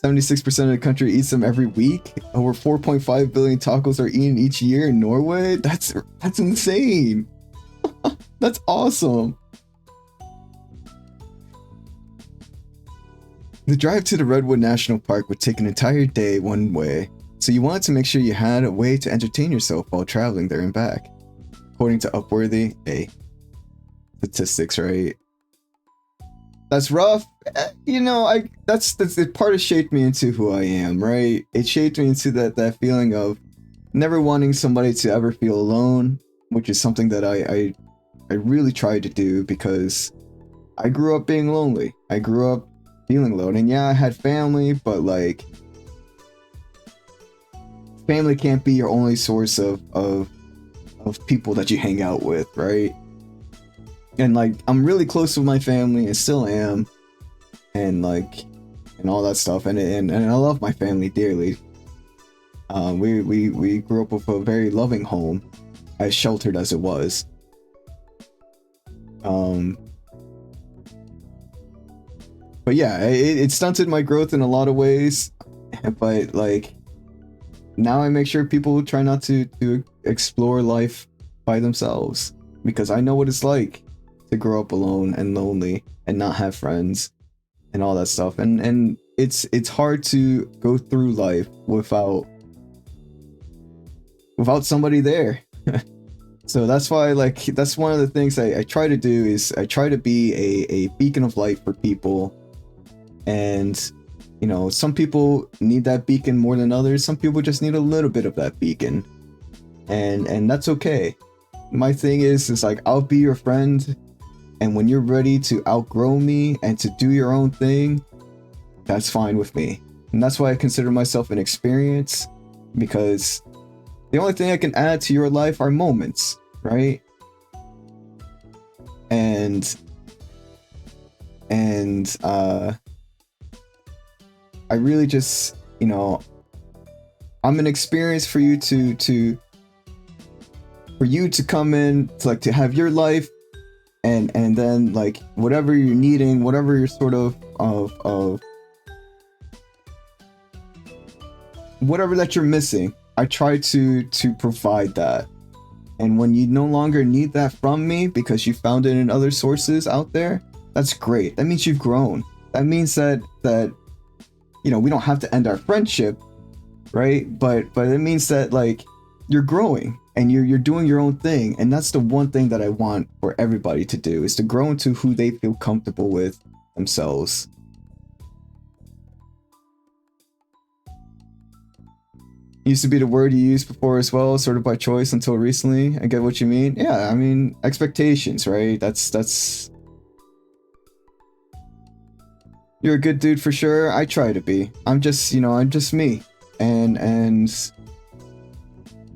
76% of the country eats them every week. Over 4.5 billion tacos are eaten each year in Norway. That's insane. That's awesome. The drive to the Redwood National Park would take an entire day one way, so you wanted to make sure you had a way to entertain yourself while traveling there and back. According to Upworthy, statistics, right? That's rough. You know, that's it. Part of shaped me into who I am, right? It shaped me into that feeling of never wanting somebody to ever feel alone, which is something that I really tried to do, because I grew up being lonely. I grew up feeling alone, and yeah, I had family, but like, family can't be your only source of people that you hang out with, right? And like, I'm really close with my family and still am, and like, and all that stuff, and I love my family dearly. We grew up with a very loving home, as sheltered as it was. But yeah, it stunted my growth in a lot of ways, but like, now I make sure people try not to explore life by themselves, because I know what it's like to grow up alone and lonely and not have friends and all that stuff, and it's hard to go through life without somebody there. So that's why, like, that's one of the things I try to do, is I try to be a beacon of light for people. And you know, some people need that beacon more than others. Some people just need a little bit of that beacon, and that's okay. My thing is like, I'll be your friend, and when you're ready to outgrow me and to do your own thing, that's fine with me. And that's why I consider myself an experience, because the only thing I can add to your life are moments, right? And I really just, you know, I'm an experience for you to come in, to like, to have your life, and then like, whatever you're needing, whatever you're sort of whatever that you're missing, I try to provide that. And when you no longer need that from me because you found it in other sources out there, that's great. That means you've grown. That means that you know, we don't have to end our friendship, right? But it means that like, you're growing and you're doing your own thing, and that's the one thing that I want for everybody to do, is to grow into who they feel comfortable with themselves. used to be the word you used before as well, sort of by choice until recently. I get what you mean. Yeah, I mean, expectations, right? That's you're a good dude for sure. I try to be. I'm just, I'm just me. And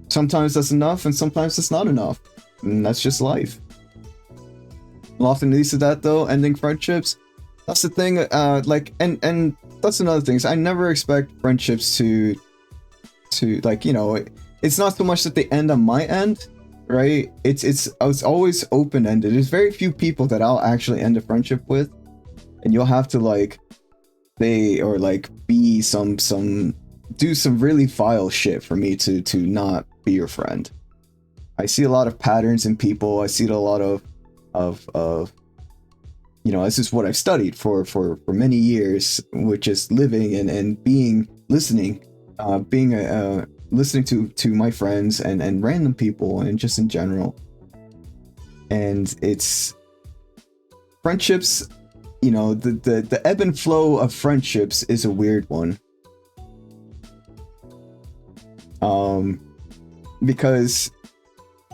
sometimes that's enough and sometimes it's not enough. And that's just life. Often leads to that though, ending friendships. That's the thing, and that's another thing. Is I never expect friendships to like, it's not so much that they end on my end, right? It's always open-ended. There's very few people that I'll actually end a friendship with, and you'll have to like say or like be do some really vile shit for me to not be your friend. I see a lot of patterns in people. I see a lot of this is what I've studied for many years, which is living and being listening to my friends and random people and just in general. And it's friendships, the ebb and flow of friendships is a weird one. Because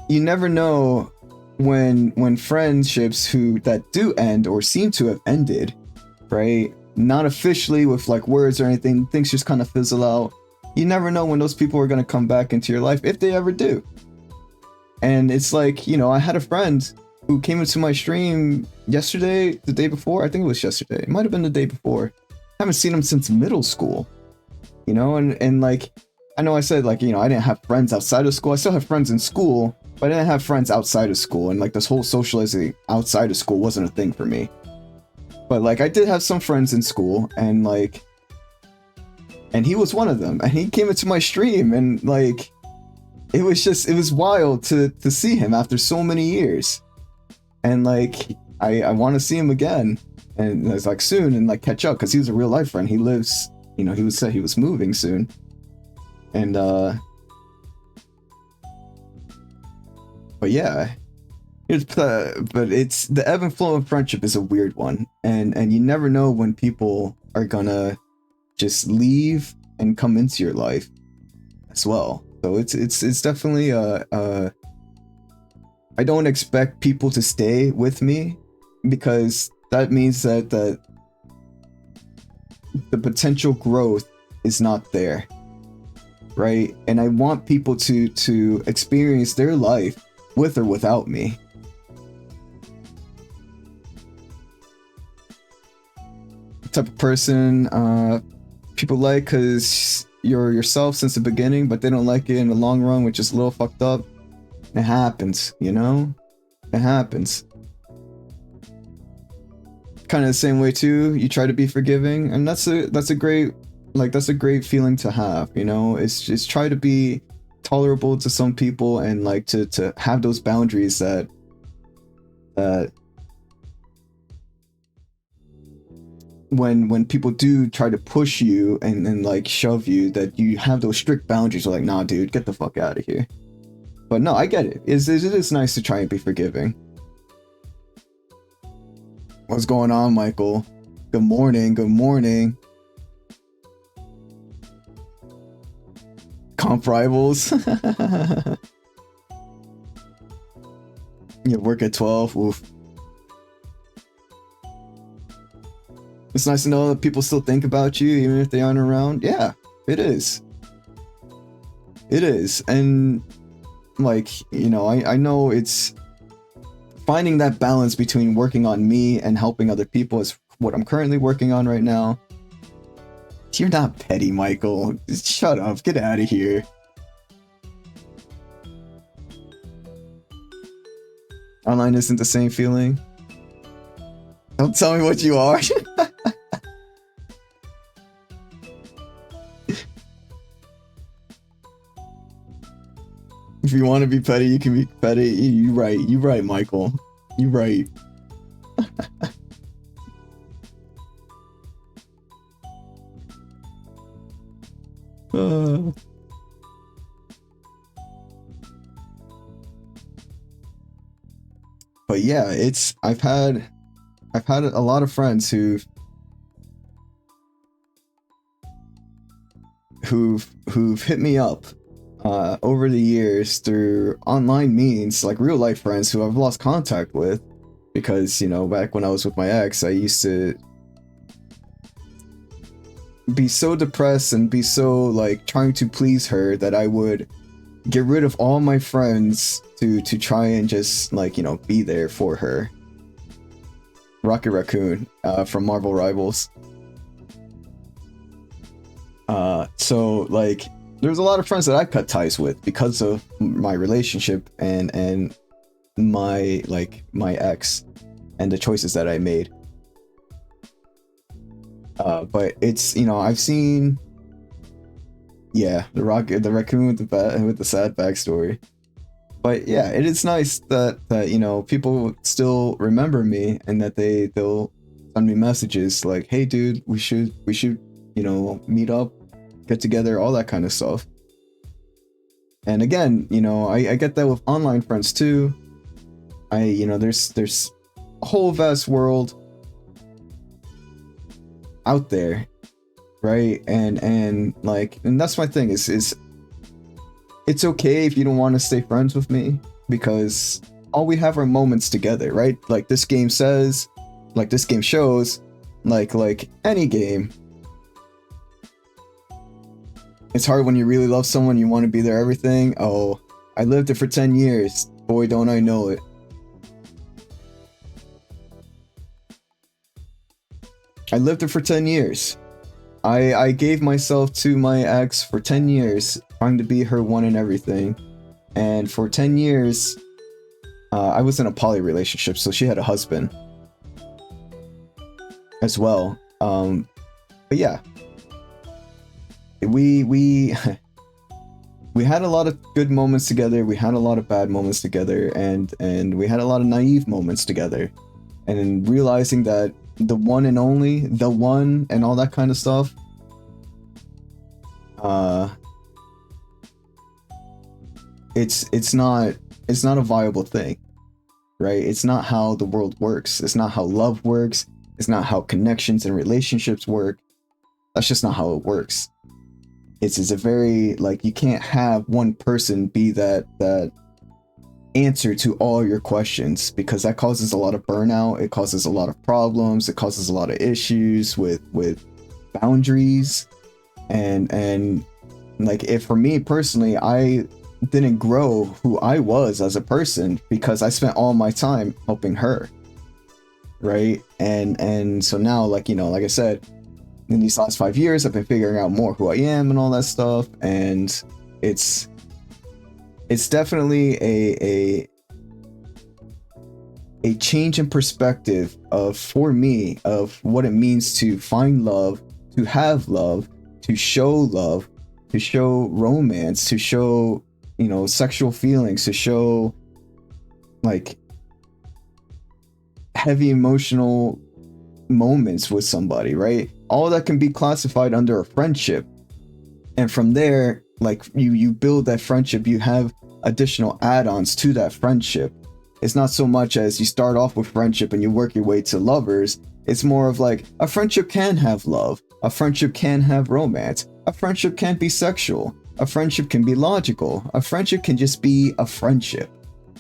you never know when friendships that do end or seem to have ended, right? Not officially with like words or anything, things just kind of fizzle out. You never know when those people are going to come back into your life, if they ever do. And it's like, I had a friend who came into my stream yesterday, the day before. I think it was yesterday. It might have been the day before. I haven't seen him since middle school, and like, I know I said like, I didn't have friends outside of school. I still have friends in school, but I didn't have friends outside of school. And like this whole socializing outside of school wasn't a thing for me. But like I did have some friends in school, and like, and he was one of them, and he came into my stream, and like, it was wild to see him after so many years. And like, I want to see him again, and it's like soon, and like catch up, because he was a real life friend. He lives, he said he was moving soon. And but yeah, but it's the ebb and flow of friendship is a weird one, and you never know when people are gonna just leave and come into your life as well. So it's definitely I don't expect people to stay with me, because that means that the potential growth is not there, right? And I want people to experience their life with or without me. The type of person people like because you're yourself since the beginning, but they don't like it in the long run, which is a little fucked up. It happens, it happens. Kind of the same way too, you try to be forgiving, and that's a great feeling to have, it's just try to be tolerable to some people, and like to have those boundaries that when people do try to push you and like shove you, that you have those strict boundaries. You're like, nah dude, get the fuck out of here. But no, I get it. It is nice to try and be forgiving. What's going on, Michael? Good morning. Comp rivals. You work at 12. Oof. It's nice to know that people still think about you even if they aren't around. Yeah, it is. And like, I know it's finding that balance between working on me and helping other people is what I'm currently working on right now. You're not petty, Michael. Just shut up. Get out of here. Online isn't the same feeling. Don't tell me what you are. If you want to be petty, you can be petty. You're right, Michael. You're right. But yeah, I've had a lot of friends who who've hit me up over the years through online means, like real life friends who I've lost contact with because, you know, back when I was with my ex, I used to be so depressed and be so like trying to please her that I would get rid of all my friends to try and just, like, you know, be there for her. Rocket Raccoon from Marvel Rivals. So like there was a lot of friends that I cut ties with because of my relationship and my ex and the choices that I made. But it's, you know, I've seen, yeah, the raccoon with the sad backstory. But yeah, it is nice that you know, people still remember me and that they'll send me messages like, "Hey, dude, we should you know, meet up, get together," all that kind of stuff. And again, you know, I get that with online friends too. You know, there's a whole vast world out there, right? And that's my thing is it's okay if you don't want to stay friends with me, because all we have are moments together, right? Like this game says, like this game shows, like any game, it's hard when you really love someone, you want to be their everything. Oh, I lived it for 10 years, boy don't I know it. I lived it for 10 years. I gave myself to my ex for 10 years, trying to be her one and everything. And for 10 years, I was in a poly relationship, so she had a husband as well. But yeah, we had a lot of good moments together. We had a lot of bad moments together, and we had a lot of naive moments together. And in realizing that the one and only, the one and all that kind of stuff, it's not a viable thing, right? It's not how the world works. It's not how love works. It's not how connections and relationships work. That's just not how it works. It's a very, like, you can't have one person be that answer to all your questions, because that causes a lot of burnout. It causes a lot of problems. It causes a lot of issues with boundaries, and like, if for me personally, I didn't grow who I was as a person because I spent all my time helping her, right? And so now, like, you know, like I said, in these last 5 years, I've been figuring out more who I am and all that stuff, and it's definitely a change in perspective for me of what it means to find love, to have love, to show romance, to show, you know, sexual feelings, to show like heavy emotional moments with somebody, right? All that can be classified under a friendship. And from there, like, you build that friendship, you have additional add-ons to that friendship. It's not so much as you start off with friendship and you work your way to lovers. It's more of like, a friendship can have love, a friendship can have romance, a friendship can be sexual, a friendship can be logical, a friendship can just be a friendship,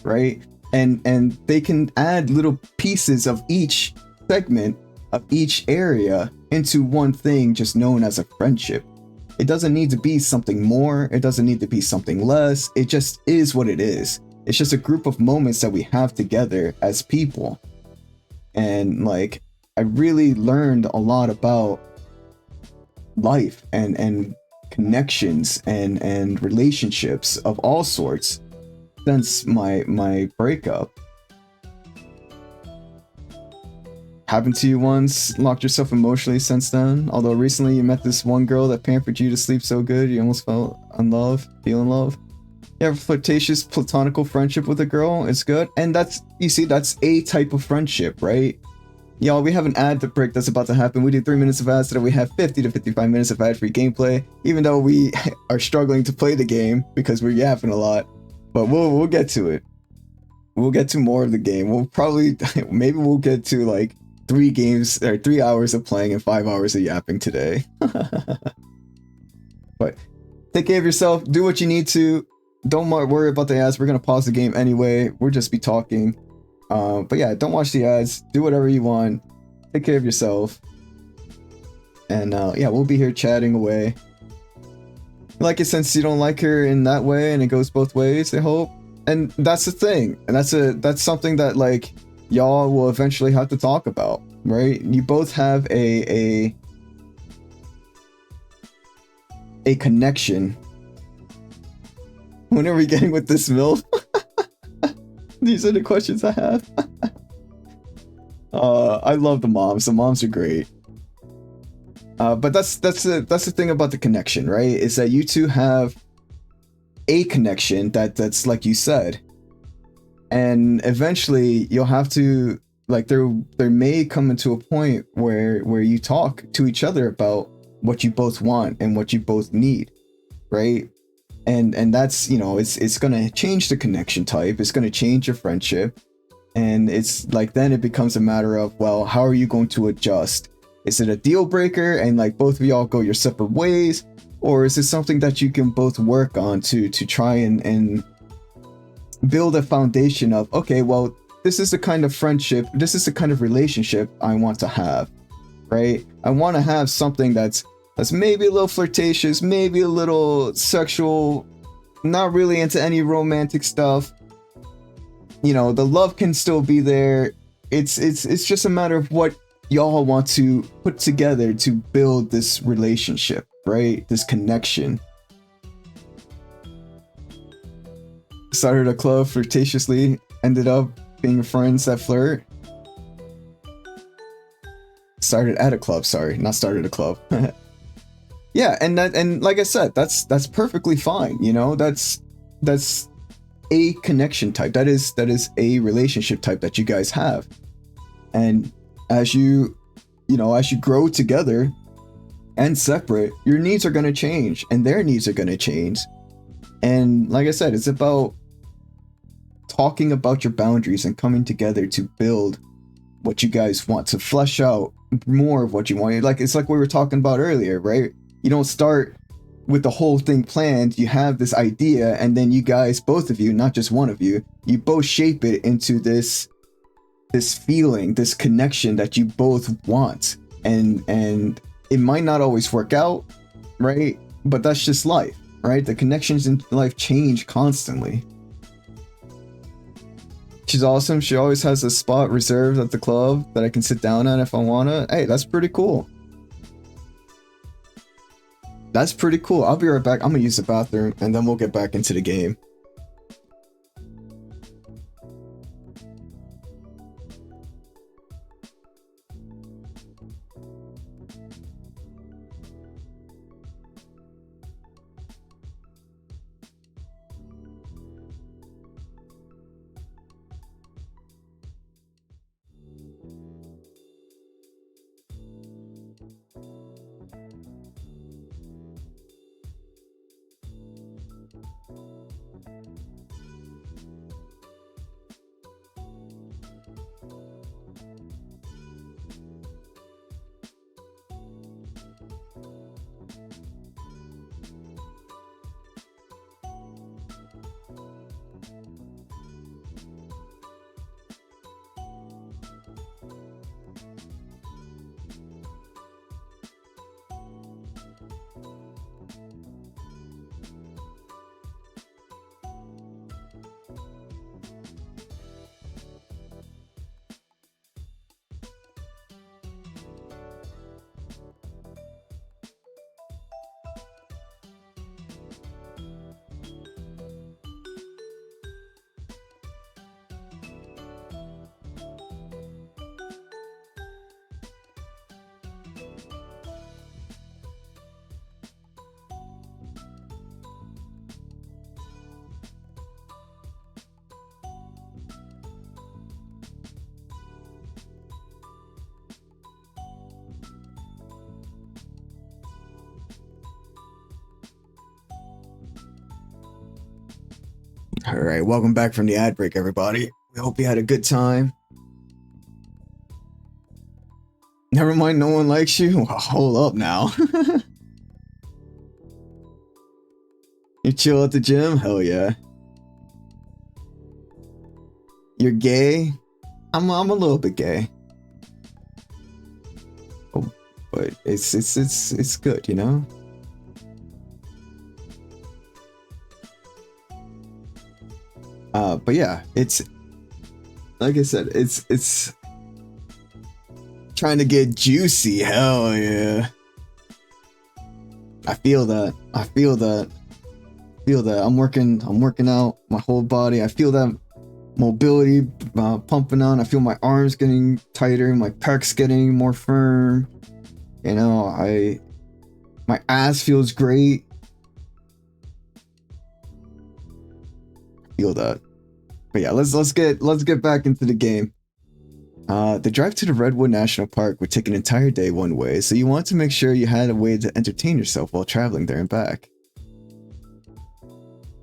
right? And they can add little pieces of each segment of each area into one thing just known as a friendship. It doesn't need to be something more. It doesn't need to be something less. It just is what it is. It's just a group of moments that we have together as people. And like, I really learned a lot about life and connections and relationships of all sorts since my breakup. Happened to you once, locked yourself emotionally since then? Although recently you met this one girl that pampered you to sleep so good you almost fell in love, feel in love. You have a flirtatious, platonical friendship with a girl, it's good. And that's, you see, that's a type of friendship, right? Y'all, we have an ad break that's about to happen. We do 3 minutes of ads so that we have 50 to 55 minutes of ad-free gameplay, even though we are struggling to play the game because we're yapping a lot. But we'll get to it. We'll get to more of the game. We'll probably, maybe we'll get to like 3 hours of playing and 5 hours of yapping today. But take care of yourself. Do what you need to. Don't worry about the ads. We're gonna pause the game anyway. We'll just be talking. But yeah, don't watch the ads. Do whatever you want. Take care of yourself. And yeah, we'll be here chatting away. Like it since you don't like her in that way, and it goes both ways, I hope. And that's the thing. And that's something that like y'all will eventually have to talk about, right? You both have a connection. When are we getting with this MILF? These are the questions I have. I love the moms. The moms are great. But that's the thing about the connection, right? Is that you two have a connection that's like you said, and eventually you'll have to like there may come into a point where you talk to each other about what you both want and what you both need, right? And that's, you know, it's gonna change the connection type. It's gonna change your friendship, and it's like then it becomes a matter of, well, how are you going to adjust? Is it a deal breaker and like both of y'all go your separate ways, or is it something that you can both work on to try and build a foundation of, okay, well, this is the kind of friendship, this is the kind of relationship I want to have, right? I want to have something that's maybe a little flirtatious, maybe a little sexual, not really into any romantic stuff. You know, the love can still be there. It's just a matter of what y'all want to put together to build this relationship, right? This connection. Started a club flirtatiously, ended up being friends that flirt. Started at a club, sorry, not started a club. Yeah, and like I said, that's perfectly fine, you know? That's a connection type. That is a relationship type that you guys have. And as you grow together and separate, your needs are going to change and their needs are going to change. And like I said, it's about talking about your boundaries and coming together to build what you guys want, to flesh out more of what you want. Like, it's like we were talking about earlier, right? You don't start with the whole thing planned. You have this idea, and then you guys, both of you, not just one of you, you both shape it into this feeling, this connection that you both want. And it might not always work out, right? But that's just life, right? The connections in life change constantly. She's awesome. She always has a spot reserved at the club that I can sit down at if I wanna. Hey, that's pretty cool. That's pretty cool. I'll be right back. I'm gonna use the bathroom and then we'll get back into the game. All right, welcome back from the ad break, everybody. We hope you had a good time. Never mind, no one likes you. Well, hold up now. You chill at the gym? Hell yeah. You're gay? I'm a little bit gay. Oh, but it's good, you know? But yeah, it's like I said, it's trying to get juicy. Hell yeah. I feel that. I feel that. I'm working out my whole body. I feel that mobility pumping on. I feel my arms getting tighter, my pecs getting more firm. You know, my ass feels great. I feel that. But yeah, let's get back into the game. The drive to the Redwood National Park would take an entire day one way, so you want to make sure you had a way to entertain yourself while traveling there and back.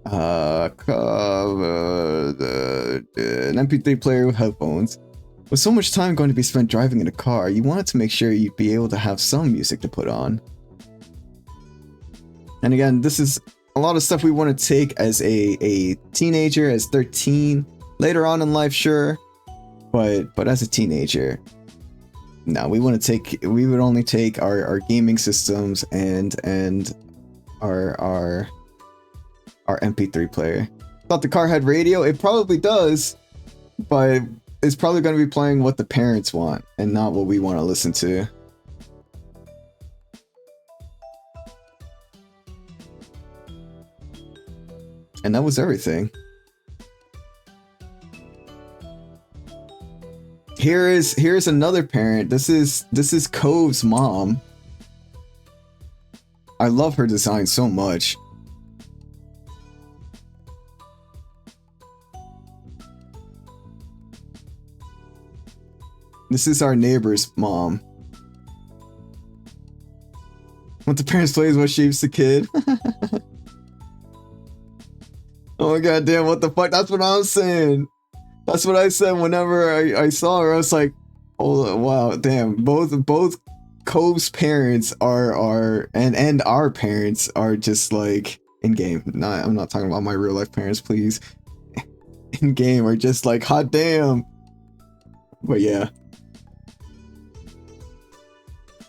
An MP3 player with headphones. With so much time going to be spent driving in a car, you wanted to make sure you'd be able to have some music to put on. And again, this is a lot of stuff we want to take as a teenager, as 13. Later on in life, sure. But as a teenager, no, we would only take our gaming systems and our MP3 player. Thought the car had radio? It probably does, but it's probably going to be playing what the parents want and not what we want to listen to. And that was everything. Here's another parent. This is Cove's mom. I love her design so much. This is our neighbor's mom. What the parents play is what shapes the kid. Oh my god damn, what the fuck? That's what I'm saying. That's what I said whenever I saw her. I was like, oh wow, damn. Both Cove's parents are and our parents are just like in game. I'm not talking about my real life parents, please. In game are just like hot damn. But yeah.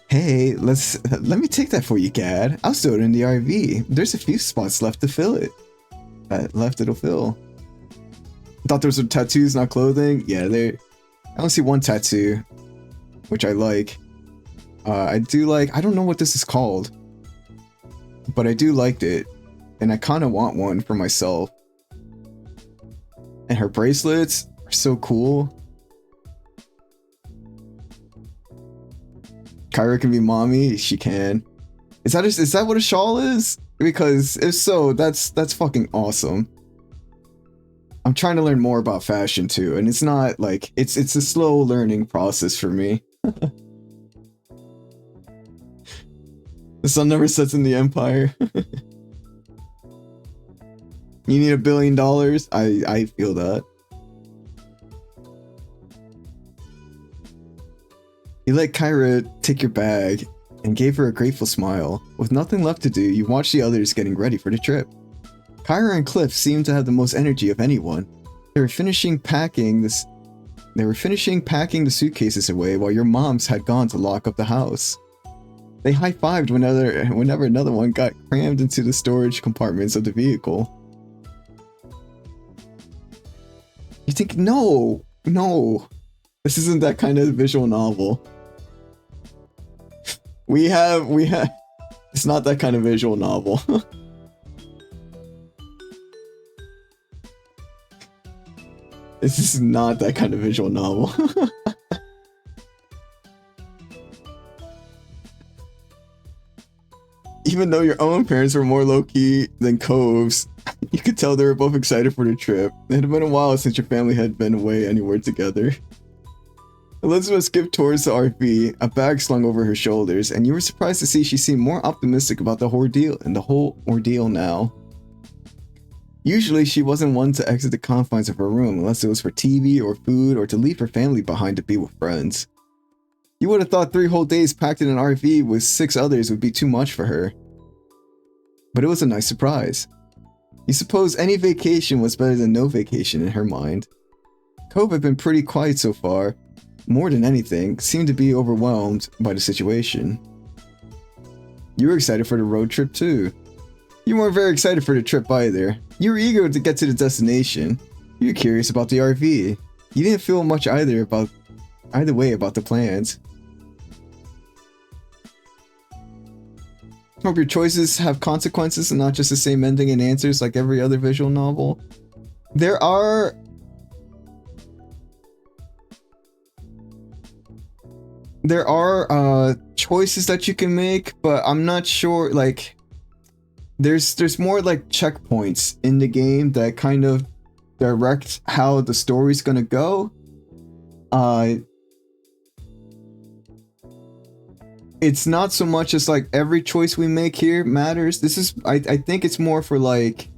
Hey, let me take that for you, Gad. I'll store it in the RV. There's a few spots left to fill it. It'll fill. I thought there was tattoos, not clothing. Yeah, I only see one tattoo, which I like. I do like. I don't know what this is called, but I do like it, and I kind of want one for myself. And her bracelets are so cool. Kyra can be mommy. She can. Is that what a shawl is? Because if so, that's fucking awesome. I'm trying to learn more about fashion too, and it's not like it's a slow learning process for me. The sun never sets in the empire. You need $1 billion? I feel that. You let Kyra take your bag and gave her a grateful smile. With nothing left to do, you watched the others getting ready for the trip. Kyra and Cliff seemed to have the most energy of anyone. They were finishing packing the suitcases away while your moms had gone to lock up the house. They high-fived whenever another one got crammed into the storage compartments of the vehicle. You think, no, this isn't that kind of visual novel. We have, it's not that kind of visual novel. This is not that kind of visual novel. Even though your own parents were more low-key than Cove's, you could tell they were both excited for the trip. It had been a while since your family had been away anywhere together. Elizabeth skipped towards the RV, a bag slung over her shoulders, and you were surprised to see she seemed more optimistic about the whole ordeal now. Usually, she wasn't one to exit the confines of her room unless it was for TV or food or to leave her family behind to be with friends. You would have thought 3 whole days packed in an RV with 6 others would be too much for her. But it was a nice surprise. You suppose any vacation was better than no vacation in her mind. Cove had been pretty quiet so far. More than anything, seemed to be overwhelmed by the situation. You were excited for the road trip too. You weren't very excited for the trip either. You were eager to get to the destination. You were curious about the RV. You didn't feel much either way about the plans. Hope your choices have consequences and not just the same ending and answers like every other visual novel. There are choices that you can make, but I'm not sure, like there's more like checkpoints in the game that kind of direct how the story's gonna go. It's not so much as like every choice we make here matters. This is I think it's more for like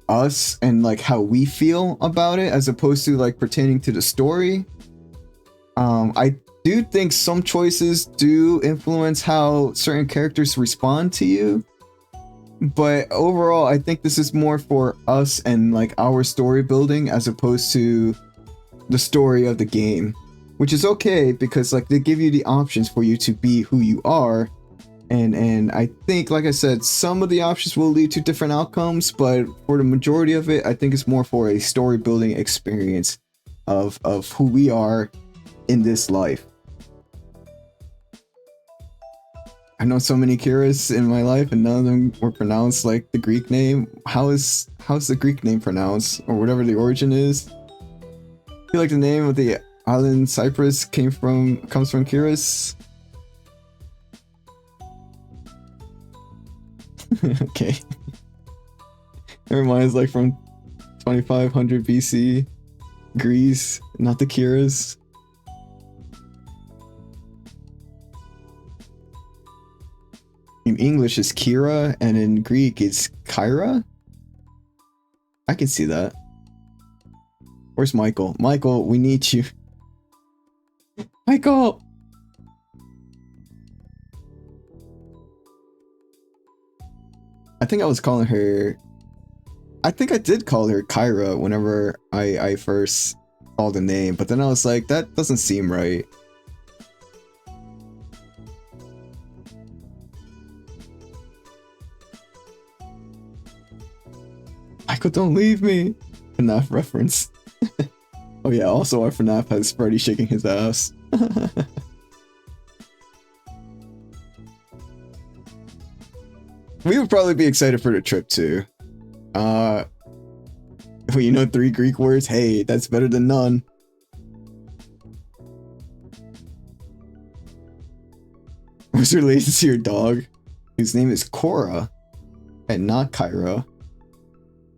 us and like how we feel about it as opposed to like pertaining to the story. I do think some choices do influence how certain characters respond to you, but overall I think this is more for us and like our story building as opposed to the story of the game, which is okay because like they give you the options for you to be who you are, and I think, like I said, some of the options will lead to different outcomes, but for the majority of it I think it's more for a story building experience of who we are in this life. I know so many Kiras in my life and none of them were pronounced like the Greek name. How's the Greek name pronounced, or whatever the origin is? I feel like the name of the island Cyprus comes from Kiras. Okay. It reminds like from 2500 BC, Greece, not the Kiras. In English it's Kira, and in Greek it's Kyra. I can see that. Where's Michael? Michael, we need you. Michael! I think I was calling her... I think I did call her Kyra whenever I first saw the name, but then I was like, that doesn't seem right. Michael, don't leave me! FNAF reference. Oh yeah, also our FNAF has Freddy shaking his ass. We would probably be excited for the trip too. Well, you know 3 Greek words? Hey, that's better than none. Who's related to your dog? Whose name is Cora, and not Kyra.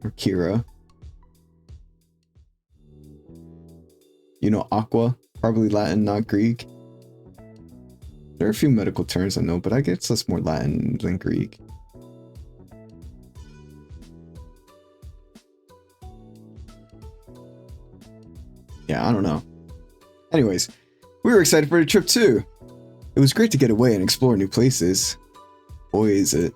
Or Kira. You know Aqua? Probably Latin, not Greek. There are a few medical terms I know, but I guess that's more Latin than Greek. Yeah, I don't know. Anyways, we were excited for the trip too. It was great to get away and explore new places. Boy, is it.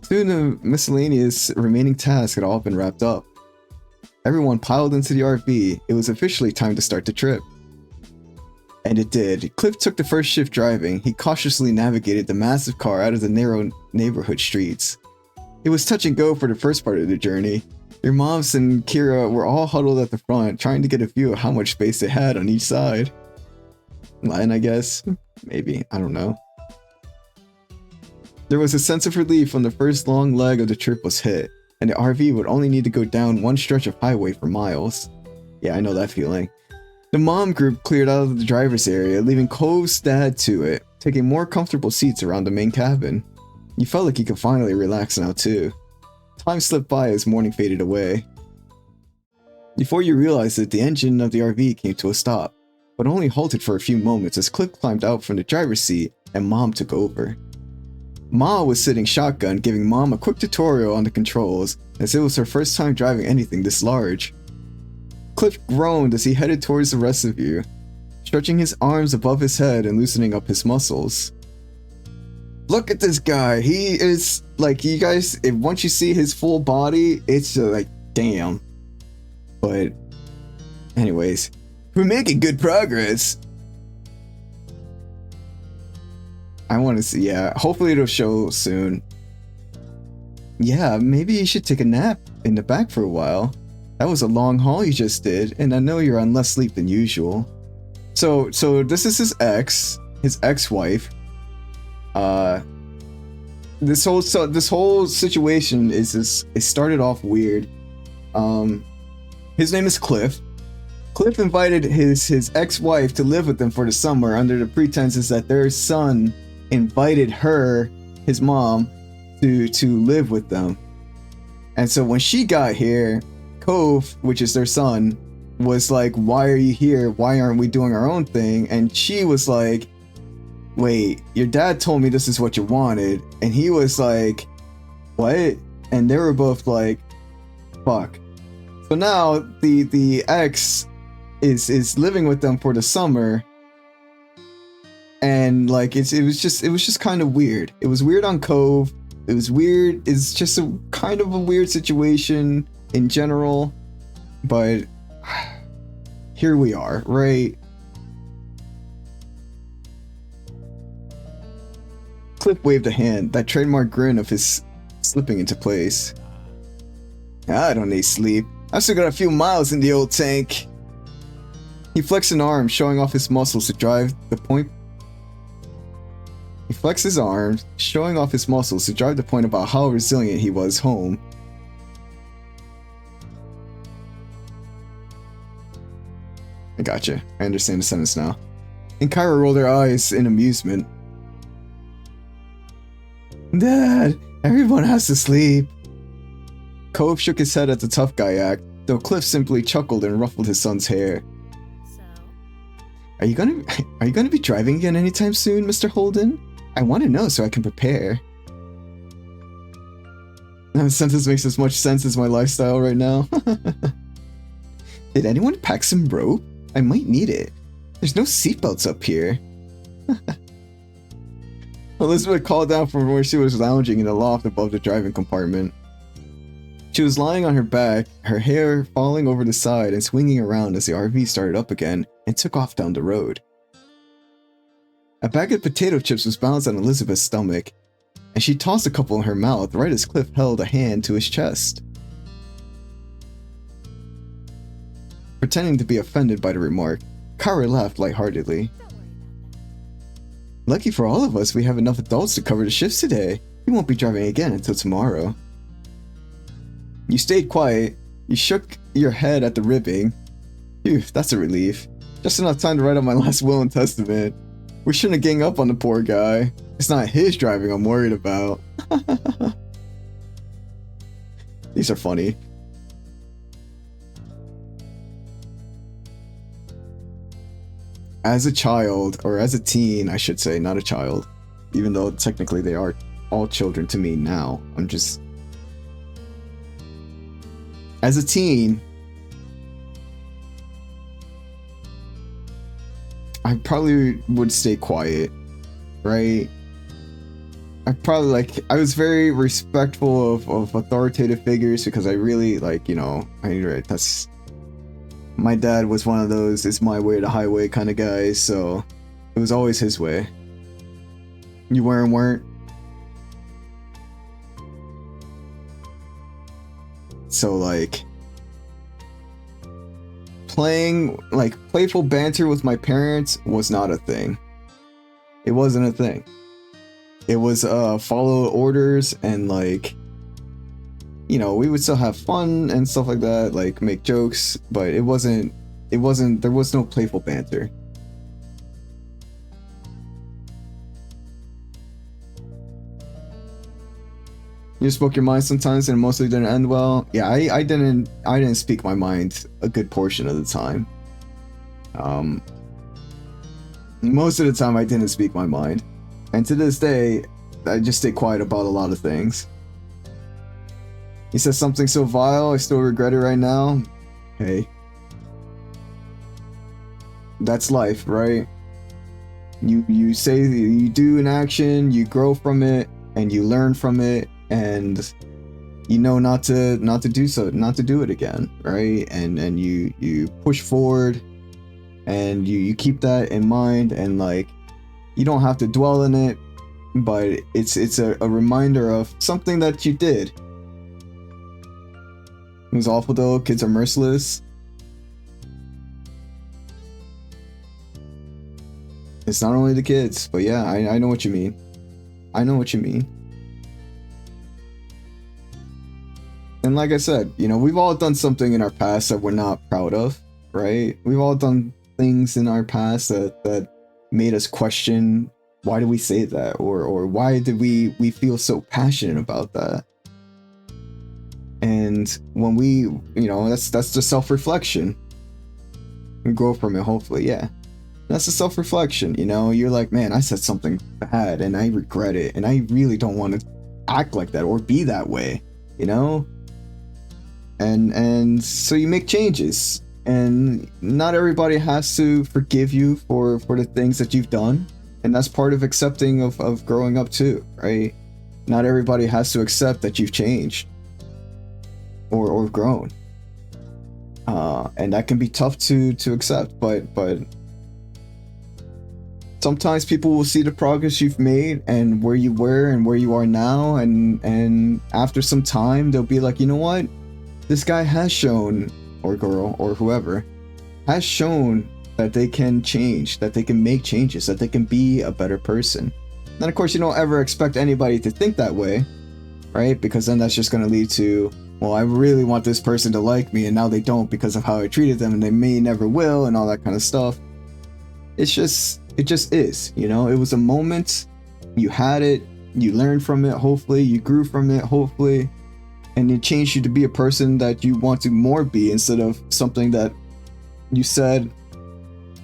Soon the miscellaneous remaining tasks had all been wrapped up. Everyone piled into the RV. It was officially time to start the trip. And it did. Cliff took the first shift driving. He cautiously navigated the massive car out of the narrow neighborhood streets. It was touch and go for the first part of the journey. Your moms and Kira were all huddled at the front, trying to get a view of how much space they had on each side. Line, I guess? Maybe. I don't know. There was a sense of relief when the first long leg of the trip was hit, and the RV would only need to go down one stretch of highway for miles. Yeah, I know that feeling. The mom group cleared out of the driver's area, leaving Cove's dad to it, taking more comfortable seats around the main cabin. You felt like you could finally relax now too. Time slipped by as morning faded away. Before you realized it, the engine of the RV came to a stop, but only halted for a few moments as Cliff climbed out from the driver's seat and Mom took over. Ma was sitting shotgun, giving Mom a quick tutorial on the controls, as it was her first time driving anything this large. Cliff groaned as he headed towards the rest of you, stretching his arms above his head and loosening up his muscles. Look at this guy. He is like, you guys, if once you see his full body, it's like, damn. But anyways, we're making good progress. I want to see, yeah, hopefully it'll show soon. Yeah, maybe you should take a nap in the back for a while. That was a long haul you just did, and I know you're on less sleep than usual. So this is his ex-wife. This whole situation it started off weird. His name is Cliff. Cliff invited his ex-wife to live with them for the summer under the pretenses that their son invited her, his mom, to live with them. And so when she got here, Cove, which is their son, was like, why are you here? Why aren't we doing our own thing? And she was like, wait, your dad told me this is what you wanted. And he was like, what? And they were both like, fuck. So now the ex is living with them for the summer. And like it was just kind of weird. It was weird on Cove. It was weird. It's just a kind of a weird situation in general. But here we are, right? Cliff waved a hand, that trademark grin of his slipping into place. I don't need sleep. I've still got a few miles in the old tank. He flexed an arm, showing off his muscles to drive the point. He flexed his arms, showing off his muscles to drive the point about how resilient he was home. I gotcha. I understand the sentence now. And Kyra rolled her eyes in amusement. Dad, everyone has to sleep. Cove shook his head at the tough guy act, though Cliff simply chuckled and ruffled his son's hair. So, Are you gonna be driving again anytime soon, Mr. Holden? I want to know so I can prepare. That sentence makes as much sense as my lifestyle right now. Did anyone pack some rope? I might need it. There's no seatbelts up here. Elizabeth called down from where she was lounging in the loft above the driving compartment. She was lying on her back, her hair falling over the side and swinging around as the RV started up again and took off down the road. A bag of potato chips was balanced on Elizabeth's stomach, and she tossed a couple in her mouth right as Cliff held a hand to his chest. Pretending to be offended by the remark, Kara laughed lightheartedly. don't worry about that. Lucky for all of us, we have enough adults to cover the shifts today. You won't be driving again until tomorrow. You stayed quiet. You shook your head at the ribbing. Phew, that's a relief. Just enough time to write out my last will and testament. We shouldn't gang up on the poor guy. It's not his driving I'm worried about. These are funny. As a child, or as a teen, I should say, not a child. Even though technically they are all children to me now. I'm just... As a teen, I probably would stay quiet, right? I was very respectful of authoritative figures because I really, that's... My dad was one of those, it's my way or the highway kind of guys, so it was always his way. You weren't? So, like, playing, like, playful banter with my parents was not a thing. It wasn't a thing. It was, follow orders and, like, you know, we would still have fun and stuff like that, like, make jokes, but there was no playful banter. You spoke your mind sometimes and it mostly didn't end well. Yeah, I didn't speak my mind a good portion of the time. Most of the time I didn't speak my mind. And to this day, I just stay quiet about a lot of things. He says something so vile, I still regret it right now. Hey. That's life, right? You say, you do an action, you grow from it, and you learn from it, and you know not to do so, not to do it again, right? And you push forward, and you keep that in mind, and like you don't have to dwell in it, but it's a reminder of something that you did. It was awful though. Kids are merciless. It's not only the kids, but yeah, I know what you mean. I know what you mean. And like I said, you know, we've all done something in our past that we're not proud of, right? We've all done things in our past that made us question, why did we say that? Or why did we feel so passionate about that? And when we, you know, that's the self-reflection. We grow from it, hopefully, yeah. That's the self-reflection, you know? You're like, man, I said something bad and I regret it, and I really don't want to act like that or be that way, you know? And so you make changes, and not everybody has to forgive you for the things that you've done, and that's part of accepting of growing up too, right? Not everybody has to accept that you've changed or grown, and that can be tough to accept, but sometimes people will see the progress you've made and where you were and where you are now, and after some time they'll be like, you know what, this guy has shown, or girl, or whoever, has shown that they can change, that they can make changes, that they can be a better person. Then of course you don't ever expect anybody to think that way, right? Because then that's just going to lead to, well, I really want this person to like me, and now they don't because of how I treated them, and they may never will, and all that kind of stuff. It just is, you know? It was a moment, you had it, you learned from it, hopefully, you grew from it, hopefully, and it changed you to be a person that you want to more be, instead of something that you said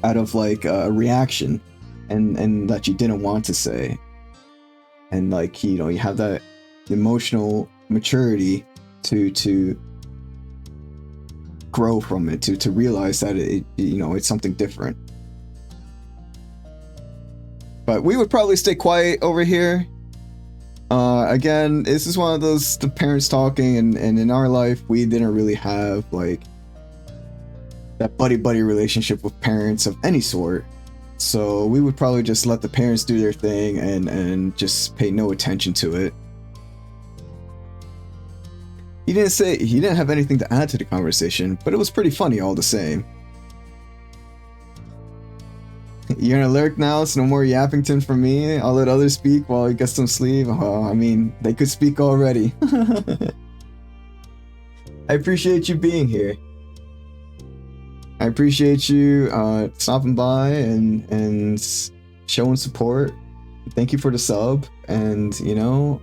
out of like a reaction and that you didn't want to say. And like, you know, you have that emotional maturity to grow from it, to realize that it, you know, it's something different. But we would probably stay quiet over here. Again, this is one of those, the parents talking, and in our life, we didn't really have like that buddy-buddy relationship with parents of any sort. So we would probably just let the parents do their thing and just pay no attention to it. He didn't have anything to add to the conversation, but it was pretty funny all the same. You're gonna lurk now, so no more Yappington from me. I'll let others speak while he gets some sleep. Oh, I mean, they could speak already. I appreciate you being here. I appreciate you stopping by and showing support. Thank you for the sub, and you know,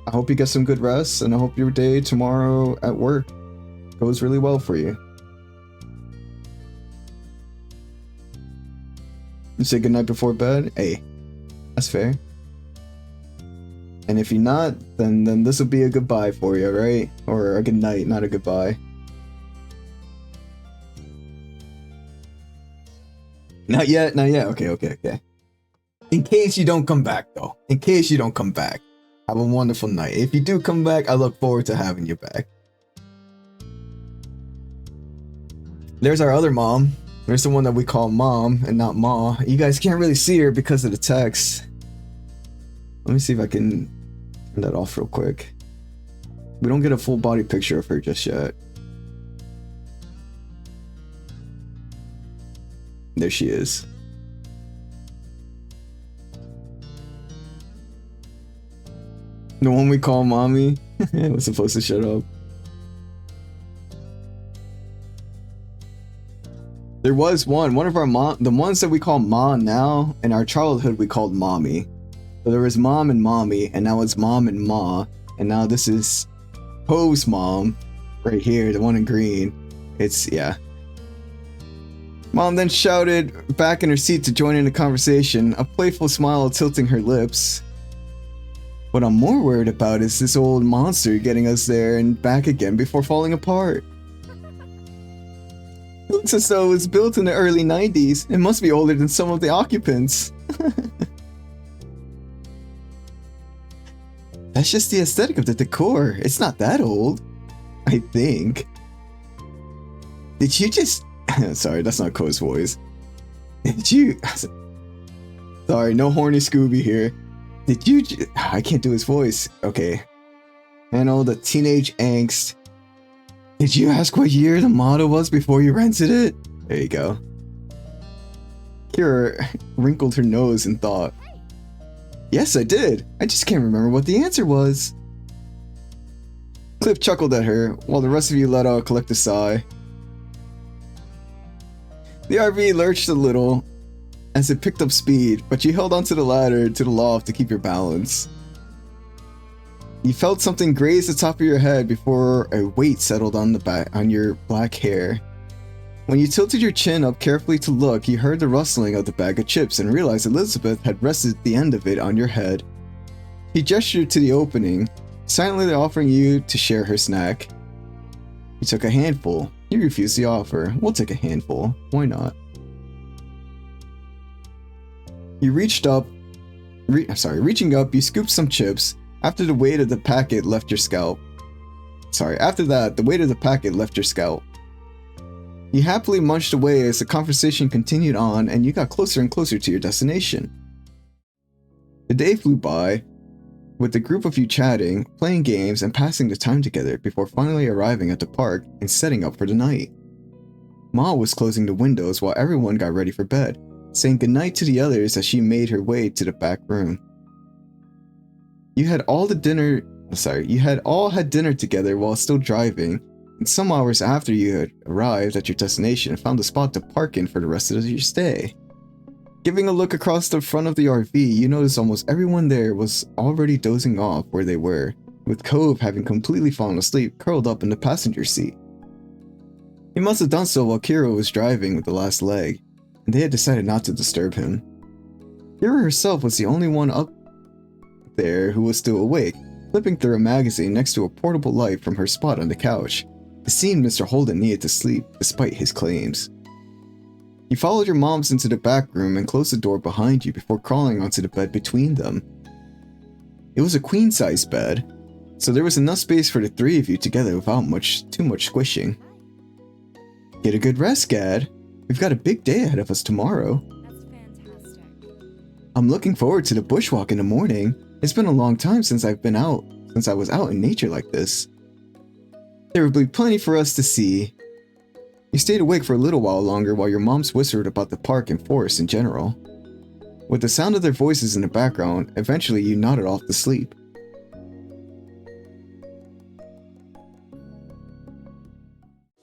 I hope you get some good rest, and I hope your day tomorrow at work goes really well for you. You say goodnight before bed? Hey, that's fair. And if you're not, then this will be a goodbye for you, right? Or a good night, not a goodbye. Not yet, not yet. Okay. In case you don't come back, though. In case you don't come back. Have a wonderful night. If you do come back, I look forward to having you back. There's our other mom. There's the one that we call Mom and not Ma. You guys can't really see her because of the text. Let me see if I can turn that off real quick. We don't get a full body picture of her just yet. There she is. The one we call Mommy was supposed to shut up. There was one of our the ones that we call Ma now, in our childhood we called Mommy. So there was Mom and Mommy, and now it's Mom and Ma, and now this is Poe's mom, right here, the one in green. It's, yeah. Mom then shouted back in her seat to join in the conversation, a playful smile tilting her lips. What I'm more worried about is this old monster getting us there and back again before falling apart. It looks as though it was built in the early 90s. It must be older than some of the occupants. That's just the aesthetic of the decor. It's not that old, I think. Did you just... Sorry, that's not Co's voice. Did you... Sorry, no horny Scooby here. Did you... I can't do his voice. Okay. And all the teenage angst. Did you ask what year the model was before you rented it? There you go. Kira wrinkled her nose and thought. Yes, I did. I just can't remember what the answer was. Cliff chuckled at her, while the rest of you let out a collective sigh. The RV lurched a little as it picked up speed, but you held onto the ladder to the loft to keep your balance. You felt something graze the top of your head before a weight settled on your black hair. When you tilted your chin up carefully to look, you heard the rustling of the bag of chips and realized Elizabeth had rested the end of it on your head. She gestured to the opening, silently offering you to share her snack. You took a handful. You refused the offer. We'll take a handful. Why not? You reaching up, you scooped some chips. After the weight of the packet left your scalp. After that, the weight of the packet left your scalp. You happily munched away as the conversation continued on and you got closer and closer to your destination. The day flew by, with the group of you chatting, playing games, and passing the time together before finally arriving at the park and setting up for the night. Ma was closing the windows while everyone got ready for bed, saying goodnight to the others as she made her way to the back room. You had all had dinner together while still driving, and some hours after you had arrived at your destination, found a spot to park in for the rest of your stay. Giving a look across the front of the RV, you noticed almost everyone there was already dozing off where they were, with Cove having completely fallen asleep curled up in the passenger seat. He must have done so while Kira was driving with the last leg, and they had decided not to disturb him. Kira herself was the only one up there who was still awake, flipping through a magazine next to a portable light from her spot on the couch. It seemed Mr. Holden needed to sleep, despite his claims. You followed your moms into the back room and closed the door behind you before crawling onto the bed between them. It was a queen-size bed, so there was enough space for the three of you together without too much squishing. Get a good rest, Gad. We've got a big day ahead of us tomorrow. That's fantastic. I'm looking forward to the bushwalk in the morning. It's been a long time since I was out in nature like this. There will be plenty for us to see. You stayed awake for a little while longer while your moms whispered about the park and forest in general. With the sound of their voices in the background, eventually you nodded off to sleep.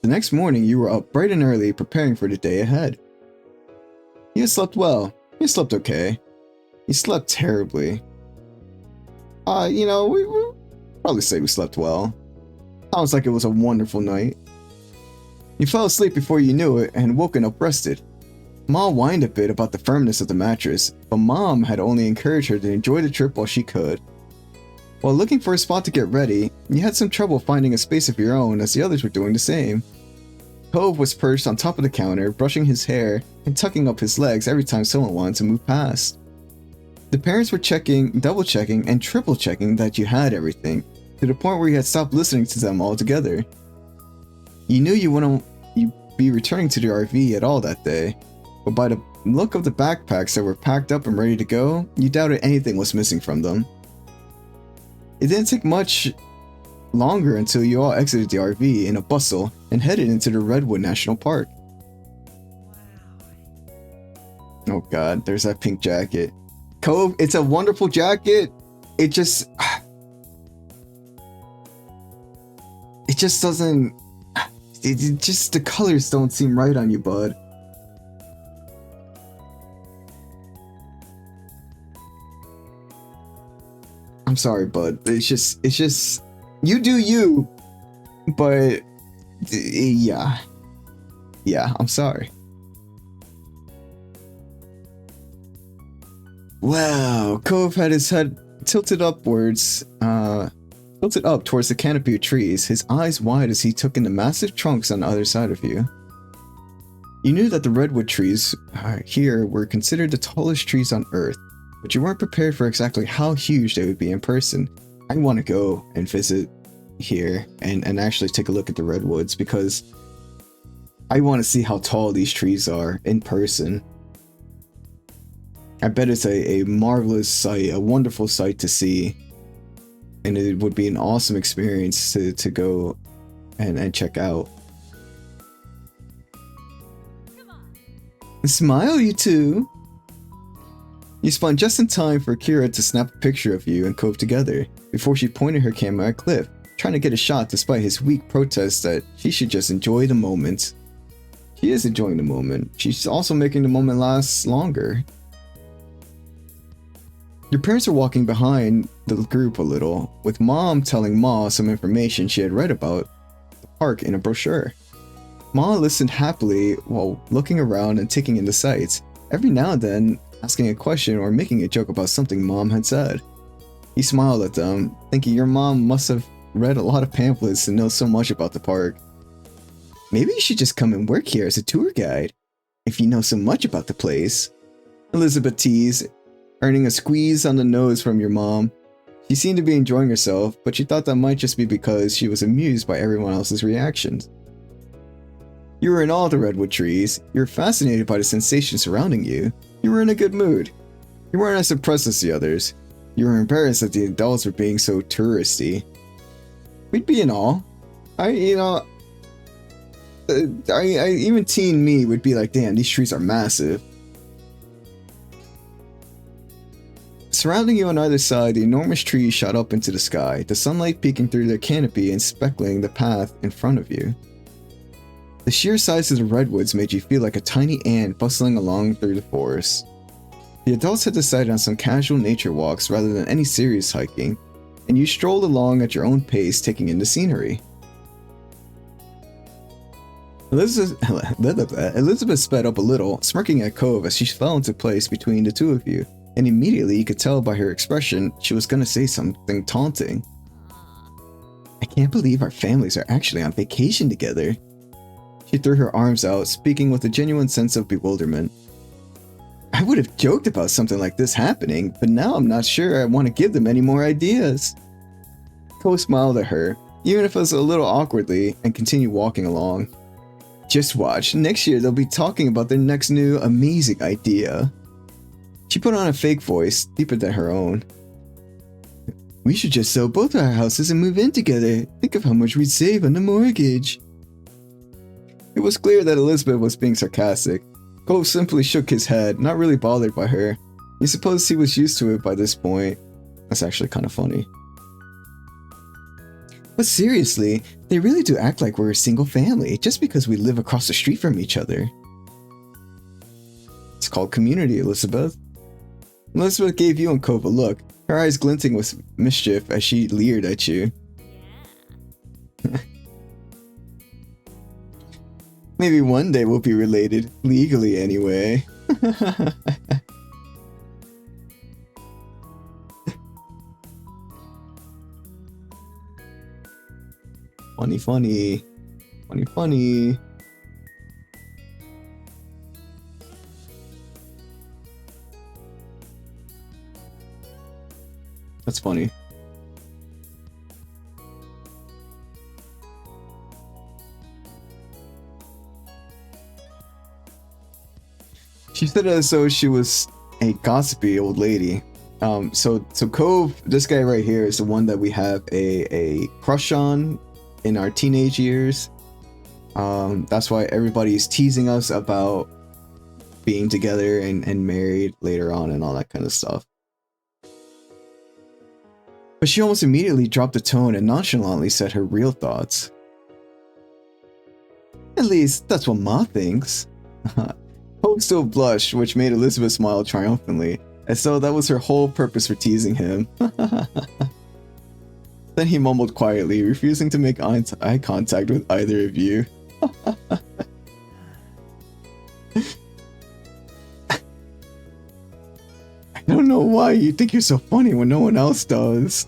The next morning you were up bright and early preparing for the day ahead. You slept well. You slept okay. You slept terribly. We probably say we slept well. Sounds like it was a wonderful night. You fell asleep before you knew it and woken up rested. Ma whined a bit about the firmness of the mattress, but Mom had only encouraged her to enjoy the trip while she could. While looking for a spot to get ready, you had some trouble finding a space of your own as the others were doing the same. Cove was perched on top of the counter, brushing his hair and tucking up his legs every time someone wanted to move past. The parents were double checking, and triple checking that you had everything, to the point where you had stopped listening to them altogether. You knew you wouldn't be returning to the RV at all that day, but by the look of the backpacks that were packed up and ready to go, you doubted anything was missing from them. It didn't take much longer until you all exited the RV in a bustle and headed into the Redwood National Park. Oh god, there's that pink jacket. Cove, it's a wonderful jacket. It just doesn't... the colors don't seem right on you, bud. I'm sorry, bud. It's just... You do you. But... Yeah. Yeah, I'm sorry. Wow, Cove had his head tilted up towards the canopy of trees, his eyes wide as he took in the massive trunks on the other side of you. You knew that the redwood trees here were considered the tallest trees on Earth, but you weren't prepared for exactly how huge they would be in person. I want to go and visit here and actually take a look at the redwoods because I want to see how tall these trees are in person. I bet it's a marvelous sight, a wonderful sight to see. And it would be an awesome experience to go and check out. Smile, you two! You spun just in time for Kira to snap a picture of you and Cove together, before she pointed her camera at Cliff, trying to get a shot despite his weak protest that she should just enjoy the moment. She is enjoying the moment. She's also making the moment last longer. Your parents are walking behind the group a little, with Mom telling Ma some information she had read about the park in a brochure. Ma listened happily while looking around and taking in the sights, every now and then asking a question or making a joke about something Mom had said. He smiled at them, thinking your mom must have read a lot of pamphlets and knows so much about the park. Maybe you should just come and work here as a tour guide, if you know so much about the place. Elizabeth teased, earning a squeeze on the nose from your mom. She seemed to be enjoying herself, but she thought that might just be because she was amused by everyone else's reactions. You were in all the redwood trees, you were fascinated by the sensation surrounding you, you were in a good mood. You weren't as impressed as the others. You were embarrassed that the adults were being so touristy. We'd be in awe. Even teen me would be like, damn, these trees are massive. Surrounding you on either side, the enormous trees shot up into the sky, the sunlight peeking through their canopy and speckling the path in front of you. The sheer size of the redwoods made you feel like a tiny ant bustling along through the forest. The adults had decided on some casual nature walks rather than any serious hiking, and you strolled along at your own pace, taking in the scenery. Elizabeth sped up a little, smirking at Cove as she fell into place between the two of you, and immediately you could tell by her expression she was going to say something taunting. I can't believe our families are actually on vacation together. She threw her arms out, speaking with a genuine sense of bewilderment. I would have joked about something like this happening, but now I'm not sure I want to give them any more ideas. Cove smiled at her, even if it was a little awkwardly, and continued walking along. Just watch, next year they'll be talking about their next new amazing idea. She put on a fake voice, deeper than her own. We should just sell both our houses and move in together. Think of how much we'd save on the mortgage. It was clear that Elizabeth was being sarcastic. Cove simply shook his head, not really bothered by her. You suppose he was used to it by this point. That's actually kind of funny. But seriously, they really do act like we're a single family just because we live across the street from each other. It's called community, Elizabeth. Elizabeth gave you and Cove a look, her eyes glinting with mischief as she leered at you. Maybe one day we'll be related, legally anyway. Funny. That's funny. She said it as though she was a gossipy old lady. So Cove, this guy right here, is the one that we have a crush on in our teenage years. That's why everybody's teasing us about being together and married later on and all that kind of stuff. But she almost immediately dropped the tone and nonchalantly said her real thoughts. At least, that's what Ma thinks. Hope still blushed, which made Elizabeth smile triumphantly, as though that was her whole purpose for teasing him. Then he mumbled quietly, refusing to make eye contact with either of you. I don't know why you think you're so funny when no one else does.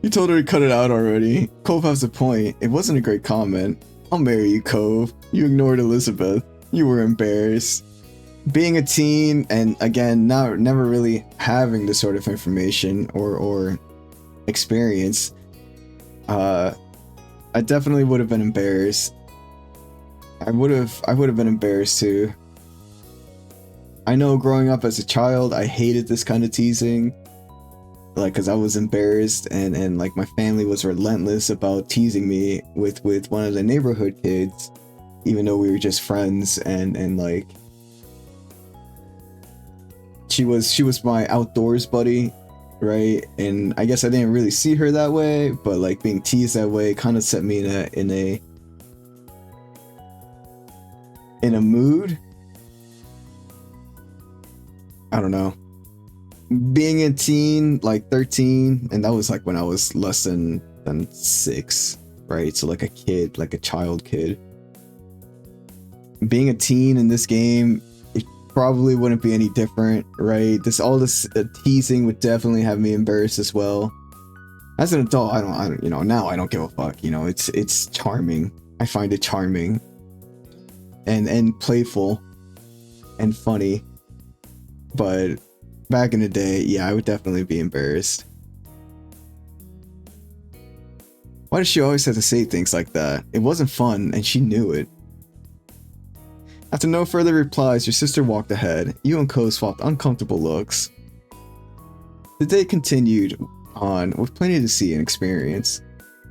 You told her to cut it out already. Cove has a point. It wasn't a great comment. I'll marry you, Cove. You ignored Elizabeth. You were embarrassed. Being a teen and again, never really having this sort of information or experience, I definitely would have been embarrassed. I would have been embarrassed too. I know growing up as a child, I hated this kind of teasing. Like, cause I was embarrassed and like my family was relentless about teasing me with one of the neighborhood kids, even though we were just friends and like she was my outdoors buddy, right? And I guess I didn't really see her that way, but like being teased that way kind of set me in a mood. I don't know. Being a teen, like 13, and that was like when I was less than 6, right? So like a kid, like a child kid. Being a teen in this game, it probably wouldn't be any different, right? All this teasing would definitely have me embarrassed as well. As an adult, I don't, you know, now I don't give a fuck. You know, it's charming. I find it charming and playful and funny, but back in the day, yeah, I would definitely be embarrassed. Why does she always have to say things like that? It wasn't fun, and she knew it. After no further replies, your sister walked ahead. You and Ko swapped uncomfortable looks. The day continued on with plenty to see and experience.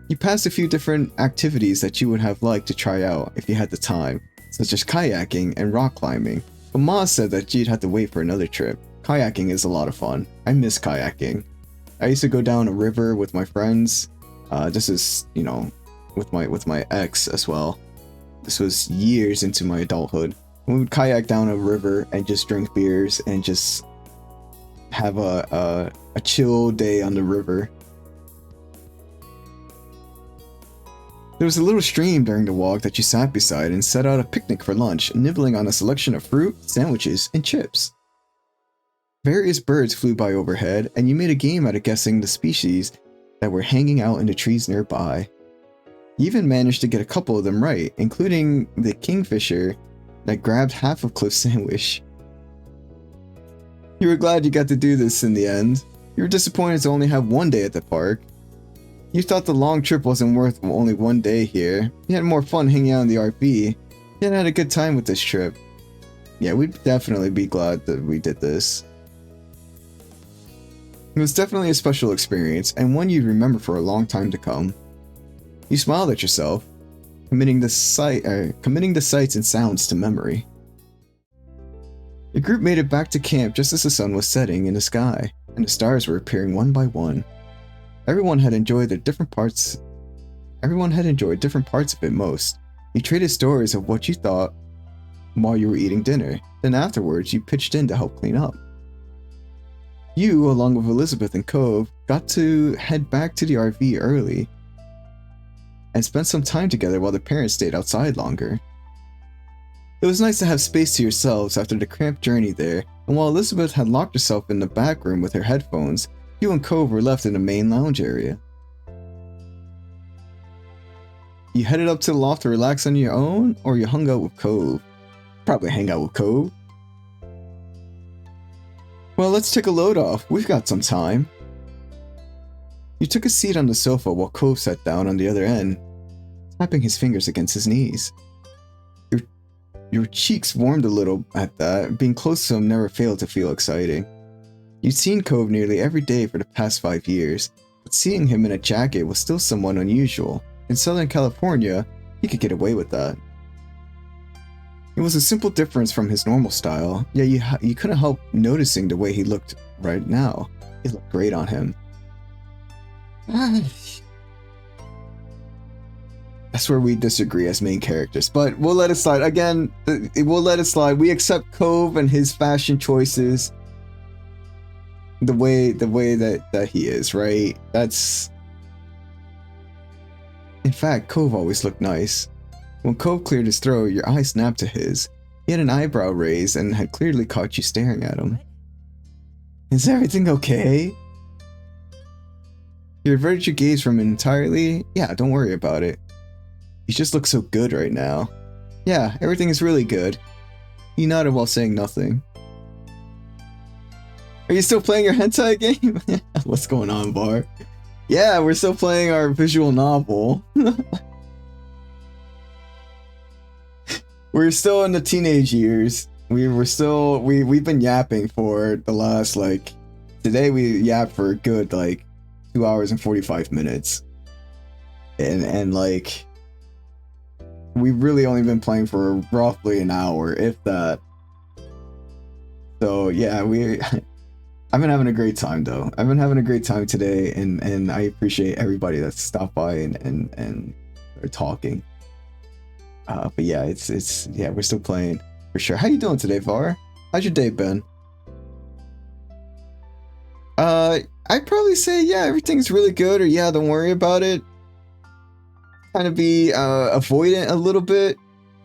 You passed a few different activities that you would have liked to try out if you had the time, such as kayaking and rock climbing, but Ma said that you'd have to wait for another trip. Kayaking is a lot of fun. I miss kayaking. I used to go down a river with my friends. This is, you know, with my ex as well. This was years into my adulthood. We would kayak down a river and just drink beers and just have a chill day on the river. There was a little stream during the walk that you sat beside and set out a picnic for lunch, nibbling on a selection of fruit, sandwiches, and chips. Various birds flew by overhead, and you made a game out of guessing the species that were hanging out in the trees nearby. You even managed to get a couple of them right, including the kingfisher that grabbed half of Cliff's sandwich. You were glad you got to do this in the end. You were disappointed to only have one day at the park. You thought the long trip wasn't worth only one day here. You had more fun hanging out in the RV. You had a good time with this trip. Yeah, we'd definitely be glad that we did this. It was definitely a special experience, and one you'd remember for a long time to come. You smiled at yourself, committing the sights and sounds to memory. The group made it back to camp just as the sun was setting in the sky, and the stars were appearing one by one. Everyone had enjoyed different parts of it most. You traded stories of what you thought while you were eating dinner, then afterwards you pitched in to help clean up. You, along with Elizabeth and Cove, got to head back to the RV early and spent some time together while the parents stayed outside longer. It was nice to have space to yourselves after the cramped journey there, and while Elizabeth had locked herself in the back room with her headphones, you and Cove were left in the main lounge area. You headed up to the loft to relax on your own, or you hung out with Cove? Probably hang out with Cove. Well, let's take a load off. We've got some time. You took a seat on the sofa while Cove sat down on the other end, tapping his fingers against his knees. Your cheeks warmed a little at that. Being close to him never failed to feel exciting. You'd seen Cove nearly every day for the past 5 years, but seeing him in a jacket was still somewhat unusual. In Southern California, he could get away with that. It was a simple difference from his normal style, yet you couldn't help noticing the way he looked right now. It looked great on him. That's where we disagree as main characters, but we'll let it slide. Again, we'll let it slide. We accept Cove and his fashion choices the way that he is, right? That's... In fact, Cove always looked nice. When Cove cleared his throat, your eye snapped to his. He had an eyebrow raised and had clearly caught you staring at him. Is everything okay? You averted your gaze from it entirely? Yeah, don't worry about it. You just look so good right now. Yeah, everything is really good. He nodded while saying nothing. Are you still playing your hentai game? What's going on, Bar? Yeah, we're still playing our visual novel. We're still in the teenage years. We've been yapping for the last, like, today we yapped for a good, like, 2 hours and 45 minutes. And like, we've really only been playing for roughly an hour, if that. So yeah, I've been having a great time though. I've been having a great time today, and I appreciate everybody that's stopped by and are talking. But yeah, it's yeah, we're still playing for sure. How you doing today, Var? How's your day been? I'd probably say yeah, everything's really good, or yeah, don't worry about it. Kind of be avoidant a little bit,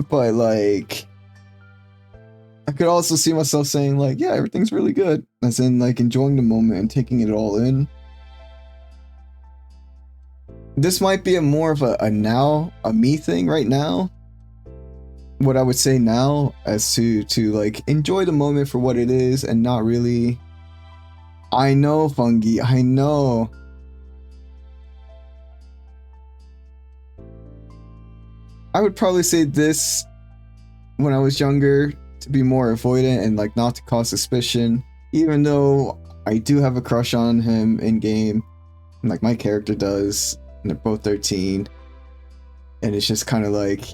but like I could also see myself saying like, yeah, everything's really good, as in like enjoying the moment and taking it all in. This might be more of a me thing right now. What I would say now as to like enjoy the moment for what it is and not really. I know, Fungi, I know. I would probably say this when I was younger, to be more avoidant and like not to cause suspicion, even though I do have a crush on him in game, like my character does, and they're both 13, and it's just kind of like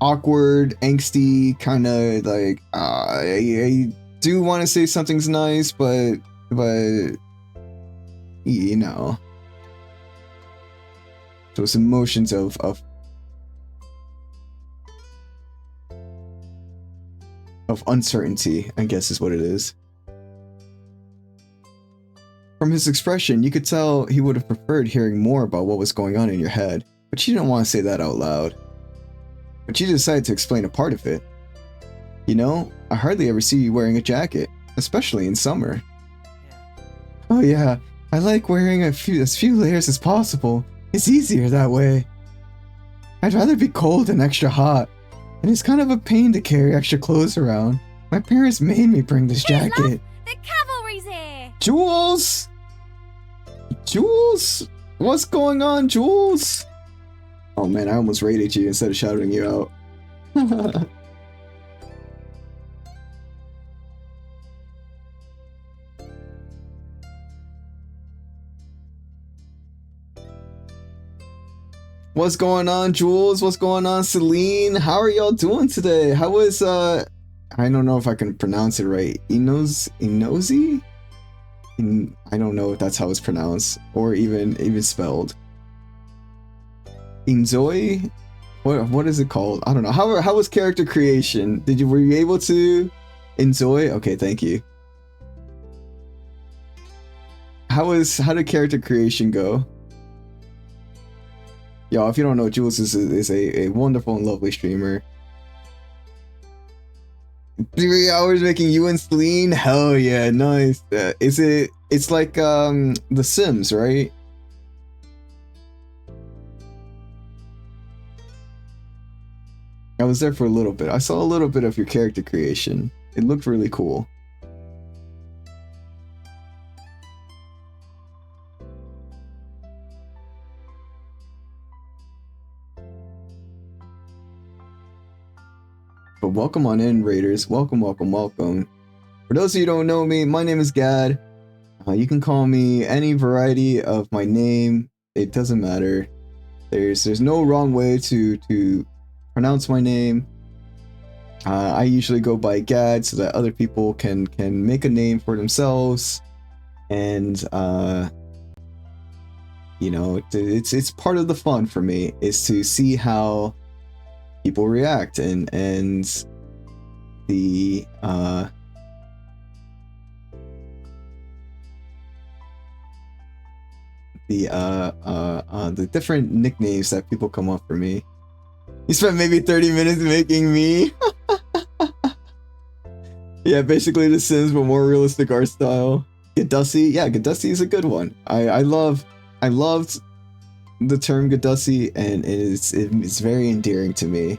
awkward, angsty, kind of like I do want to say something's nice, but you know, those emotions of uncertainty, I guess is what it is. From his expression, you could tell he would have preferred hearing more about what was going on in your head, but you didn't want to say that out loud. But you decided to explain a part of it. You know, I hardly ever see you wearing a jacket, especially in summer. Oh yeah, I like wearing as few layers as possible. It's easier that way. I'd rather be cold than extra hot. And it's kind of a pain to carry extra clothes around. My parents made me bring this jacket. Love, the cavalry's here! Jules! Jules? What's going on, Jules? Oh man, I almost raided you instead of shouting you out. What's going on, Jules? What's going on, Celine? How are y'all doing today? How was I don't know if I can pronounce it right. Inozi? I don't know if that's how it's pronounced or even spelled. Inzoi? What is it called? I don't know. How was character creation? Were you able to enjoy? Okay, thank you. How did character creation go? Y'all, if you don't know, Jules is a wonderful and lovely streamer. 3 hours making you and Celine? Hell yeah, nice. It's like The Sims, right? I was there for a little bit. I saw a little bit of your character creation. It looked really cool. But welcome on in, Raiders. Welcome, welcome, welcome. For those of you who don't know me, my name is Gad. You can call me any variety of my name. It doesn't matter. There's no wrong way to pronounce my name. I usually go by Gad so that other people can make a name for themselves, and you know, it's part of the fun for me is to see how people react and the different nicknames that people come up for me. You spent maybe 30 minutes making me. Yeah, basically The Sims, but more realistic art style. Gadussi, yeah, Gadussi is a good one. I love I loved the term Gadussi, and it's very endearing to me.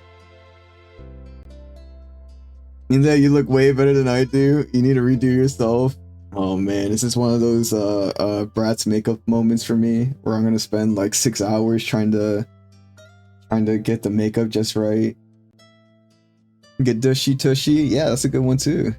And that you look way better than I do. You need to redo yourself. Oh man, this is one of those Bratz makeup moments for me, where I'm gonna spend like 6 hours trying to get the makeup just right. Gadussi Tushy, yeah, that's a good one too.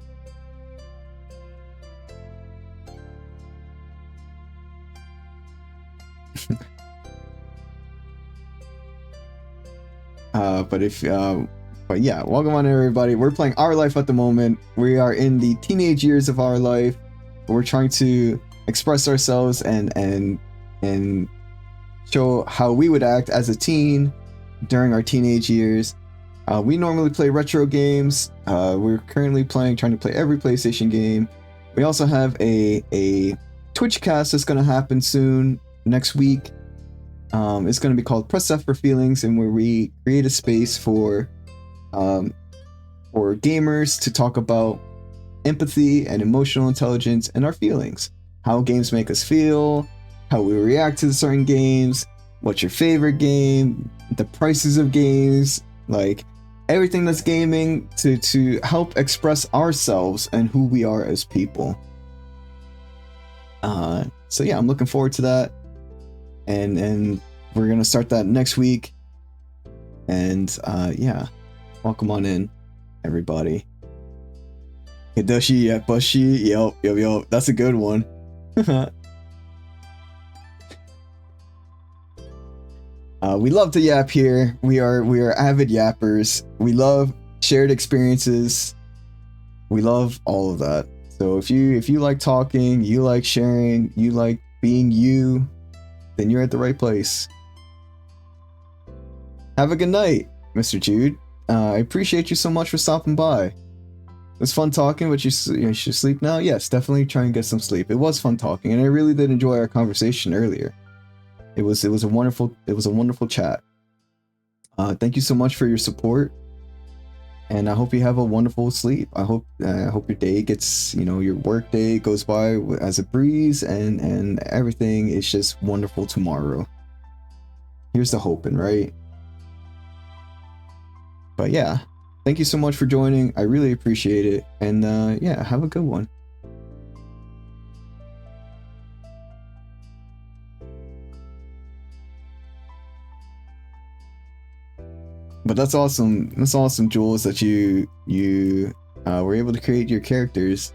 But yeah, welcome on everybody. We're playing Our Life at the moment. We are in the teenage years of our life. We're trying to express ourselves and show how we would act as a teen during our teenage years. We normally play retro games. We're currently trying to play every PlayStation game. We also have a Twitch cast that's going to happen soon next week. It's going to be called Press F for Feelings, and where we create a space for gamers to talk about empathy and emotional intelligence and our feelings, how games make us feel, how we react to certain games, what's your favorite game, the prices of games, like everything that's gaming, to help express ourselves and who we are as people. So yeah, I'm looking forward to that, and we're gonna start that next week. And yeah, welcome on in, everybody. Kadoshi Yabushi, yo, that's a good one. We love to yap here. We are avid yappers. We love shared experiences. We love all of that. So if you like talking, you like sharing, you like being you, then you're at the right place. Have a good night, Mr. Jude. I appreciate you so much for stopping by. It was fun talking, but you should sleep now? Yes, definitely try and get some sleep. It was fun talking, and I really did enjoy our conversation earlier. It was a wonderful chat. Thank you so much for your support, and I hope you have a wonderful sleep. I hope your day gets, your work day goes by as a breeze, and everything is just wonderful tomorrow. Here's the hoping, right? But yeah, thank you so much for joining. I really appreciate it, and yeah, have a good one. But that's awesome. That's awesome, Jules, that you were able to create your characters.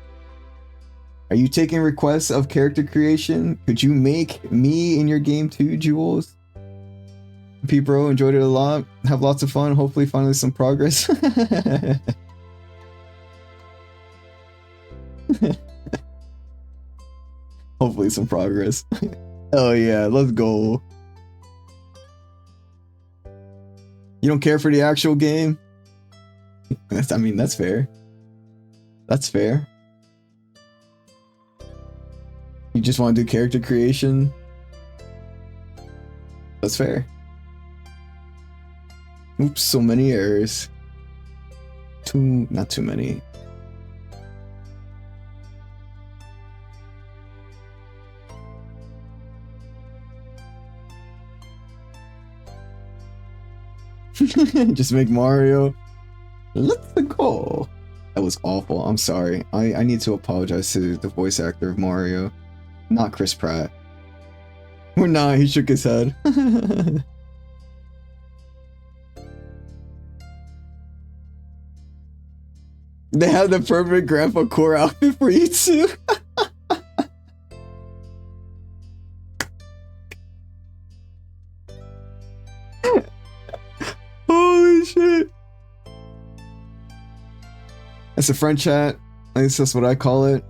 Are you taking requests of character creation? Could you make me in your game too, Jules? P-Bro, enjoyed it a lot. Have lots of fun. Hopefully, finally some progress. Hopefully some progress. Oh yeah, let's go. You don't care for the actual game? That's fair. That's fair. You just want to do character creation? That's fair. Oops, so many errors. Not too many. Just make Mario. Let's go. That was awful. I'm sorry. I need to apologize to the voice actor of Mario, not Chris Pratt. Or not, he shook his head. They have the perfect Grandpa Core outfit for you too. Holy shit. That's a friend chat. At least that's what I call it.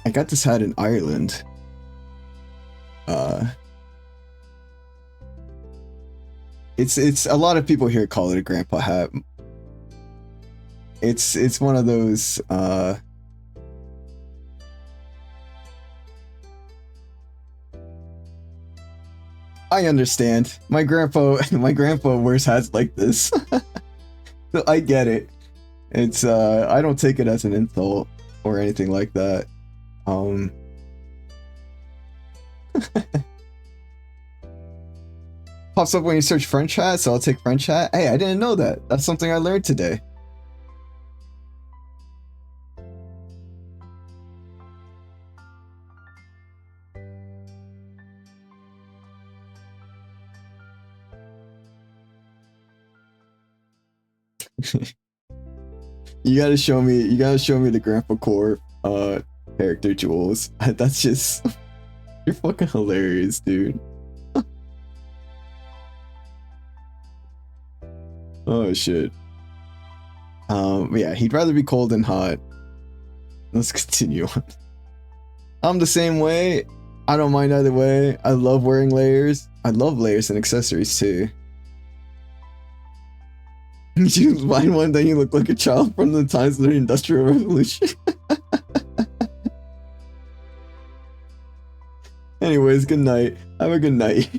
I got this hat in Ireland. It's a lot of people here call it a grandpa hat. It's one of those I understand. My grandpa wears hats like this. So I get it. It's I don't take it as an insult or anything like that. Pops up when you search French hat, so I'll take French hat. Hey, I didn't know that. That's something I learned today. You gotta show me the Grandpa Core character, Jules. That's just you're fucking hilarious, dude. Oh shit. Yeah, he'd rather be cold than hot. Let's continue on. I'm the same way. I don't mind either way. I love wearing layers. I love layers and accessories too. You find one, then you look like a child from the times of the Industrial Revolution. Anyways, good night. Have a good night.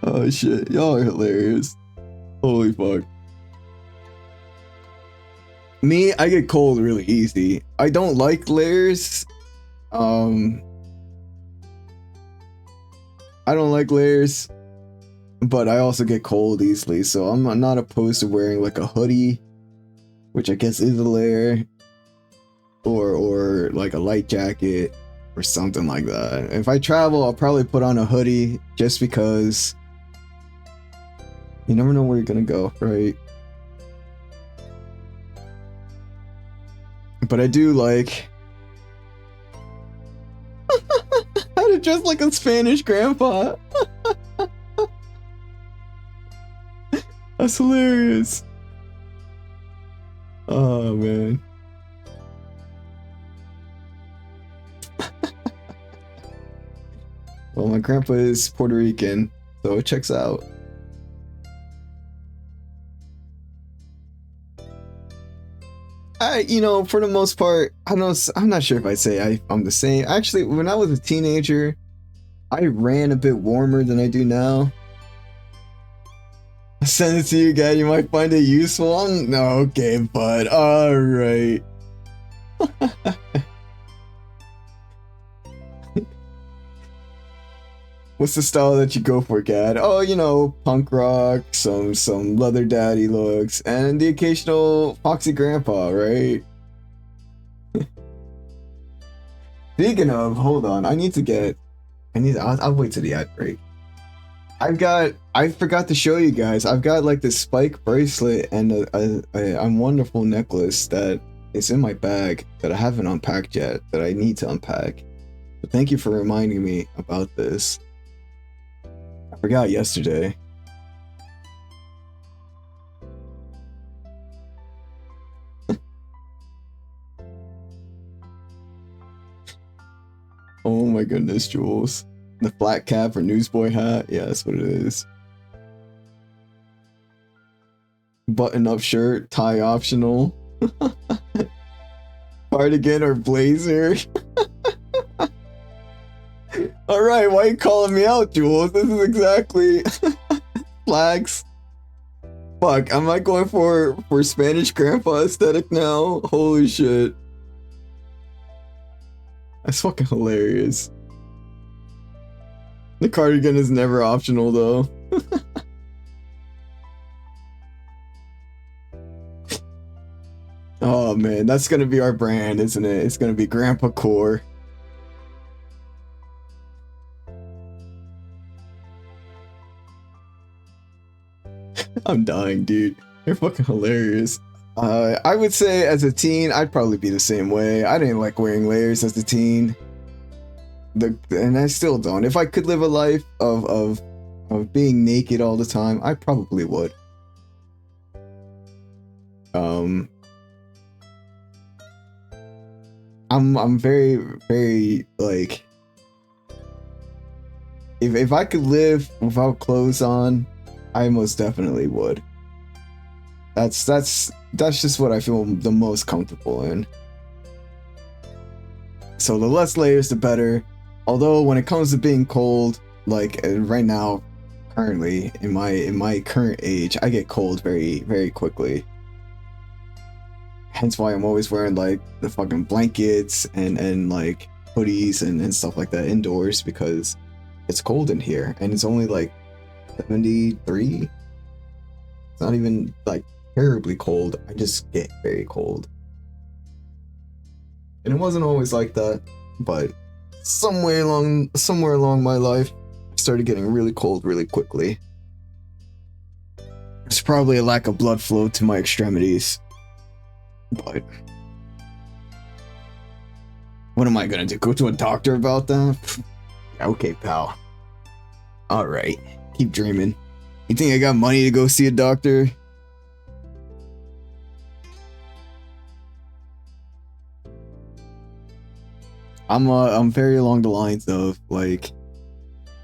Oh shit, y'all are hilarious. Holy fuck. Me, I get cold really easy. I don't like layers. I don't like layers, but I also get cold easily, so I'm not opposed to wearing like a hoodie, which I guess is a layer, or like a light jacket or something like that. If I travel, I'll probably put on a hoodie just because you never know where you're gonna go, right? But I do like how to dress like a Spanish grandpa. That's hilarious. Oh man. Well, my grandpa is Puerto Rican, so it checks out. You know, for the most part, I'm not sure if I'd say I'm the same. Actually, when I was a teenager, I ran a bit warmer than I do now. I'll send it to you guys, you might find it useful. No, okay, bud. Alright. What's the style that you go for, Gad? Oh, you know, punk rock, some leather daddy looks, and the occasional foxy grandpa, right? Speaking of, hold on, I'll wait till the ad break. I forgot to show you guys, I've got like this spike bracelet and a wonderful necklace that is in my bag that I haven't unpacked yet, that I need to unpack. But thank you for reminding me about this. I forgot yesterday. Oh my goodness, Jules. The flat cap or newsboy hat? Yeah, that's what it is. Button-up shirt, tie optional. Cardigan or blazer. Alright, why are you calling me out, Jules? This is exactly flags. Fuck, am I going for Spanish grandpa aesthetic now? Holy shit. That's fucking hilarious. The cardigan is never optional though. Oh man, that's gonna be our brand, isn't it? It's gonna be Grandpa Core. I'm dying, dude. You're fucking hilarious. I would say as a teen, I'd probably be the same way. I didn't like wearing layers as a teen. And I still don't. If I could live a life of being naked all the time, I probably would. I'm very, very like, if I could live without clothes on, I most definitely would. That's just what I feel the most comfortable in. So the less layers, the better. Although when it comes to being cold, like right now, currently in my current age, I get cold very, very quickly. Hence why I'm always wearing like the fucking blankets and like hoodies and stuff like that indoors, because it's cold in here and it's only like 73. It's not even like terribly cold. I just get very cold. And it wasn't always like that, but somewhere along my life, I started getting really cold really quickly. It's probably a lack of blood flow to my extremities. But what am I gonna do? Go to a doctor about that? Okay, pal. Alright, keep dreaming. You think I got money to go see a doctor? I'm very along the lines of like,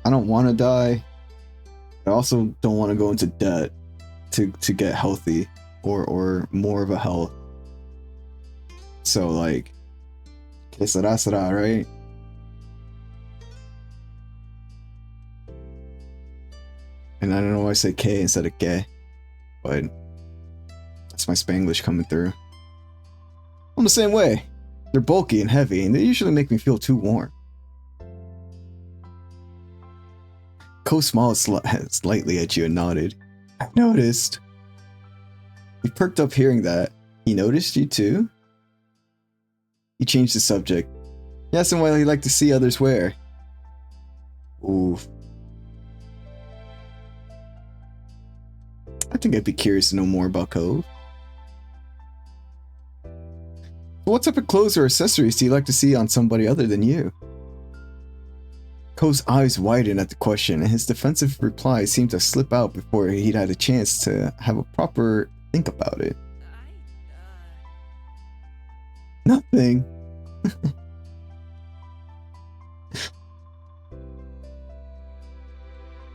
I don't want to die. I also don't want to go into debt to get healthy or more of a health. So like, que será, right? And I don't know why I say K instead of que, but that's my Spanglish coming through. I'm the same way. They're bulky and heavy, and they usually make me feel too warm. Ko smiled slightly at you and nodded. I've noticed. He perked up hearing that. He noticed you too? He changed the subject. He asked him why he liked to see others wear. Oof. I think I'd be curious to know more about Cove. What type of clothes or accessories do you like to see on somebody other than you? Cove's eyes widened at the question, and his defensive reply seemed to slip out before he'd had a chance to have a proper think about it. Nothing.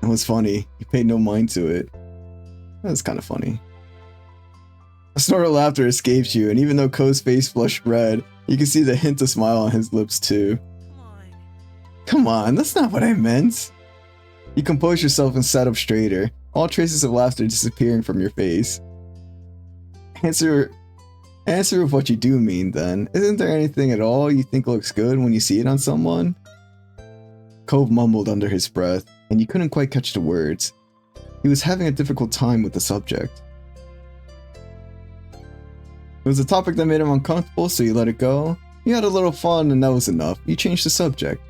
It was funny. He paid no mind to it. That was kind of funny. A snort of laughter escapes you, and even though Ko's face flushed red, you can see the hint of smile on his lips too. Come on, that's not what I meant. You composed yourself and sat up straighter, all traces of laughter disappearing from your face. Answer with what you do mean then. Isn't there anything at all you think looks good when you see it on someone? Cove mumbled under his breath, and you couldn't quite catch the words. He was having a difficult time with the subject. It was a topic that made him uncomfortable, so you let it go. You had a little fun and that was enough. You changed the subject.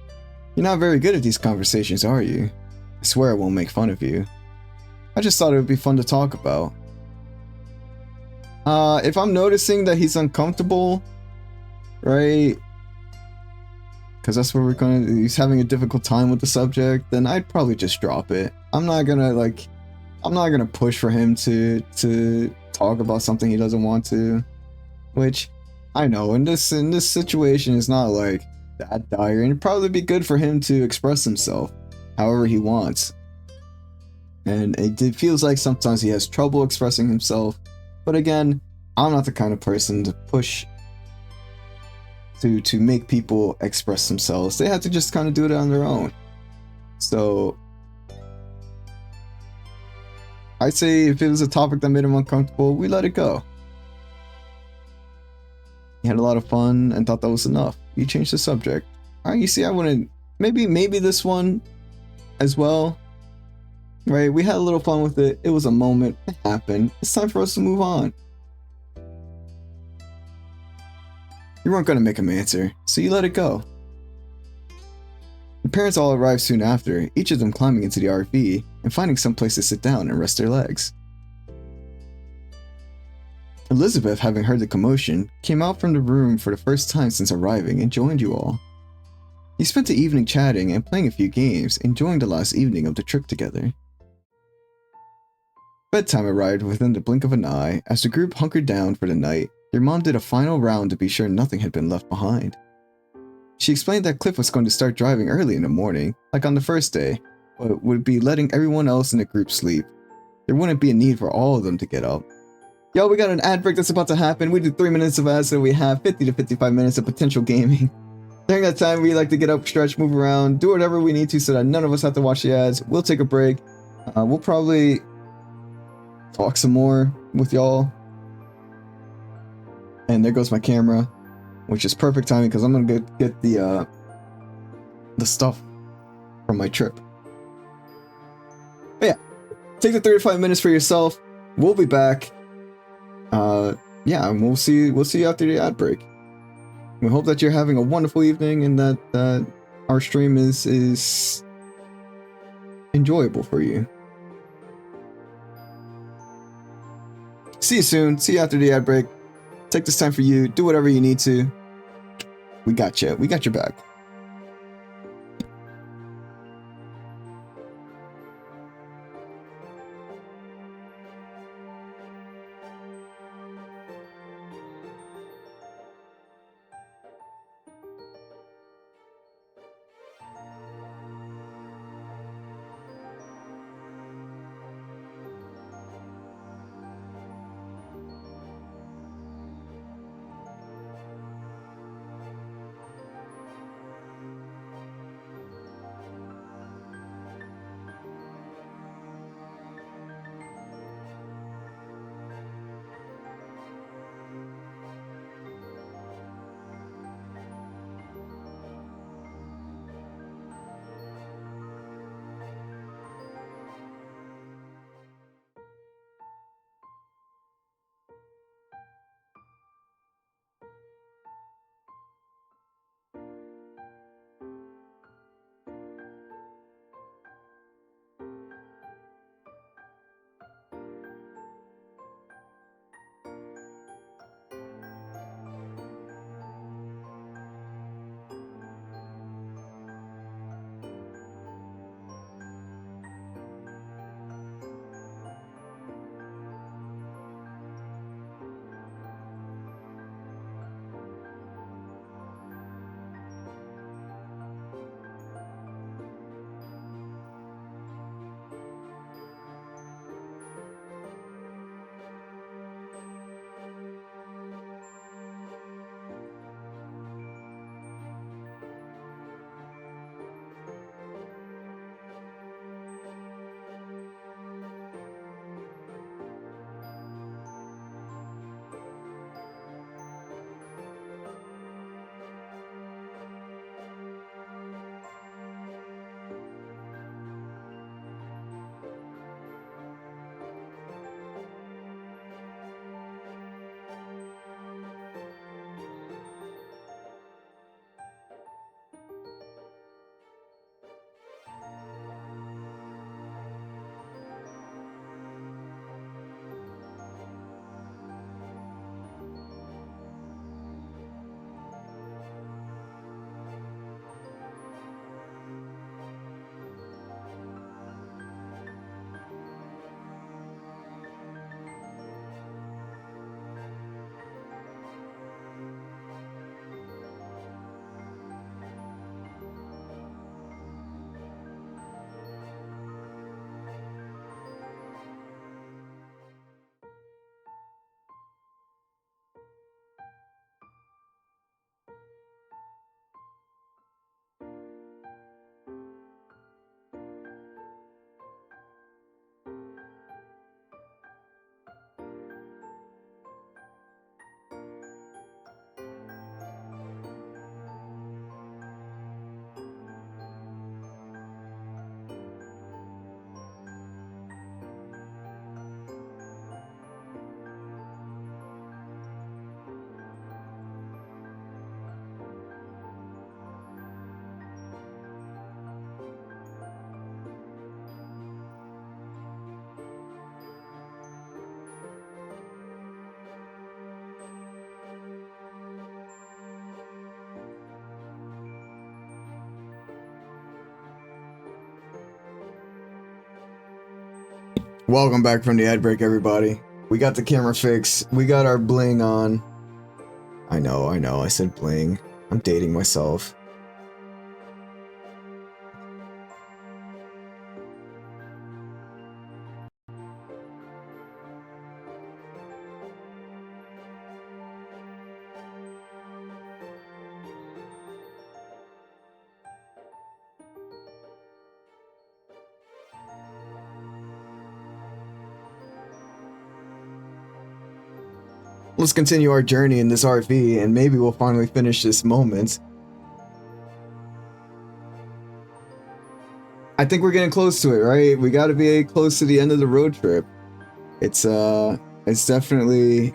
You're not very good at these conversations, are you? I swear I won't make fun of you. I just thought it would be fun to talk about. If I'm noticing that he's uncomfortable, right? Because that's where he's having a difficult time with the subject, then I'd probably just drop it. I'm not gonna push for him to talk about something he doesn't want to. Which, I know, in this situation is not like that dire, and it'd probably be good for him to express himself however he wants. And it feels like sometimes he has trouble expressing himself, but again, I'm not the kind of person to push to make people express themselves. They have to just kind of do it on their own. So I'd say if it was a topic that made him uncomfortable, we let it go. He had a lot of fun and thought that was enough. You changed the subject. Alright, you see, I wouldn't... Maybe this one as well. Right, we had a little fun with it. It was a moment. It happened. It's time for us to move on. You weren't going to make him answer, so you let it go. The parents all arrived soon after, each of them climbing into the RV and finding some place to sit down and rest their legs. Elizabeth, having heard the commotion, came out from the room for the first time since arriving and joined you all. You spent the evening chatting and playing a few games, enjoying the last evening of the trip together. Bedtime arrived within the blink of an eye. As the group hunkered down for the night, their mom did a final round to be sure nothing had been left behind. She explained that Cliff was going to start driving early in the morning, like on the first day, but would be letting everyone else in the group sleep. There wouldn't be a need for all of them to get up. Yo, we got an ad break that's about to happen. We do 3 minutes of ads, so we have 50 to 55 minutes of potential gaming. During that time, we like to get up, stretch, move around, do whatever we need to so that none of us have to watch the ads. We'll take a break. We'll probably talk some more with y'all. And there goes my camera, which is perfect timing because I'm gonna get the stuff from my trip. But yeah, take the 35 minutes for yourself. We'll be back. Yeah, and we'll see you after the ad break. We hope that you're having a wonderful evening and that our stream is enjoyable for you. See you soon. See you after the ad break. Take this time for you. Do whatever you need to. We got you. We got your back. Welcome back from the ad break, everybody. We got the camera fixed. We got our bling on. I know, I said bling. I'm dating myself. Let's continue our journey in this RV, and maybe we'll finally finish this moment. I think we're getting close to it, right? We got to be close to the end of the road trip. It's definitely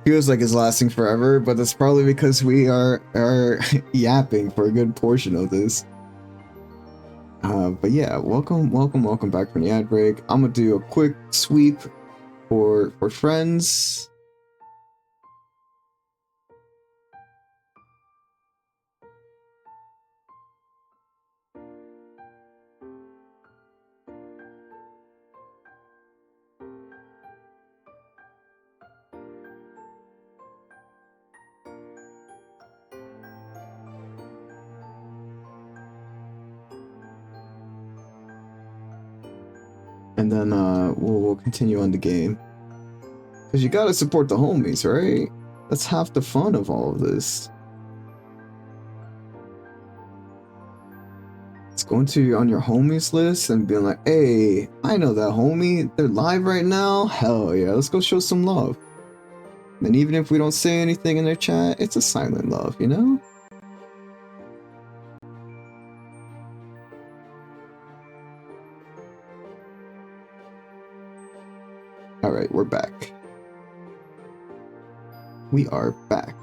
feels like it's lasting forever, but that's probably because we are yapping for a good portion of this. But yeah, welcome back from the ad break. I'm gonna do a quick sweep for friends. And then we'll continue on the game. Because you gotta support the homies, right? That's half the fun of all of this. It's going to on your homies list and being like, hey, I know that homie. They're live right now. Hell yeah, let's go show some love. And even if we don't say anything in their chat, it's a silent love, you know? Alright, we're back. We are back.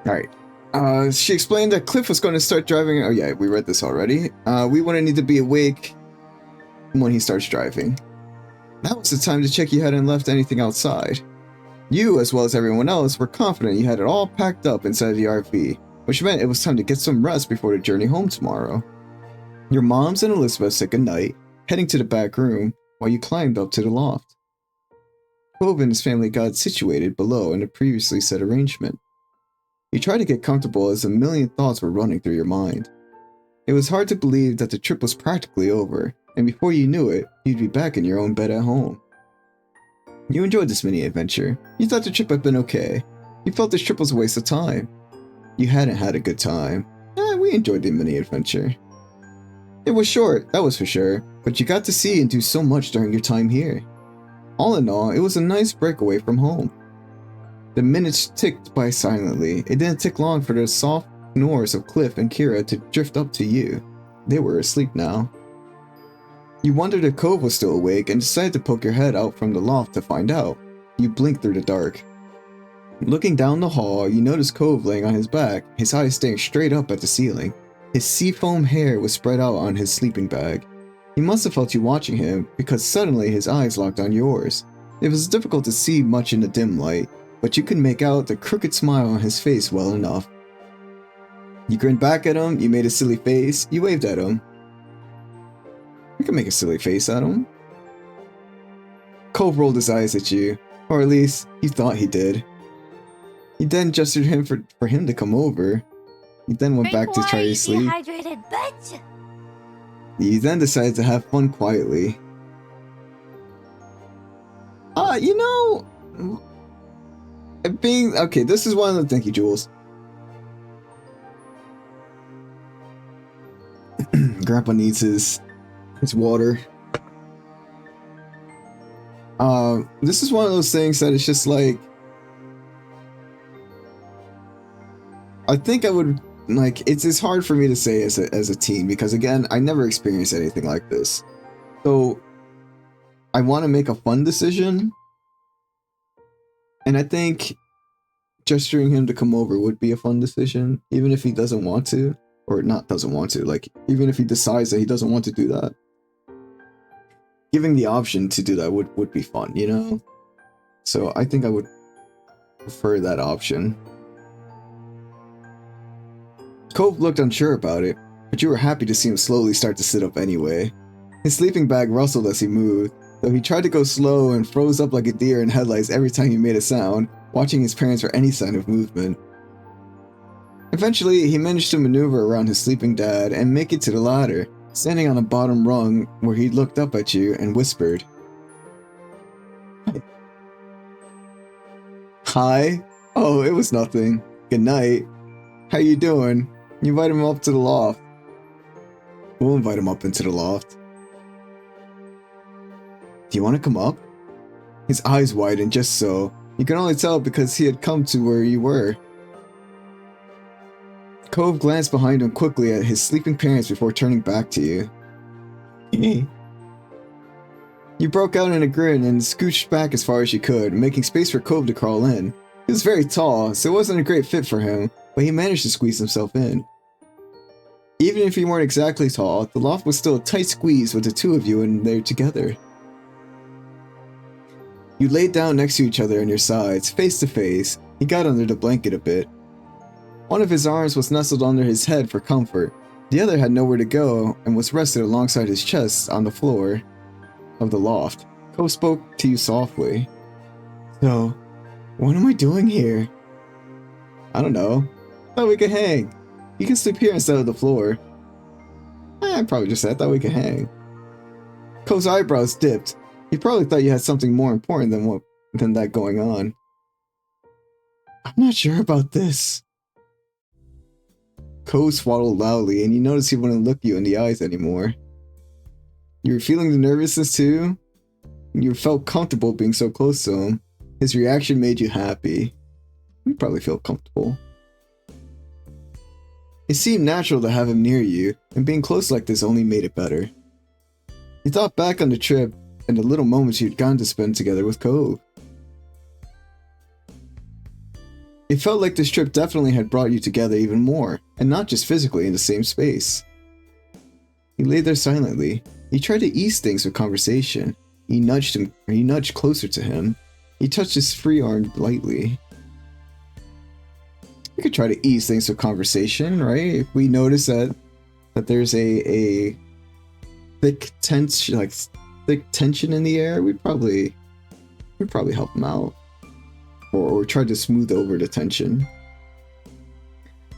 Alright. She explained that Cliff was going to start driving. Oh yeah, we read this already. We wouldn't need to be awake when he starts driving. That was the time to check you hadn't left anything outside. You, as well as everyone else, were confident you had it all packed up inside the RV, which meant it was time to get some rest before the journey home tomorrow. Your moms and Elizabeth said goodnight, heading to the back room while you climbed up to the loft. Cove and his family got situated below in the previously set arrangement. You tried to get comfortable as a million thoughts were running through your mind. It was hard to believe that the trip was practically over, and before you knew it, you'd be back in your own bed at home. You enjoyed this mini adventure. You thought the trip had been okay. You felt this trip was a waste of time. You hadn't had a good time. We enjoyed the mini adventure. It was short, that was for sure, but you got to see and do so much during your time here. All in all, it was a nice break away from home. The minutes ticked by silently. It didn't take long for the soft snores of Cliff and Kira to drift up to you. They were asleep now. You wondered if Cove was still awake and decided to poke your head out from the loft to find out. You blinked through the dark. Looking down the hall, you noticed Cove laying on his back, his eyes staring straight up at the ceiling. His seafoam hair was spread out on his sleeping bag. He must have felt you watching him, because suddenly his eyes locked on yours. It was difficult to see much in the dim light, but you could make out the crooked smile on his face well enough. You grinned back at him, you made a silly face, you waved at him. You can make a silly face at him. Cove rolled his eyes at you, or at least, you thought he did. You then gestured him for him to come over. You then went back to try to sleep. Dehydrated bitch. You then decided to have fun quietly. You know... Okay, this is one of the... Thank you, Jules. Grandpa needs his water. This is one of those things that it's just like... I think I would... Like, it's hard for me to say as a teen, because again, I never experienced anything like this. So, I want to make a fun decision. And I think gesturing him to come over would be a fun decision, even if he doesn't want to. Or not doesn't want to, like, even if he decides that he doesn't want to do that. Giving the option to do that would be fun, you know? So I think I would prefer that option. Cove looked unsure about it, but you were happy to see him slowly start to sit up anyway. His sleeping bag rustled as he moved, though he tried to go slow and froze up like a deer in headlights every time he made a sound, watching his parents for any sign of movement. Eventually, he managed to maneuver around his sleeping dad and make it to the ladder, standing on the bottom rung where he looked up at you and whispered, "Hi? Oh, it was nothing. Good night. How you doing? You invite him up to the loft." "We'll invite him up into the loft." "Do you want to come up?" His eyes widened just so. You could only tell because he had come to where you were. Cove glanced behind him quickly at his sleeping parents before turning back to you. You broke out in a grin and scooched back as far as you could, making space for Cove to crawl in. He was very tall, so it wasn't a great fit for him, but he managed to squeeze himself in. Even if you weren't exactly tall, the loft was still a tight squeeze with the two of you in there together. You laid down next to each other on your sides, face to face. He got under the blanket a bit. One of his arms was nestled under his head for comfort. The other had nowhere to go and was rested alongside his chest on the floor of the loft. Cove spoke to you softly. "So, what am I doing here?" "I don't know. Thought we could hang. You can sleep here instead of the floor." I probably just said thought we could hang. Cove's eyebrows dipped. He probably thought you had something more important than that going on. "I'm not sure about this." Cove swallowed loudly, and you noticed he wouldn't look you in the eyes anymore. You were feeling the nervousness too? You felt comfortable being so close to him. His reaction made you happy. You probably feel comfortable. It seemed natural to have him near you, and being close like this only made it better. You thought back on the trip and the little moments you'd gotten to spend together with Cove. It felt like this trip definitely had brought you together even more, and not just physically in the same space. He lay there silently. He tried to ease things with conversation. You nudged closer to him. He touched his free arm lightly. You could try to ease things with conversation, right? If we notice that there's a thick tension in the air, we'd probably help him out. Or try to smooth over the tension.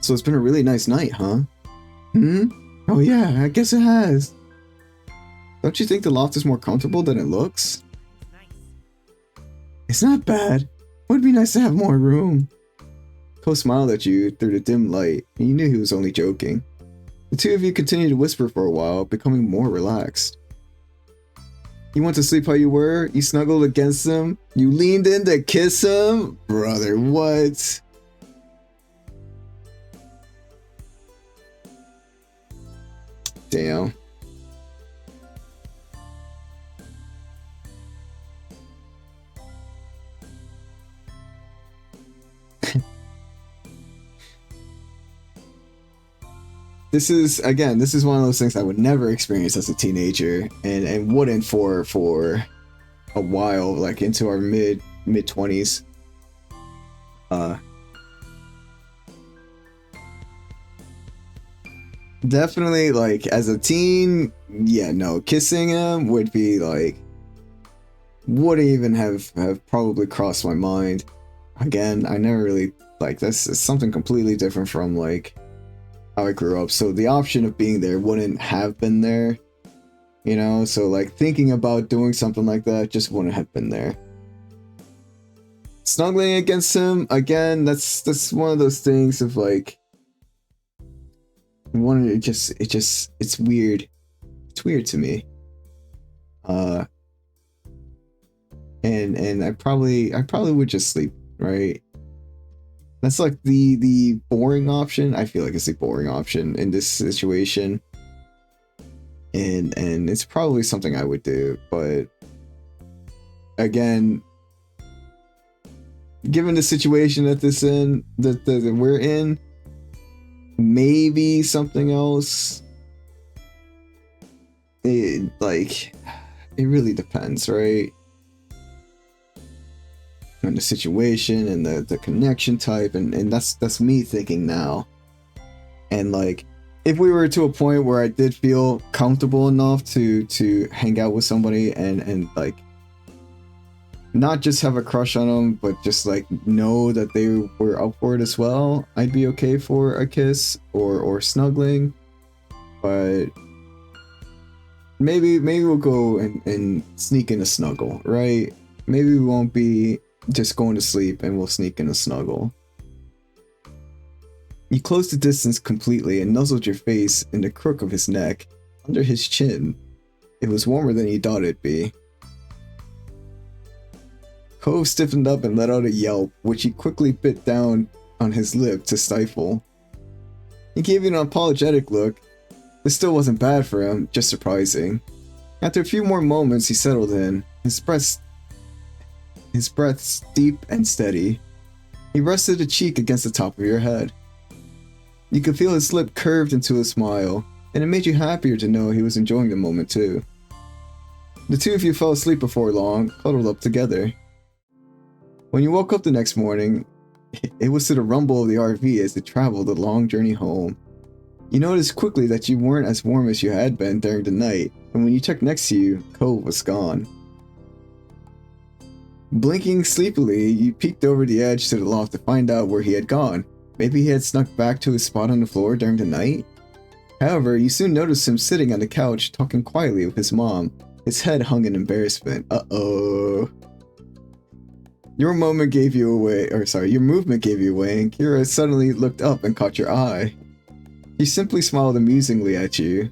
"So it's been a really nice night, huh?" "Oh yeah, I guess it has." "Don't you think the loft is more comfortable than it looks?" "It's not bad. Would be nice to have more room." Cole smiled at you through the dim light, and you knew he was only joking. The two of you continued to whisper for a while, becoming more relaxed. You went to sleep how you were? You snuggled against him? You leaned in to kiss him? Brother, what? Damn. This is one of those things I would never experience as a teenager, and wouldn't for a while, like into our mid 20s. Definitely, like, as a teen, yeah, no, kissing him would be like, wouldn't even have probably crossed my mind. Again, I never really, like, this is something completely different from like how I grew up, so the option of being there wouldn't have been there, you know, so like thinking about doing something like that just wouldn't have been there. Snuggling against him, again, that's one of those things of like, it's weird. It's weird to me. And I probably would just sleep, right? That's like the boring option. I feel like it's the boring option in this situation. And it's probably something I would do, but again, given the situation that we're in, maybe something else. It really depends, right? On the situation and the connection type, and that's me thinking now. And like, if we were to a point where I did feel comfortable enough to hang out with somebody and like not just have a crush on them, but just like know that they were up for it as well, I'd be okay for a kiss or snuggling. But maybe we'll go and sneak in a snuggle, right? Maybe we won't be just going to sleep and we'll sneak in a snuggle. You closed the distance completely and nuzzled your face in the crook of his neck, under his chin. It was warmer than you thought it'd be. Cove stiffened up and let out a yelp, which he quickly bit down on his lip to stifle. He gave you an apologetic look. This still wasn't bad for him, just surprising. After a few more moments, he settled in, his breath deep and steady. He rested a cheek against the top of your head. You could feel his lip curved into a smile, and it made you happier to know he was enjoying the moment too. The two of you fell asleep before long, cuddled up together. When you woke up the next morning, it was to the rumble of the RV as it traveled the long journey home. You noticed quickly that you weren't as warm as you had been during the night, and when you checked next to you, Cove was gone. Blinking sleepily, you peeked over the edge to the loft to find out where he had gone. Maybe he had snuck back to his spot on the floor during the night? However, you soon noticed him sitting on the couch talking quietly with his mom. His head hung in embarrassment. Uh-oh. Your movement gave you away, and Kira suddenly looked up and caught your eye. She simply smiled amusedly at you.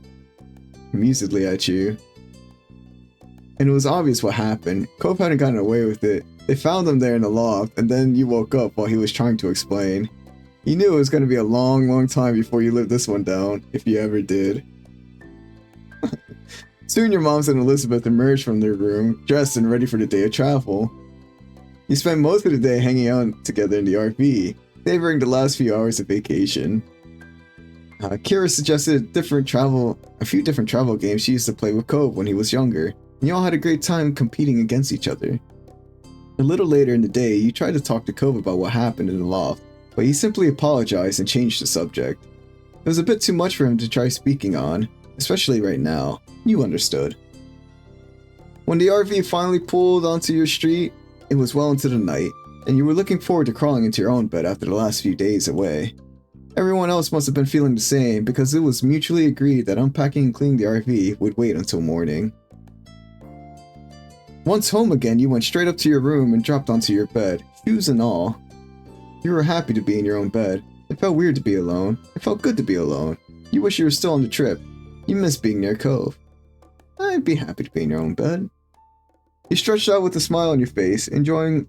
And it was obvious what happened. Cove hadn't gotten away with it. They found him there in the loft, and then you woke up while he was trying to explain. You knew it was going to be a long time before you lived this one down, if you ever did. Soon your moms and Elizabeth emerged from their room, dressed and ready for the day of travel. You spent most of the day hanging out together in the RV, savoring the last few hours of vacation. Kira suggested a few different travel games she used to play with Cove when he was younger, and you all had a great time competing against each other. A little later in the day, you tried to talk to Cove about what happened in the loft, but he simply apologized and changed the subject. It was a bit too much for him to try speaking on, especially right now. You understood. When the RV finally pulled onto your street, it was well into the night, and you were looking forward to crawling into your own bed after the last few days away. Everyone else must have been feeling the same because it was mutually agreed that unpacking and cleaning the RV would wait until morning. Once home again, you went straight up to your room and dropped onto your bed, shoes and all. You were happy to be in your own bed. It felt weird to be alone. It felt good to be alone. You wish you were still on the trip. You missed being near Cove. I'd be happy to be in your own bed. You stretched out with a smile on your face, enjoying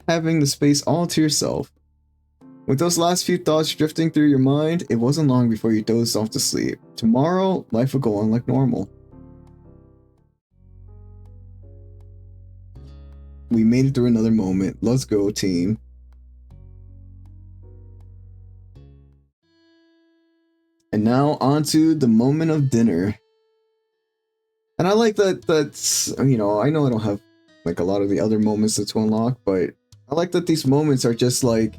having the space all to yourself. With those last few thoughts drifting through your mind, it wasn't long before you dozed off to sleep. Tomorrow, life would go on like normal. We made it through another moment. Let's go, team. And now onto the moment of dinner. And I like that's, I know I don't have like a lot of the other moments to unlock, but I like that these moments are just like,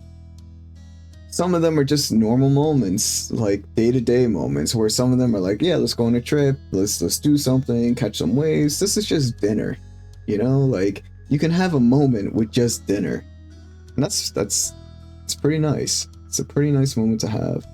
some of them are just normal moments, like day-to-day moments, where some of them are like, yeah, let's go on a trip, let's do something, catch some waves. This is just dinner, like you can have a moment with just dinner. And that's pretty nice. It's a pretty nice moment to have.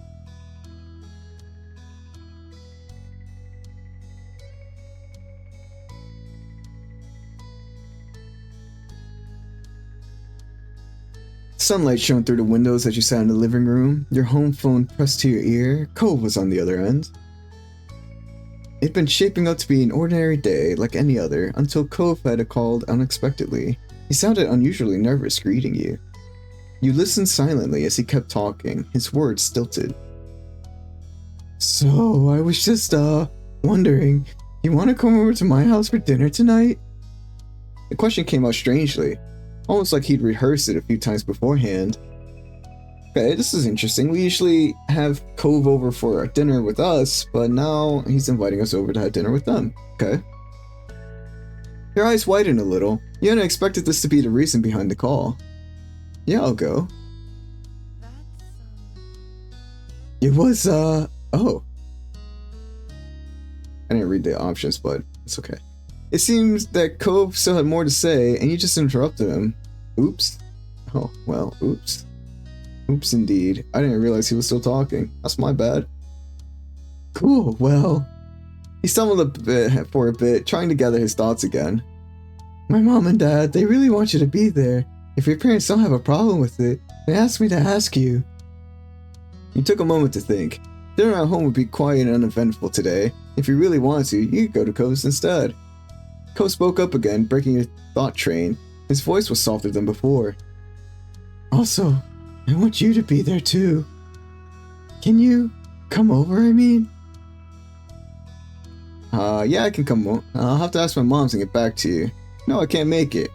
Sunlight shone through the windows as you sat in the living room, your home phone pressed to your ear. Cove was on the other end. It'd been shaping up to be an ordinary day like any other until Cove had called unexpectedly. He sounded unusually nervous greeting you. You listened silently as he kept talking, his words stilted. So, I was just, wondering, you want to come over to my house for dinner tonight? The question came out strangely. Almost like he'd rehearsed it a few times beforehand. Okay, this is interesting. We usually have Cove over for a dinner with us, but now he's inviting us over to have dinner with them. Okay. Your eyes widened a little. You hadn't expected this to be the reason behind the call. Yeah, I'll go. It was, oh. I didn't read the options, but it's okay. It seems that Cove still had more to say, and you just interrupted him. Oops. Oh, well, oops. Oops indeed. I didn't realize he was still talking. That's my bad. Cool, well... He stumbled for a bit, trying to gather his thoughts again. My mom and dad, they really want you to be there. If your parents don't have a problem with it, they asked me to ask you. You took a moment to think. Dinner at home would be quiet and uneventful today. If you really wanted to, you could go to Cove's instead. Cove spoke up again, breaking your thought train. His voice was softer than before. Also, I want you to be there too. Can you come over, I mean? Yeah, I can come over. I'll have to ask my mom to get back to you. No, I can't make it.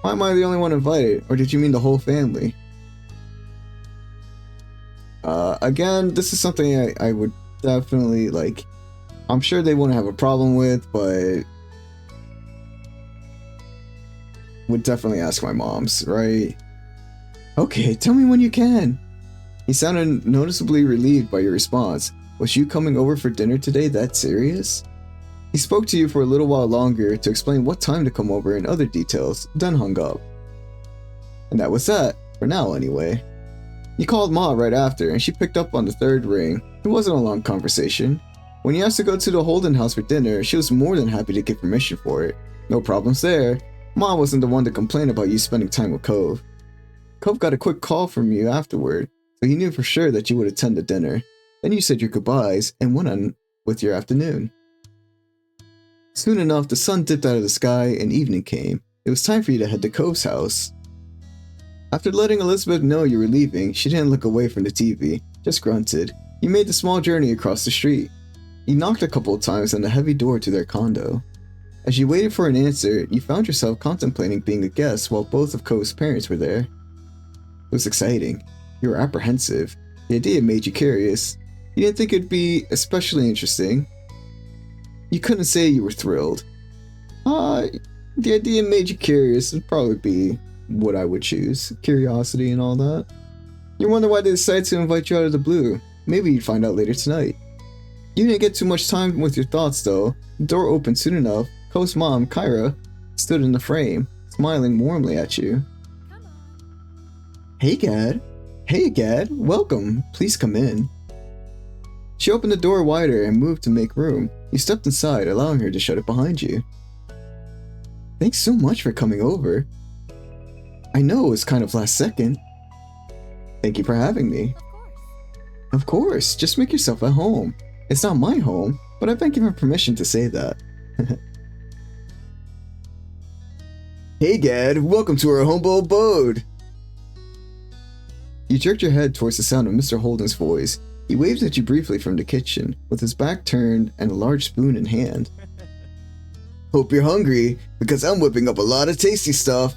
Why am I the only one invited? Or did you mean the whole family? Again, this is something I would definitely, like... I'm sure they wouldn't have a problem with, but... Would definitely ask my mom's, right? Okay, tell me when you can. He sounded noticeably relieved by your response. Was you coming over for dinner today that serious? He spoke to you for a little while longer to explain what time to come over and other details, then hung up. And that was that, for now anyway. You called Ma right after, and she picked up on the third ring. It wasn't a long conversation. When you asked to go to the Holden house for dinner, she was more than happy to give permission for it. No problems there. Ma wasn't the one to complain about you spending time with Cove. Cove got a quick call from you afterward, so he knew for sure that you would attend the dinner. Then you said your goodbyes and went on with your afternoon. Soon enough, the sun dipped out of the sky and evening came. It was time for you to head to Cove's house. After letting Elizabeth know you were leaving, she didn't look away from the TV, just grunted. You made the small journey across the street. You knocked a couple of times on the heavy door to their condo. As you waited for an answer, you found yourself contemplating being a guest while both of Cove's parents were there. It was exciting. You were apprehensive. The idea made you curious. You didn't think it'd be especially interesting. You couldn't say you were thrilled. The idea made you curious would probably be what I would choose. Curiosity and all that. You wonder why they decided to invite you out of the blue. Maybe you'd find out later tonight. You didn't get too much time with your thoughts though. The door opened soon enough. Cove's mom, Kyra, stood in the frame, smiling warmly at you. Hey Gad. Hey Gad, welcome. Please come in. She opened the door wider and moved to make room. You stepped inside, allowing her to shut it behind you. Thanks so much for coming over. I know it was kind of last second. Thank you for having me. Of course, just make yourself at home. It's not my home, but I've been given permission to say that. Hey Gad, welcome to our humble abode. You jerked your head towards the sound of Mr. Holden's voice. He waved at you briefly from the kitchen, with his back turned and a large spoon in hand. Hope you're hungry, because I'm whipping up a lot of tasty stuff.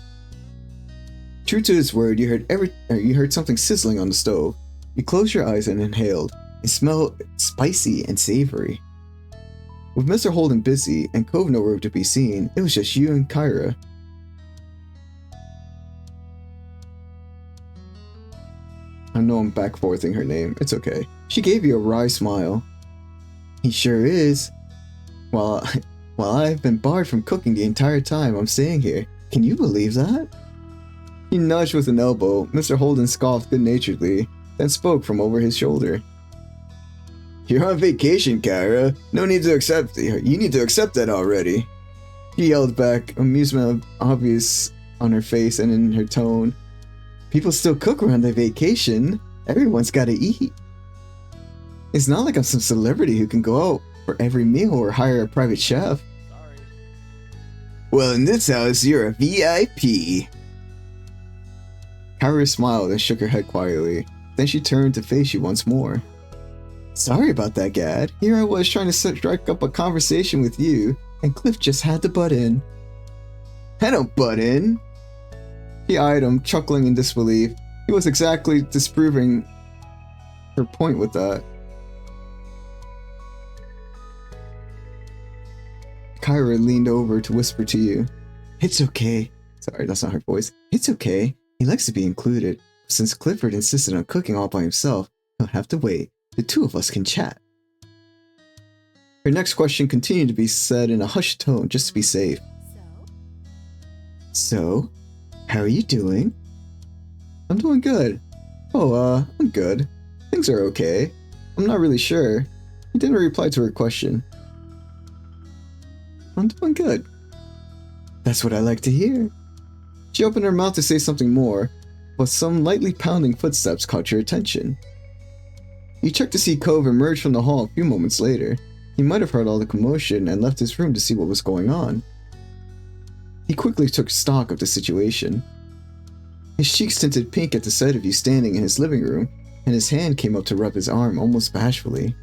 True to his word, you heard something sizzling on the stove. You closed your eyes and inhaled. It smelled spicy and savory. With Mr. Holden busy and Cove nowhere to be seen, it was just you and Kyra. I know I'm back-forthing her name. It's okay. She gave you a wry smile. He sure is. While I've been barred from cooking the entire time I'm staying here. Can you believe that? He nudged with an elbow. Mr. Holden scoffed good-naturedly, then spoke from over his shoulder. You're on vacation, Kyra. No need to accept it. You need to accept that already. He yelled back, amusement obvious on her face and in her tone. People still cook around their vacation. Everyone's gotta eat. It's not like I'm some celebrity who can go out for every meal or hire a private chef. Sorry. Well, in this house, you're a VIP. Kyra smiled and shook her head quietly. Then she turned to face you once more. Sorry about that, Gad. Here I was trying to strike up a conversation with you, and Cliff just had to butt in. I don't butt in. He eyed him, chuckling in disbelief. He was exactly disproving her point with that. Kyra leaned over to whisper to you. It's okay. Sorry, that's not her voice. It's okay. He likes to be included. Since Clifford insisted on cooking all by himself, he'll have to wait. The two of us can chat. Her next question continued to be said in a hushed tone just to be safe. So, how are you doing? I'm doing good. Oh, I'm good. Things are okay. I'm not really sure. He didn't reply to her question. I'm doing good. That's what I like to hear. She opened her mouth to say something more, but some lightly pounding footsteps caught your attention. You checked to see Cove emerge from the hall a few moments later. He might have heard all the commotion and left his room to see what was going on. He quickly took stock of the situation. His cheeks tinted pink at the sight of you standing in his living room, and his hand came up to rub his arm almost bashfully.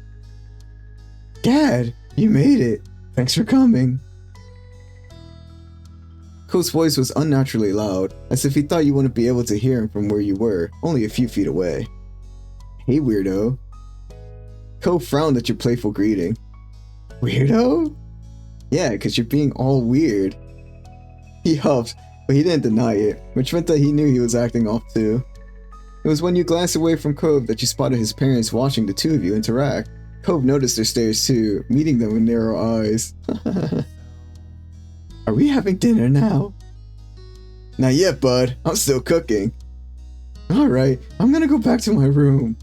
Gad, you made it. Thanks for coming. Cove's voice was unnaturally loud, as if he thought you wouldn't be able to hear him from where you were, only a few feet away. Hey, weirdo. Cove frowned at your playful greeting. Weirdo? Yeah, because you're being all weird. He huffed, but he didn't deny it, which meant that he knew he was acting off too. It was when you glanced away from Cove that you spotted his parents watching the two of you interact. Cove noticed their stares too, meeting them with narrow eyes. Are we having dinner now? Not yet, bud. I'm still cooking. Alright, I'm gonna go back to my room.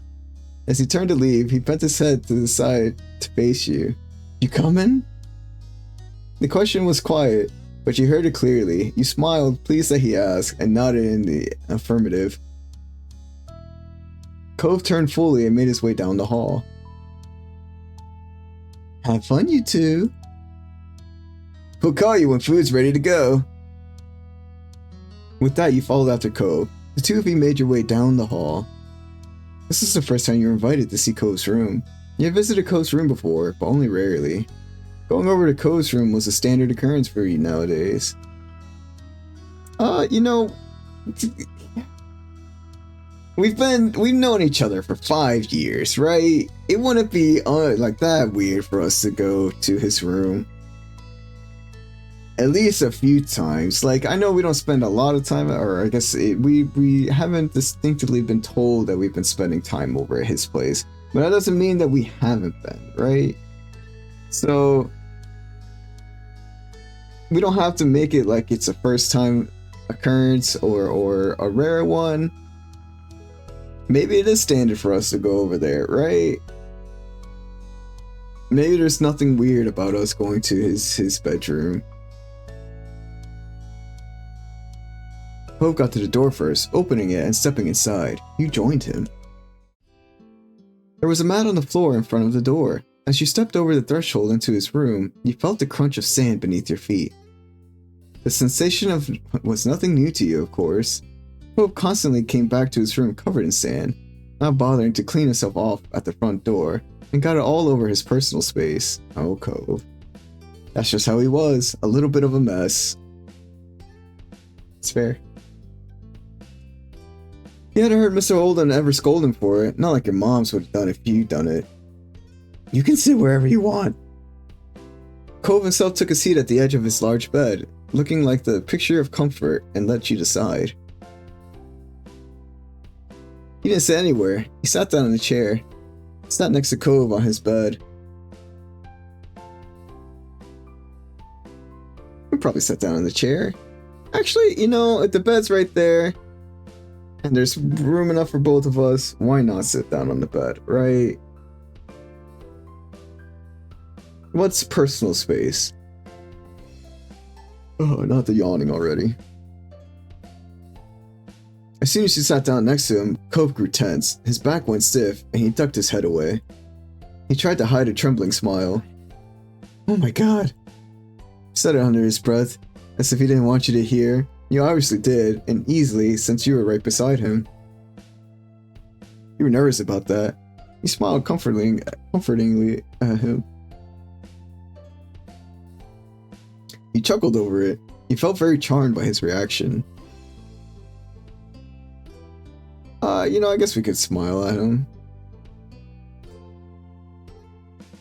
As he turned to leave, he bent his head to the side to face you. You coming? The question was quiet, but you heard it clearly. You smiled, pleased that he asked, and nodded in the affirmative. Cove turned fully and made his way down the hall. Have fun, you two. We'll call you when food's ready to go. With that, you followed after Cove. The two of you made your way down the hall. This is the first time you were invited to see Cove's room. You had visited Cove's room before, but only rarely. Going over to Cove's room was a standard occurrence for you nowadays. We've known each other for 5 years, right? It wouldn't be like that weird for us to go to his room. At least a few times. Like, I know we don't spend a lot of time, or I guess we haven't distinctly been told that we've been spending time over at his place. But that doesn't mean that we haven't been, right? So, we don't have to make it like it's a first time occurrence or a rare one. Maybe it is standard for us to go over there, right? Maybe there's nothing weird about us going to his bedroom. Cove got to the door first, opening it and stepping inside. You joined him. There was a mat on the floor in front of the door. As you stepped over the threshold into his room, you felt the crunch of sand beneath your feet. The sensation was nothing new to you, of course. Cove constantly came back to his room covered in sand, not bothering to clean himself off at the front door, and got it all over his personal space. Oh, Cove. That's just how he was, a little bit of a mess. It's fair. You hadn't heard Mr. Holden ever scold him for it, not like your moms would have done if you'd done it. You can sit wherever you want. Cove himself took a seat at the edge of his large bed, looking like the picture of comfort, and let you decide. He didn't sit anywhere. He sat down in a chair. He sat next to Cove on his bed. He'd probably sat down in the chair. Actually, if the bed's right there, and there's room enough for both of us, why not sit down on the bed, right? What's personal space? Oh, not the yawning already. As soon as you sat down next to him, Cove grew tense, his back went stiff, and he ducked his head away. He tried to hide a trembling smile. Oh my god. He said it under his breath, as if he didn't want you to hear. You obviously did, and easily, since you were right beside him. You were nervous about that. You smiled comfortingly at him. You chuckled over it. You felt very charmed by his reaction. I guess we could smile at him.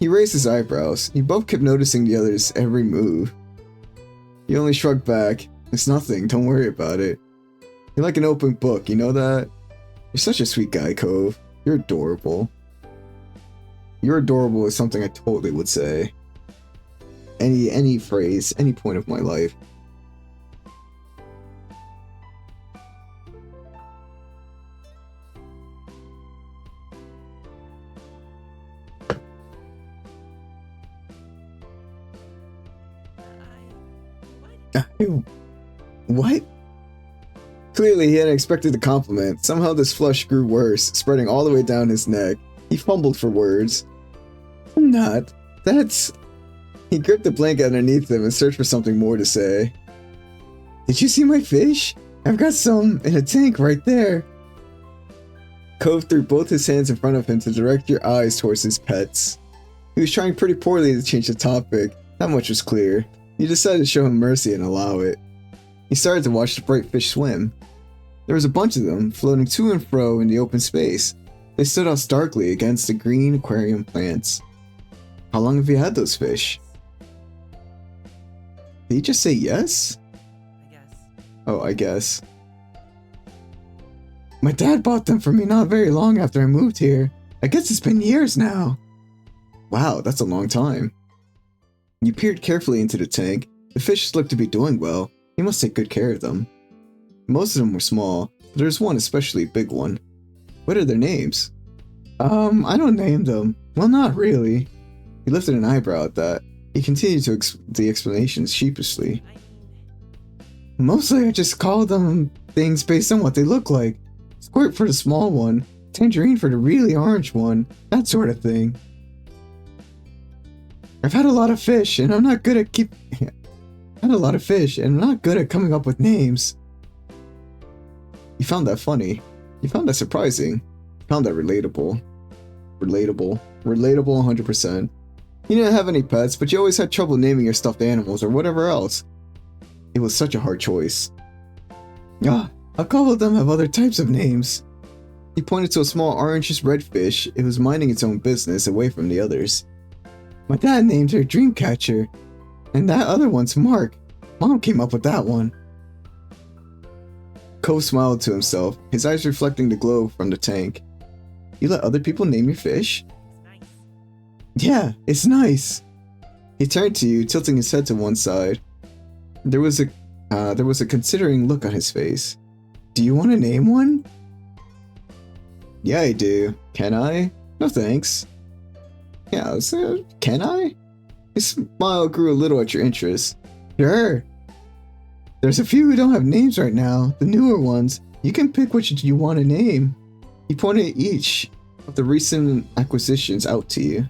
He raised his eyebrows. You both kept noticing the other's every move. You only shrugged back. It's nothing, don't worry about it. You're like an open book, you know that? You're such a sweet guy, Cove. You're adorable. You're adorable is something I totally would say. any phrase, any point of my life. What? Clearly, he hadn't expected the compliment. Somehow this flush grew worse, spreading all the way down his neck. He fumbled for words. I'm not. That's... He gripped the blanket underneath him and searched for something more to say. Did you see my fish? I've got some in a tank right there. Cove threw both his hands in front of him to direct your eyes towards his pets. He was trying pretty poorly to change the topic. That much was clear. You decided to show him mercy and allow it. He started to watch the bright fish swim. There was a bunch of them, floating to and fro in the open space. They stood out starkly against the green aquarium plants. How long have you had those fish? Did he just say yes? I guess. Oh, I guess. My dad bought them for me not very long after I moved here. I guess it's been years now. Wow, that's a long time. You peered carefully into the tank. The fish looked to be doing well. You must take good care of them. Most of them were small, but there was one especially big one. What are their names? I don't name them. Well, not really. He lifted an eyebrow at that. He continued to the explanations sheepishly. Mostly I just call them things based on what they look like. Squirt for the small one, tangerine for the really orange one, that sort of thing. I've had a lot of fish, and I'm not good at coming up with names. You found that funny. You found that surprising. You found that relatable. Relatable 100%. You didn't have any pets, but you always had trouble naming your stuffed animals or whatever else. It was such a hard choice. Ah, a couple of them have other types of names. He pointed to a small orangish red fish. It was minding its own business away from the others. My dad named her Dreamcatcher, and that other one's Mark. Mom came up with that one. Cove smiled to himself, his eyes reflecting the glow from the tank. You let other people name your fish? Nice. Yeah, it's nice. He turned to you, tilting his head to one side. There was a considering look on his face. Do you want to name one? Yeah, I do. Can I? No thanks. Yeah, so, can I? His smile grew a little at your interest. Sure. There's a few who don't have names right now, the newer ones. You can pick which you want to name. He pointed each of the recent acquisitions out to you.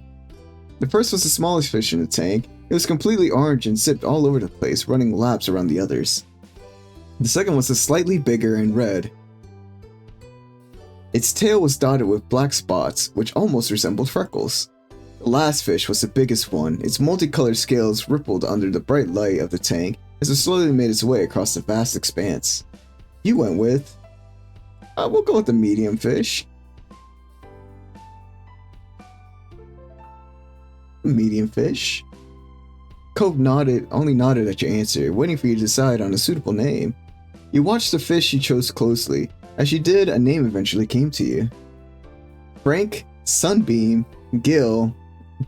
The first was the smallest fish in the tank. It was completely orange and zipped all over the place, running laps around the others. The second was the slightly bigger and red. Its tail was dotted with black spots, which almost resembled freckles. The last fish was the biggest one. Its multicolored scales rippled under the bright light of the tank as it slowly made its way across the vast expanse. You went with... we'll go with the medium fish. Medium fish. Cove only nodded at your answer, waiting for you to decide on a suitable name. You watched the fish you chose closely. As you did, a name eventually came to you. Frank, Sunbeam, Gil,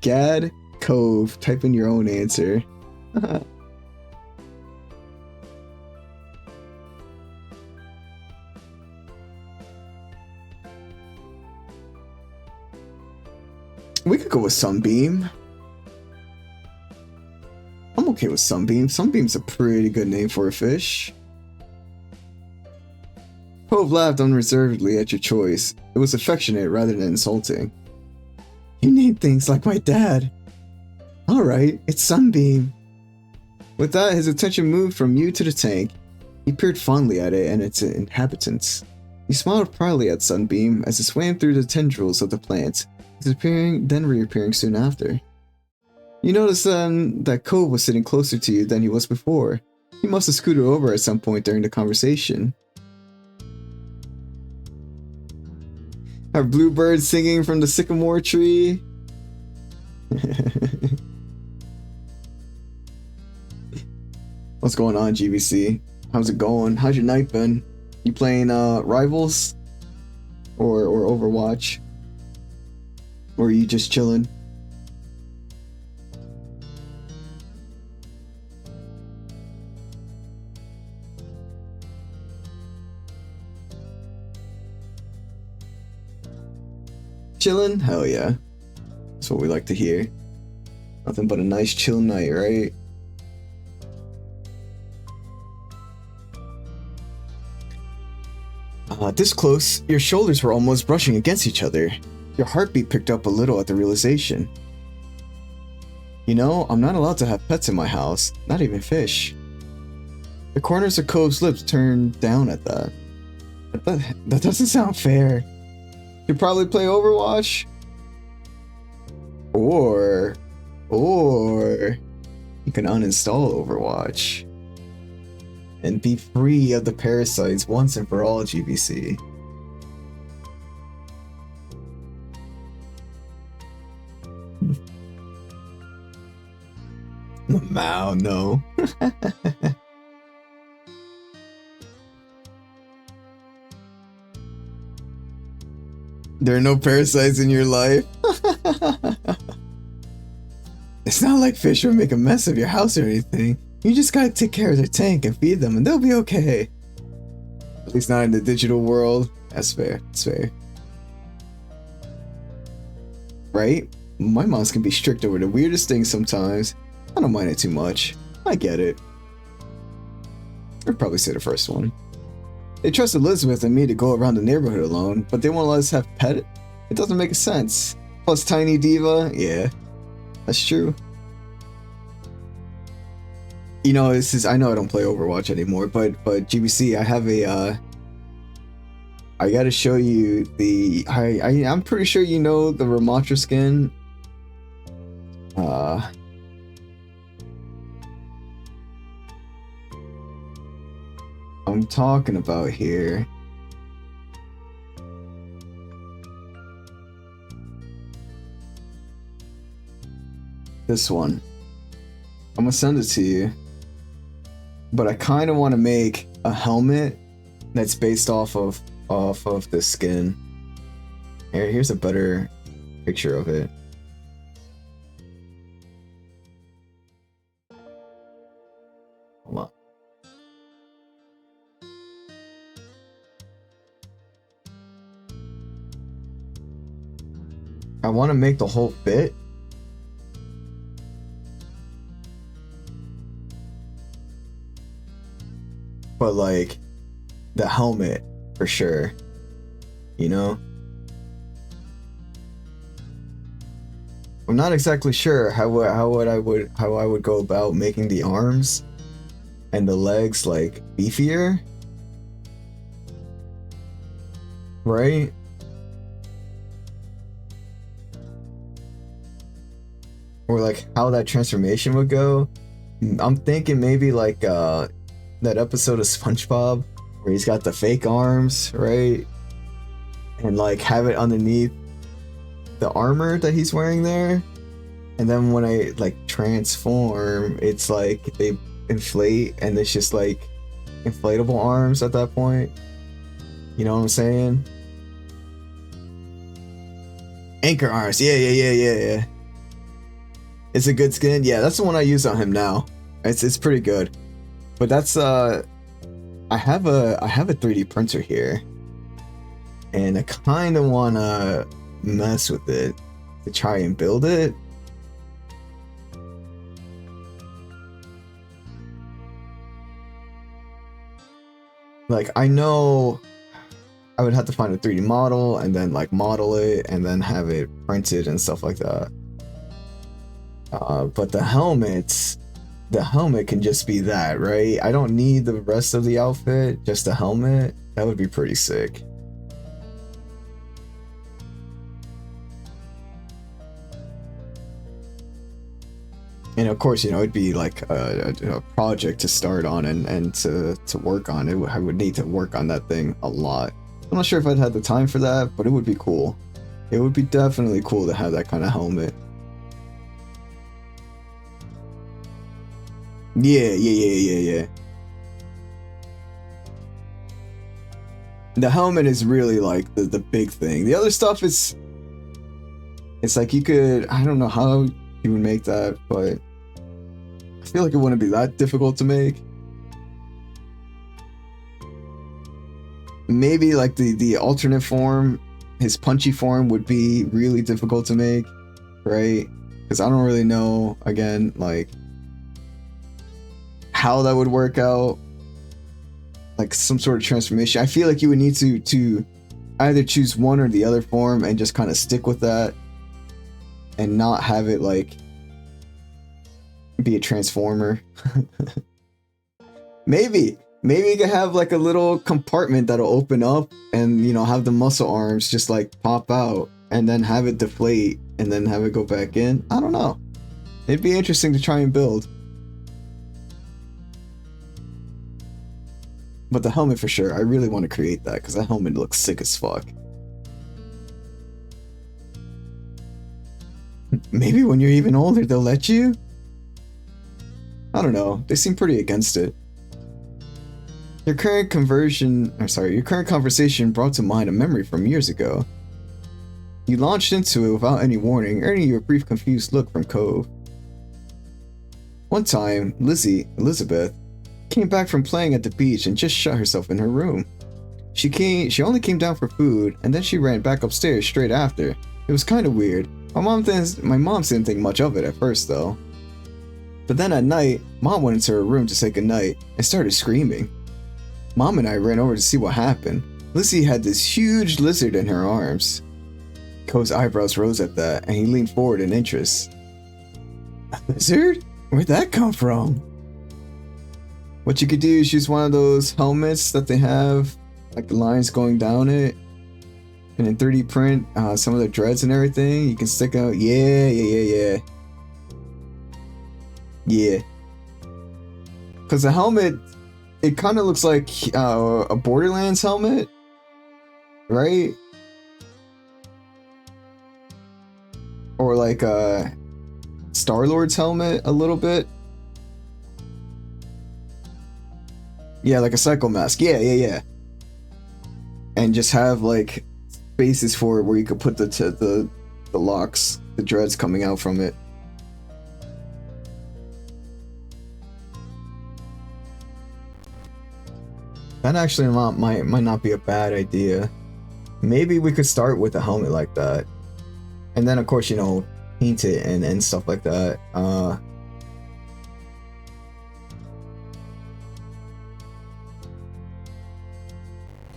Gad, Cove. Type in your own answer. We could go with Sunbeam. I'm okay with Sunbeam. Sunbeam's a pretty good name for a fish. Cove laughed unreservedly at your choice. It was affectionate rather than insulting. You name things like my dad. Alright, it's Sunbeam. With that, his attention moved from you to the tank. He peered fondly at it and its inhabitants. He smiled proudly at Sunbeam as it swam through the tendrils of the plant, disappearing, then reappearing soon after. You noticed then that Cove was sitting closer to you than he was before. He must have scooted over at some point during the conversation. Are bluebirds singing from the sycamore tree? What's going on, GBC? How's it going? How's your night been? You playing Rivals? Or Overwatch? Or are you just chilling? chilling? Hell yeah. That's what we like to hear. Nothing but a nice chill night, right? This close, your shoulders were almost brushing against each other. Your heartbeat picked up a little at the realization. You know, I'm not allowed to have pets in my house, not even fish. The corners of Cove's lips turned down at that. That doesn't sound fair. You probably play Overwatch? Or you can uninstall Overwatch and be free of the parasites once and for all, GBC. Wow, no. There are no parasites in your life. It's not like fish will make a mess of your house or anything. You just gotta take care of their tank and feed them and they'll be okay. At least not in the digital world. That's fair. That's fair. Right? My moms can be strict over the weirdest things sometimes. I don't mind it too much. I get it. I'd probably say the first one. They trust Elizabeth and me to go around the neighborhood alone, but they won't let us have pet. It doesn't make sense. Plus Tiny Diva, yeah, that's true. You know, this is, I know I don't play Overwatch anymore, but GBC, I have a I gotta show you the I'm pretty sure you know the Ramattra skin. I'm talking about here. This one. I'm gonna send it to you. But I kind of want to make a helmet that's based off of this skin. Here's a better picture of it. Hold on. I want to make the whole fit. But like the helmet for sure, you know? I'm not exactly sure how I would go about making the arms and the legs like beefier. Right? Or like how that transformation would go. I'm thinking maybe like that episode of SpongeBob where he's got the fake arms, right? And like have it underneath the armor that he's wearing there. And then when I like transform, it's like they inflate and it's just like inflatable arms at that point. You know what I'm saying? Anchor arms. Yeah. It's a good skin. Yeah, that's the one I use on him now. It's pretty good. But that's I have a 3D printer here. And I kind of want to mess with it to try and build it. Like, I know I would have to find a 3D model and then like model it and then have it printed and stuff like that. But the helmet can just be that, right? I don't need the rest of the outfit, just a helmet. That would be pretty sick. And of course, you know, it'd be like a project to start on and to work on it. I would need to work on that thing a lot. I'm not sure if I'd had the time for that, but it would be cool. It would be definitely cool to have that kind of helmet. Yeah. The helmet is really like the big thing. The other stuff is, it's like you could, I don't know how you would make that, but I feel like it wouldn't be that difficult to make. Maybe like the alternate form his punchy form would be really difficult to make, right? Because I don't really know, again, like how that would work out, like some sort of transformation. I feel like you would need to either choose one or the other form and just kind of stick with that and not have it like be a transformer. Maybe you could have like a little compartment that'll open up and, you know, have the muscle arms just like pop out and then have it deflate and then have it go back in. I don't know. It'd be interesting to try and build. But the helmet for sure, I really want to create that because that helmet looks sick as fuck. Maybe when you're even older, they'll let you? I don't know. They seem pretty against it. Your current conversation brought to mind a memory from years ago. You launched into it without any warning, earning you a brief confused look from Cove. One time, Elizabeth, came back from playing at the beach and just shut herself in her room. She only came down for food, and then she ran back upstairs straight after. It was kind of weird. My mom didn't think much of it at first though. But then at night, Mom went into her room to say goodnight and started screaming. Mom and I ran over to see what happened. Lizzie had this huge lizard in her arms. Cove's eyebrows rose at that, and he leaned forward in interest. A lizard? Where'd that come from? What you could do is use one of those helmets that they have, like the lines going down it, and in 3D print some of the dreads and everything. You can stick out. Yeah. Because the helmet, it kind of looks like a Borderlands helmet, right? Or like a Star-Lord's helmet a little bit. Yeah, like a Psycho Mask. Yeah. And just have like spaces for it where you could put the locks, the dreads coming out from it. That actually might not be a bad idea. Maybe we could start with a helmet like that. And then of course, you know, paint it and stuff like that.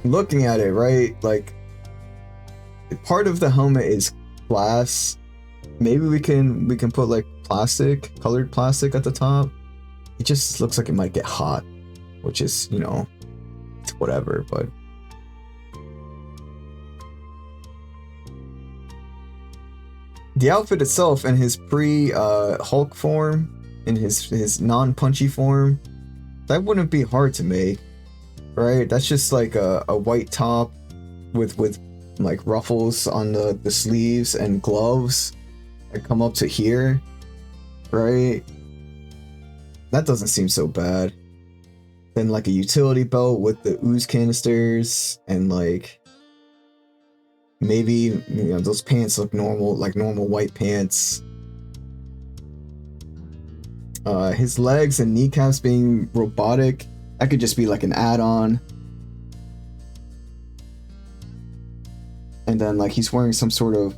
Looking at it, right, like part of the helmet is glass. Maybe we can put like colored plastic at the top. It just looks like it might get hot, which is, you know, it's whatever, but the outfit itself and his Hulk form, in his non-punchy form, that wouldn't be hard to make, right? That's just like a white top with like ruffles on the sleeves and gloves that come up to here, right? That doesn't seem so bad. Then like a utility belt with the ooze canisters and like maybe, you know, those pants look normal, like normal white pants. His legs and kneecaps being robotic, that could just be like an add-on. And then like he's wearing some sort of,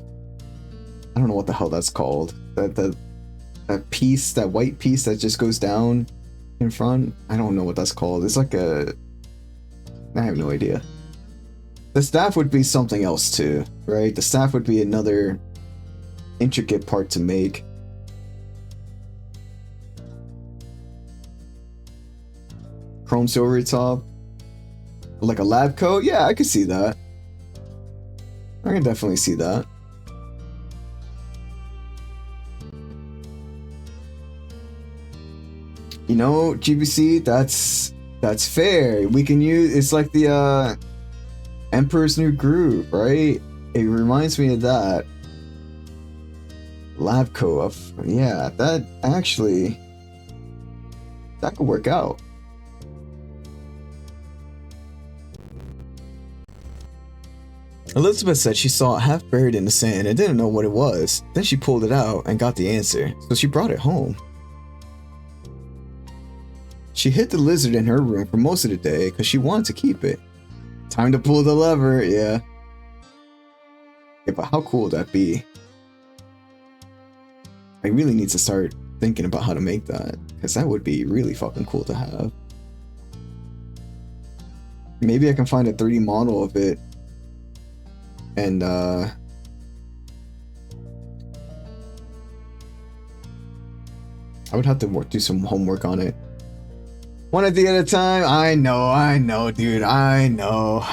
I don't know what the hell that's called. That piece, that white piece that just goes down in front. I don't know what that's called. It's like I have no idea. The staff would be something else too, right? The staff would be another intricate part to make. Chrome silver top. Like a lab coat? Yeah, I could see that. I can definitely see that. You know, GBC, that's fair. We can use, it's like the Emperor's New Groove, right? It reminds me of that. Lab coat, yeah, that actually, that could work out. Elizabeth said she saw it half buried in the sand and didn't know what it was. Then she pulled it out and got the answer, so she brought it home. She hid the lizard in her room for most of the day because she wanted to keep it. Time to pull the lever, yeah. Yeah, but how cool would that be? I really need to start thinking about how to make that, because that would be really fucking cool to have. Maybe I can find a 3D model of it and I would have to do some homework on it. One idea at a time. I know, dude. I know.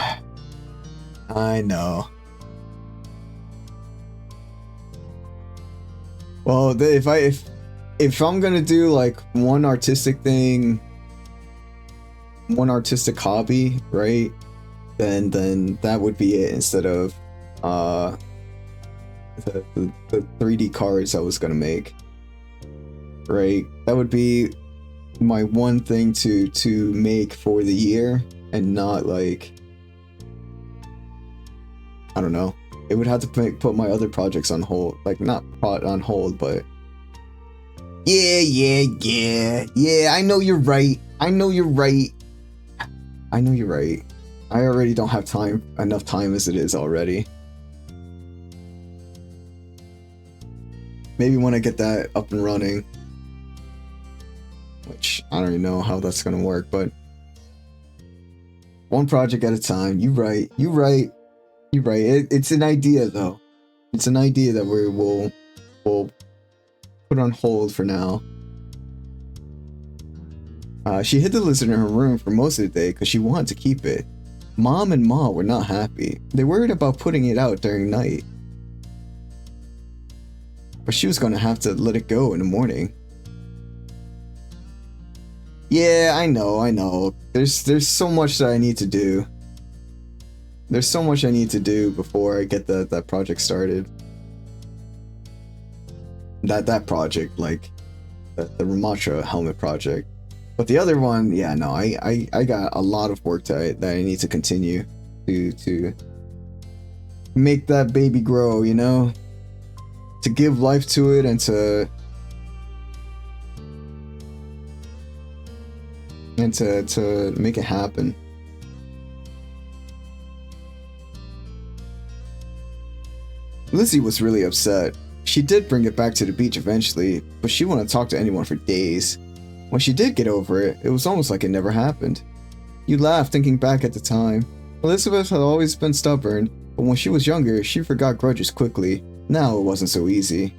Well, if I'm gonna do like one artistic thing, one artistic hobby, right? Then that would be it instead of the 3D cards I was gonna make. Right? That would be my one thing to make for the year, and not like, I don't know. It would have to put my other projects on hold, like not on hold, but yeah. I know you're right. I already don't have enough time as it is already. Maybe when I get that up and running, which I don't even know how that's gonna work, but one project at a time. You're right. It's an idea though. It's an idea that we'll put on hold for now. She hid the lizard in her room for most of the day because she wanted to keep it. Mom and Ma were not happy. They worried about putting it out during night, but she was going to have to let it go in the morning. Yeah, I know. There's so much that I need to do. There's so much I need to do before I get that project started. That project, like the Ramatra helmet project. But the other one, yeah, no, I got a lot of work that I need to continue to make that baby grow, you know? To give life to it and to make it happen. Lizzie was really upset. She did bring it back to the beach eventually, but she wouldn't talk to anyone for days. When she did get over it, it was almost like it never happened. You laugh thinking back at the time. Elizabeth had always been stubborn, but when she was younger, she forgot grudges quickly. Now it wasn't so easy.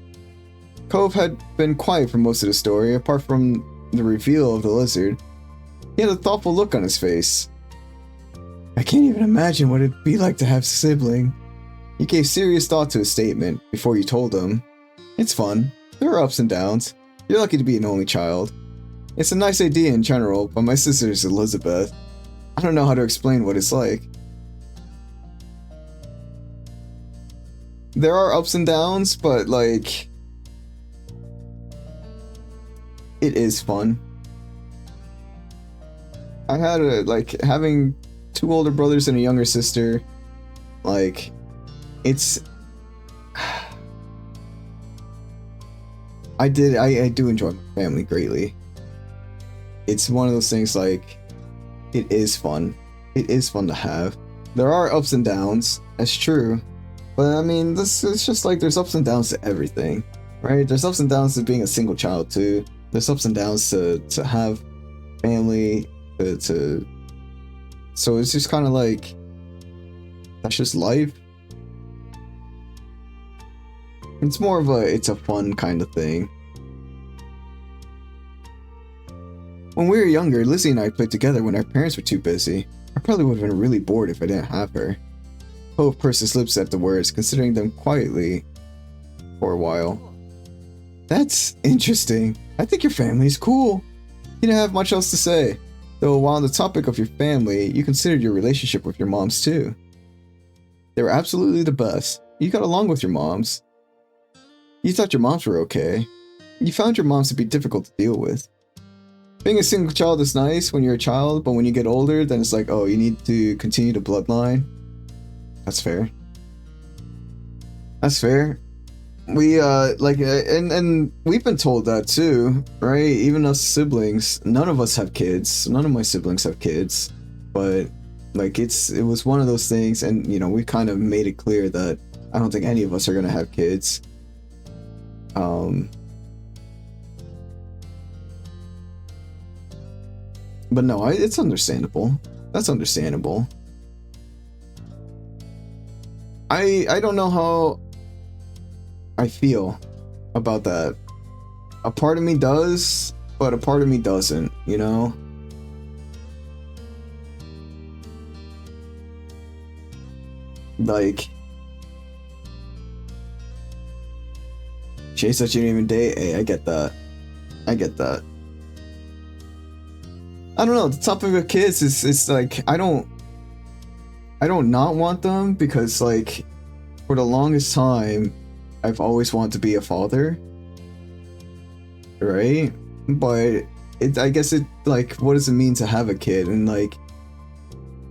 Cove had been quiet for most of the story, apart from the reveal of the lizard. He had a thoughtful look on his face. I can't even imagine what it'd be like to have a sibling. You gave serious thought to his statement before you told him. It's fun. There are ups and downs. You're lucky to be an only child. It's a nice idea in general, but my sister is Elizabeth. I don't know how to explain what it's like. There are ups and downs, but like, it is fun. I had having two older brothers and a younger sister, like, it's I do enjoy my family greatly. It's one of those things, like, it is fun. It is fun to have. There are ups and downs, that's true. But I mean, this is just like, there's ups and downs to everything, right? There's ups and downs to being a single child too. There's ups and downs to have family, so it's just kind of like, that's just life. It's more of it's a fun kind of thing. When we were younger, Lizzie and I played together when our parents were too busy. I probably would have been really bored if I didn't have her. Hope pursed his lips at the words, considering them quietly for a while. That's interesting. I think your family's cool. He didn't have much else to say, though while on the topic of your family, you considered your relationship with your moms too. They were absolutely the best. You got along with your moms. You thought your moms were okay. You found your moms to be difficult to deal with. Being a single child is nice when you're a child, but when you get older, then it's like, oh, you need to continue the bloodline. That's fair. That's fair. We, and we've been told that too, right? Even us siblings, none of us have kids. None of my siblings have kids. But, like, it was one of those things, and, you know, we kind of made it clear that I don't think any of us are gonna have kids. But no, it's understandable. That's understandable. I don't know how I feel about that. A part of me does, but a part of me doesn't, you know? Like, Shay said she didn't even date. Hey, I get that. I get that. I don't know. The topic of kids is like I don't not want them because like for the longest time I've always wanted to be a father, right? But I guess it like what does it mean to have a kid, and like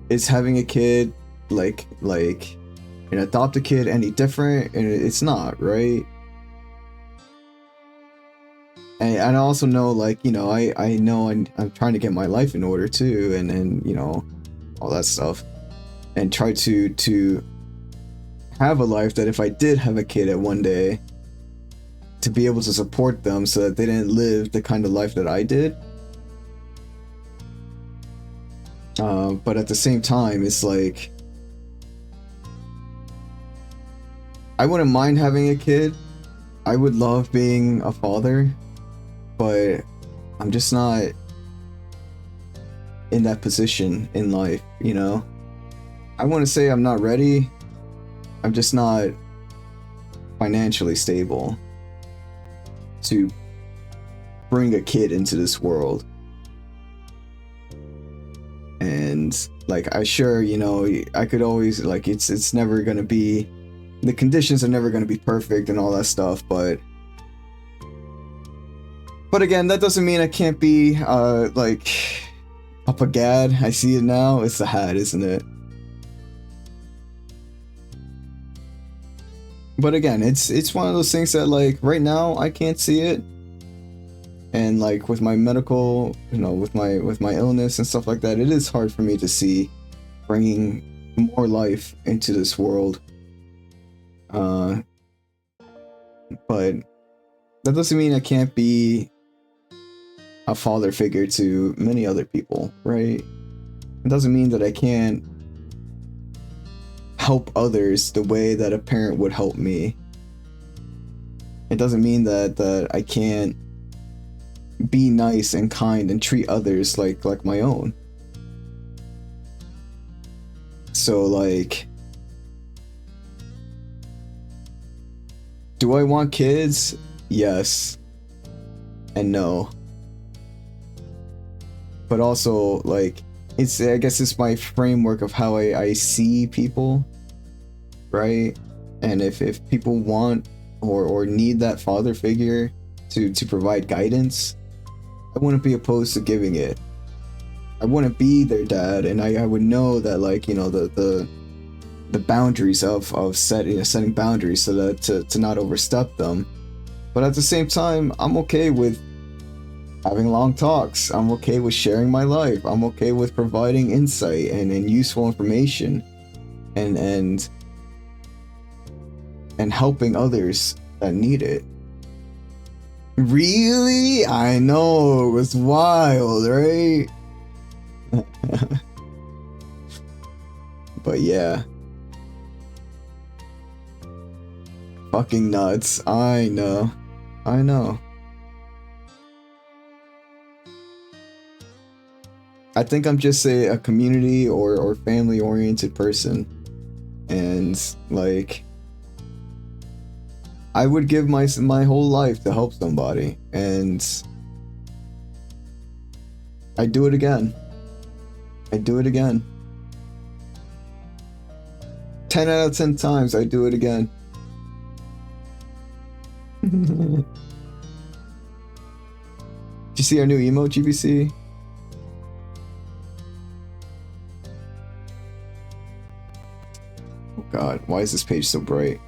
is having a kid like an adopted kid any different? And it's not, right? And I also know, like, you know, I know I'm trying to get my life in order too, and you know, all that stuff, and try to have a life that if I did have a kid at one day, to be able to support them so that they didn't live the kind of life that I did. But at the same time, it's like I wouldn't mind having a kid. I would love being a father. But I'm just not in that position in life, you know? I want to say I'm not ready. I'm just not financially stable to bring a kid into this world. And like, I sure, you know, I could always like, it's never going to be, the conditions are never going to be perfect and all that stuff, but again, that doesn't mean I can't be, like, up a gad. I see it now. It's the hat, isn't it? But again, it's one of those things that, like, right now, I can't see it. And, like, with my medical, you know, with my illness and stuff like that, it is hard for me to see bringing more life into this world. But that doesn't mean I can't be a father figure to many other people, right? It doesn't mean that I can't help others the way that a parent would help me. It doesn't mean that I can't be nice and kind and treat others like my own. So like, do I want kids? Yes and no. But also, like, I guess it's my framework of how I see people, right? And if people want or need that father figure to provide guidance, I wouldn't be opposed to giving it. I wouldn't be their dad, and I would know that, like, you know, the boundaries of setting boundaries so that to not overstep them. But at the same time, I'm okay with having long talks. I'm okay with sharing my life. I'm okay with providing insight and useful information and helping others that need it. Really? I know, it was wild, right? But yeah. Fucking nuts. I know. I know. I think I'm just a community or family oriented person, and like I would give my whole life to help somebody, and I do it again. 10 out of 10 times I do it again. Did you see our new emote, GBC? Oh god, why is this page so bright?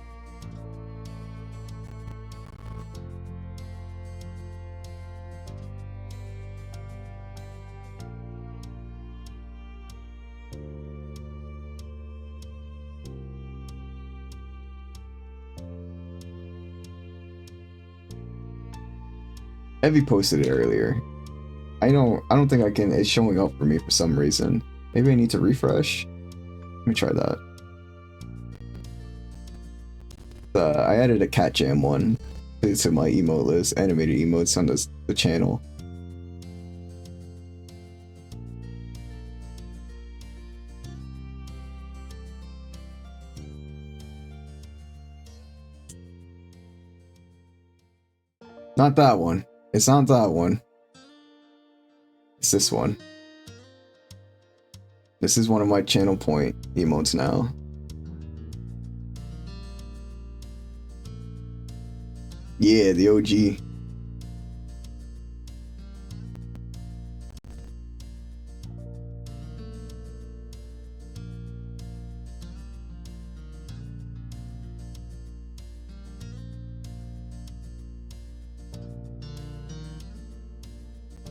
Evie posted it earlier. I don't think I can. It's showing up for me for some reason. Maybe I need to refresh. Let me try that. I added a Cat Jam one to my emote list, animated emotes on the channel. Not that one. It's not that one. It's this one. This is one of my channel point emotes now. Yeah, the OG.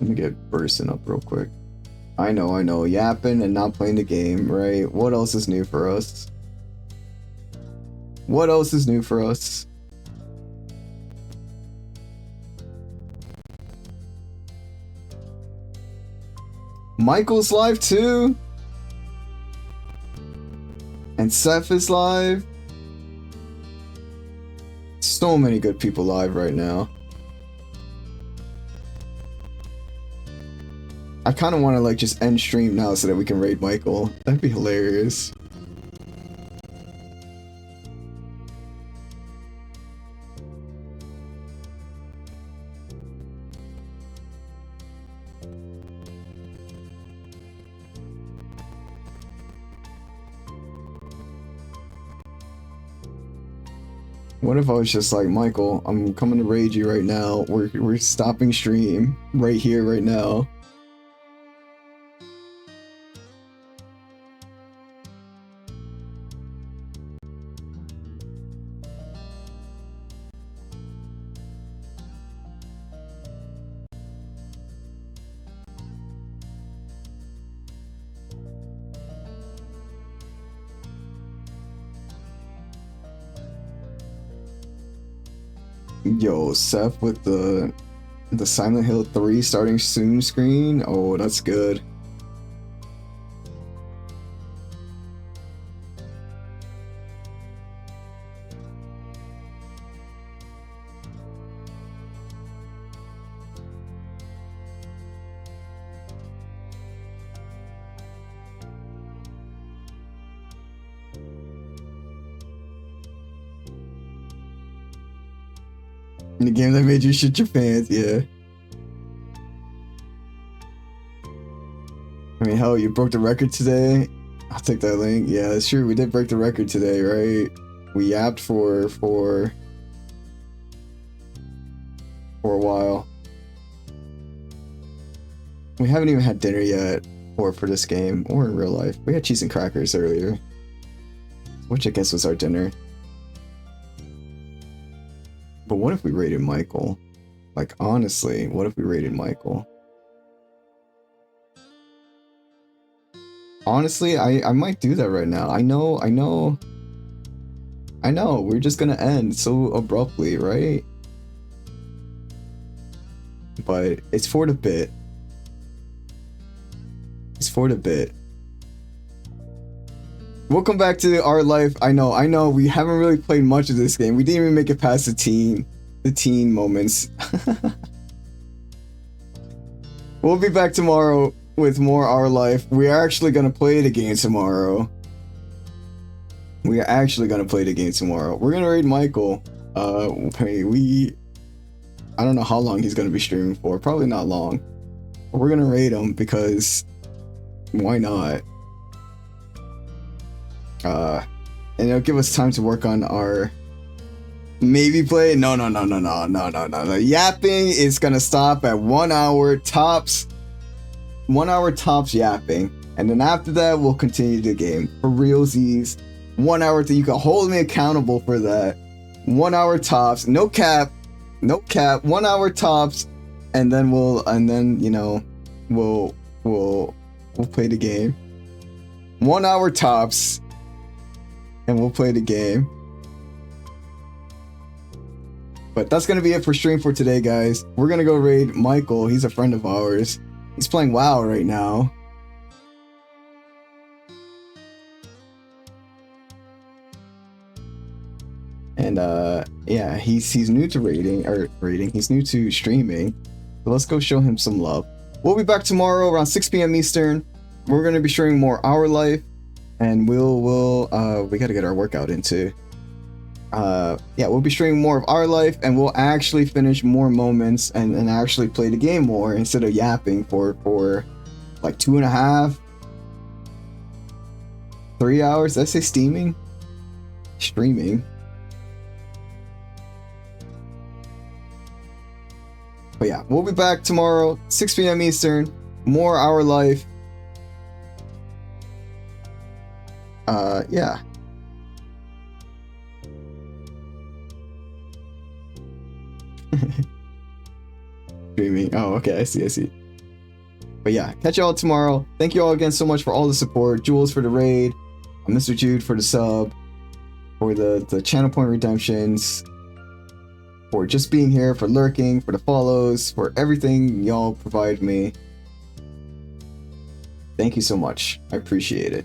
Let me get bursting up real quick. I know. Yapping and not playing the game, right? What else is new for us? What else is new for us? Michael's live too? And Seth is live? So many good people live right now. I kind of want to like just end stream now so that we can raid Michael. That'd be hilarious. What if I was just like, Michael, I'm coming to raid you right now. We're stopping stream right here, right now. Yo, Seth with the Silent Hill 3 starting soon screen. Oh, that's good. In the game that made you shit your pants, yeah. I mean, hell, you broke the record today. I'll take that link. Yeah, that's true. We did break the record today, right? We yapped for a while. We haven't even had dinner yet, or for this game, or in real life. We had cheese and crackers earlier, which I guess was our dinner. But what if we raided Michael? Like, honestly, what if we raided Michael? Honestly, I might do that right now. I know. We're just gonna end so abruptly, right? But it's for the bit. It's for the bit. Welcome back to Our Life. I know, we haven't really played much of this game. We didn't even make it past the teen moments. We'll be back tomorrow with more Our Life. We are actually gonna play the game tomorrow. We're gonna raid Michael. I don't know how long he's gonna be streaming for. Probably not long. But we're gonna raid him because why not? And it'll give us time to work on our maybe play. No. The yapping is gonna stop at 1 hour tops. 1 hour tops yapping, and then after that we'll continue the game for realsies. 1 hour you can hold me accountable for that. 1 hour tops, no cap. 1 hour tops, and then we'll play the game. 1 hour tops. And we'll play the game. But that's gonna be it for stream for today, guys. We're gonna go raid Michael. He's a friend of ours. He's playing WoW right now. And yeah, he's new to raiding. He's new to streaming. So let's go show him some love. We'll be back tomorrow around 6 p.m. Eastern. We're gonna be streaming more Our Life, and we gotta get our workout into. Yeah, we'll be streaming more of Our Life, and we'll actually finish more moments and actually play the game more instead of yapping for like 2.5, 3 hours. Did I say steaming? Streaming. But yeah, we'll be back tomorrow, 6 p.m. Eastern. More Our Life. Yeah. Streaming. Oh, okay. I see. But yeah, catch y'all tomorrow. Thank you all again so much for all the support. Jules for the raid. Mr. Jude for the sub. For the channel point redemptions. For just being here, for lurking, for the follows, for everything y'all provide me. Thank you so much. I appreciate it.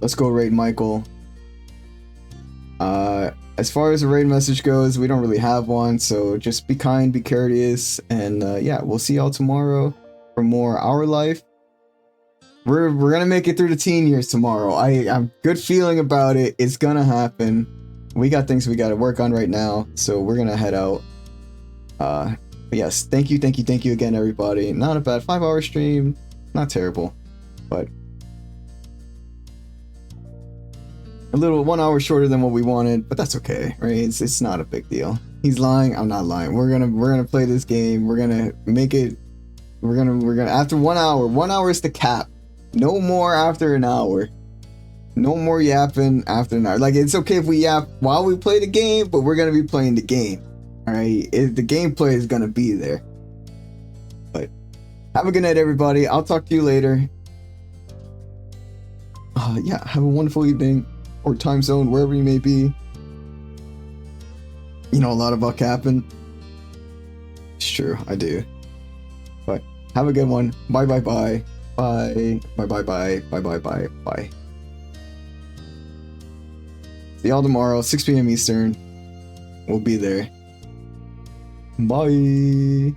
Let's go raid Michael. As far as the raid message goes, we don't really have one, so just be kind, be courteous, and yeah, we'll see y'all tomorrow for more Our Life. We're gonna make it through the teen years tomorrow. I'm good feeling about it. It's gonna happen. We got things we gotta work on right now, so we're gonna head out. But yes, thank you again, everybody. Not a bad 5-hour stream, not terrible, but a little 1 hour shorter than what we wanted, but that's okay, right? It's not a big deal. He's lying, I'm not lying. We're gonna play this game. We're gonna make it. We're gonna after 1 hour. 1 hour is the cap. No more after an hour. No more yapping after an hour. Like, it's okay if we yap while we play the game, but we're gonna be playing the game. All right, the gameplay is gonna be there. But have a good night, everybody. I'll talk to you later. Yeah, have a wonderful evening. Or time zone, wherever you may be. You know a lot about capping. It's true, I do. But have a good one. Bye. Bye. See y'all tomorrow, 6 p.m. Eastern. We'll be there. Bye.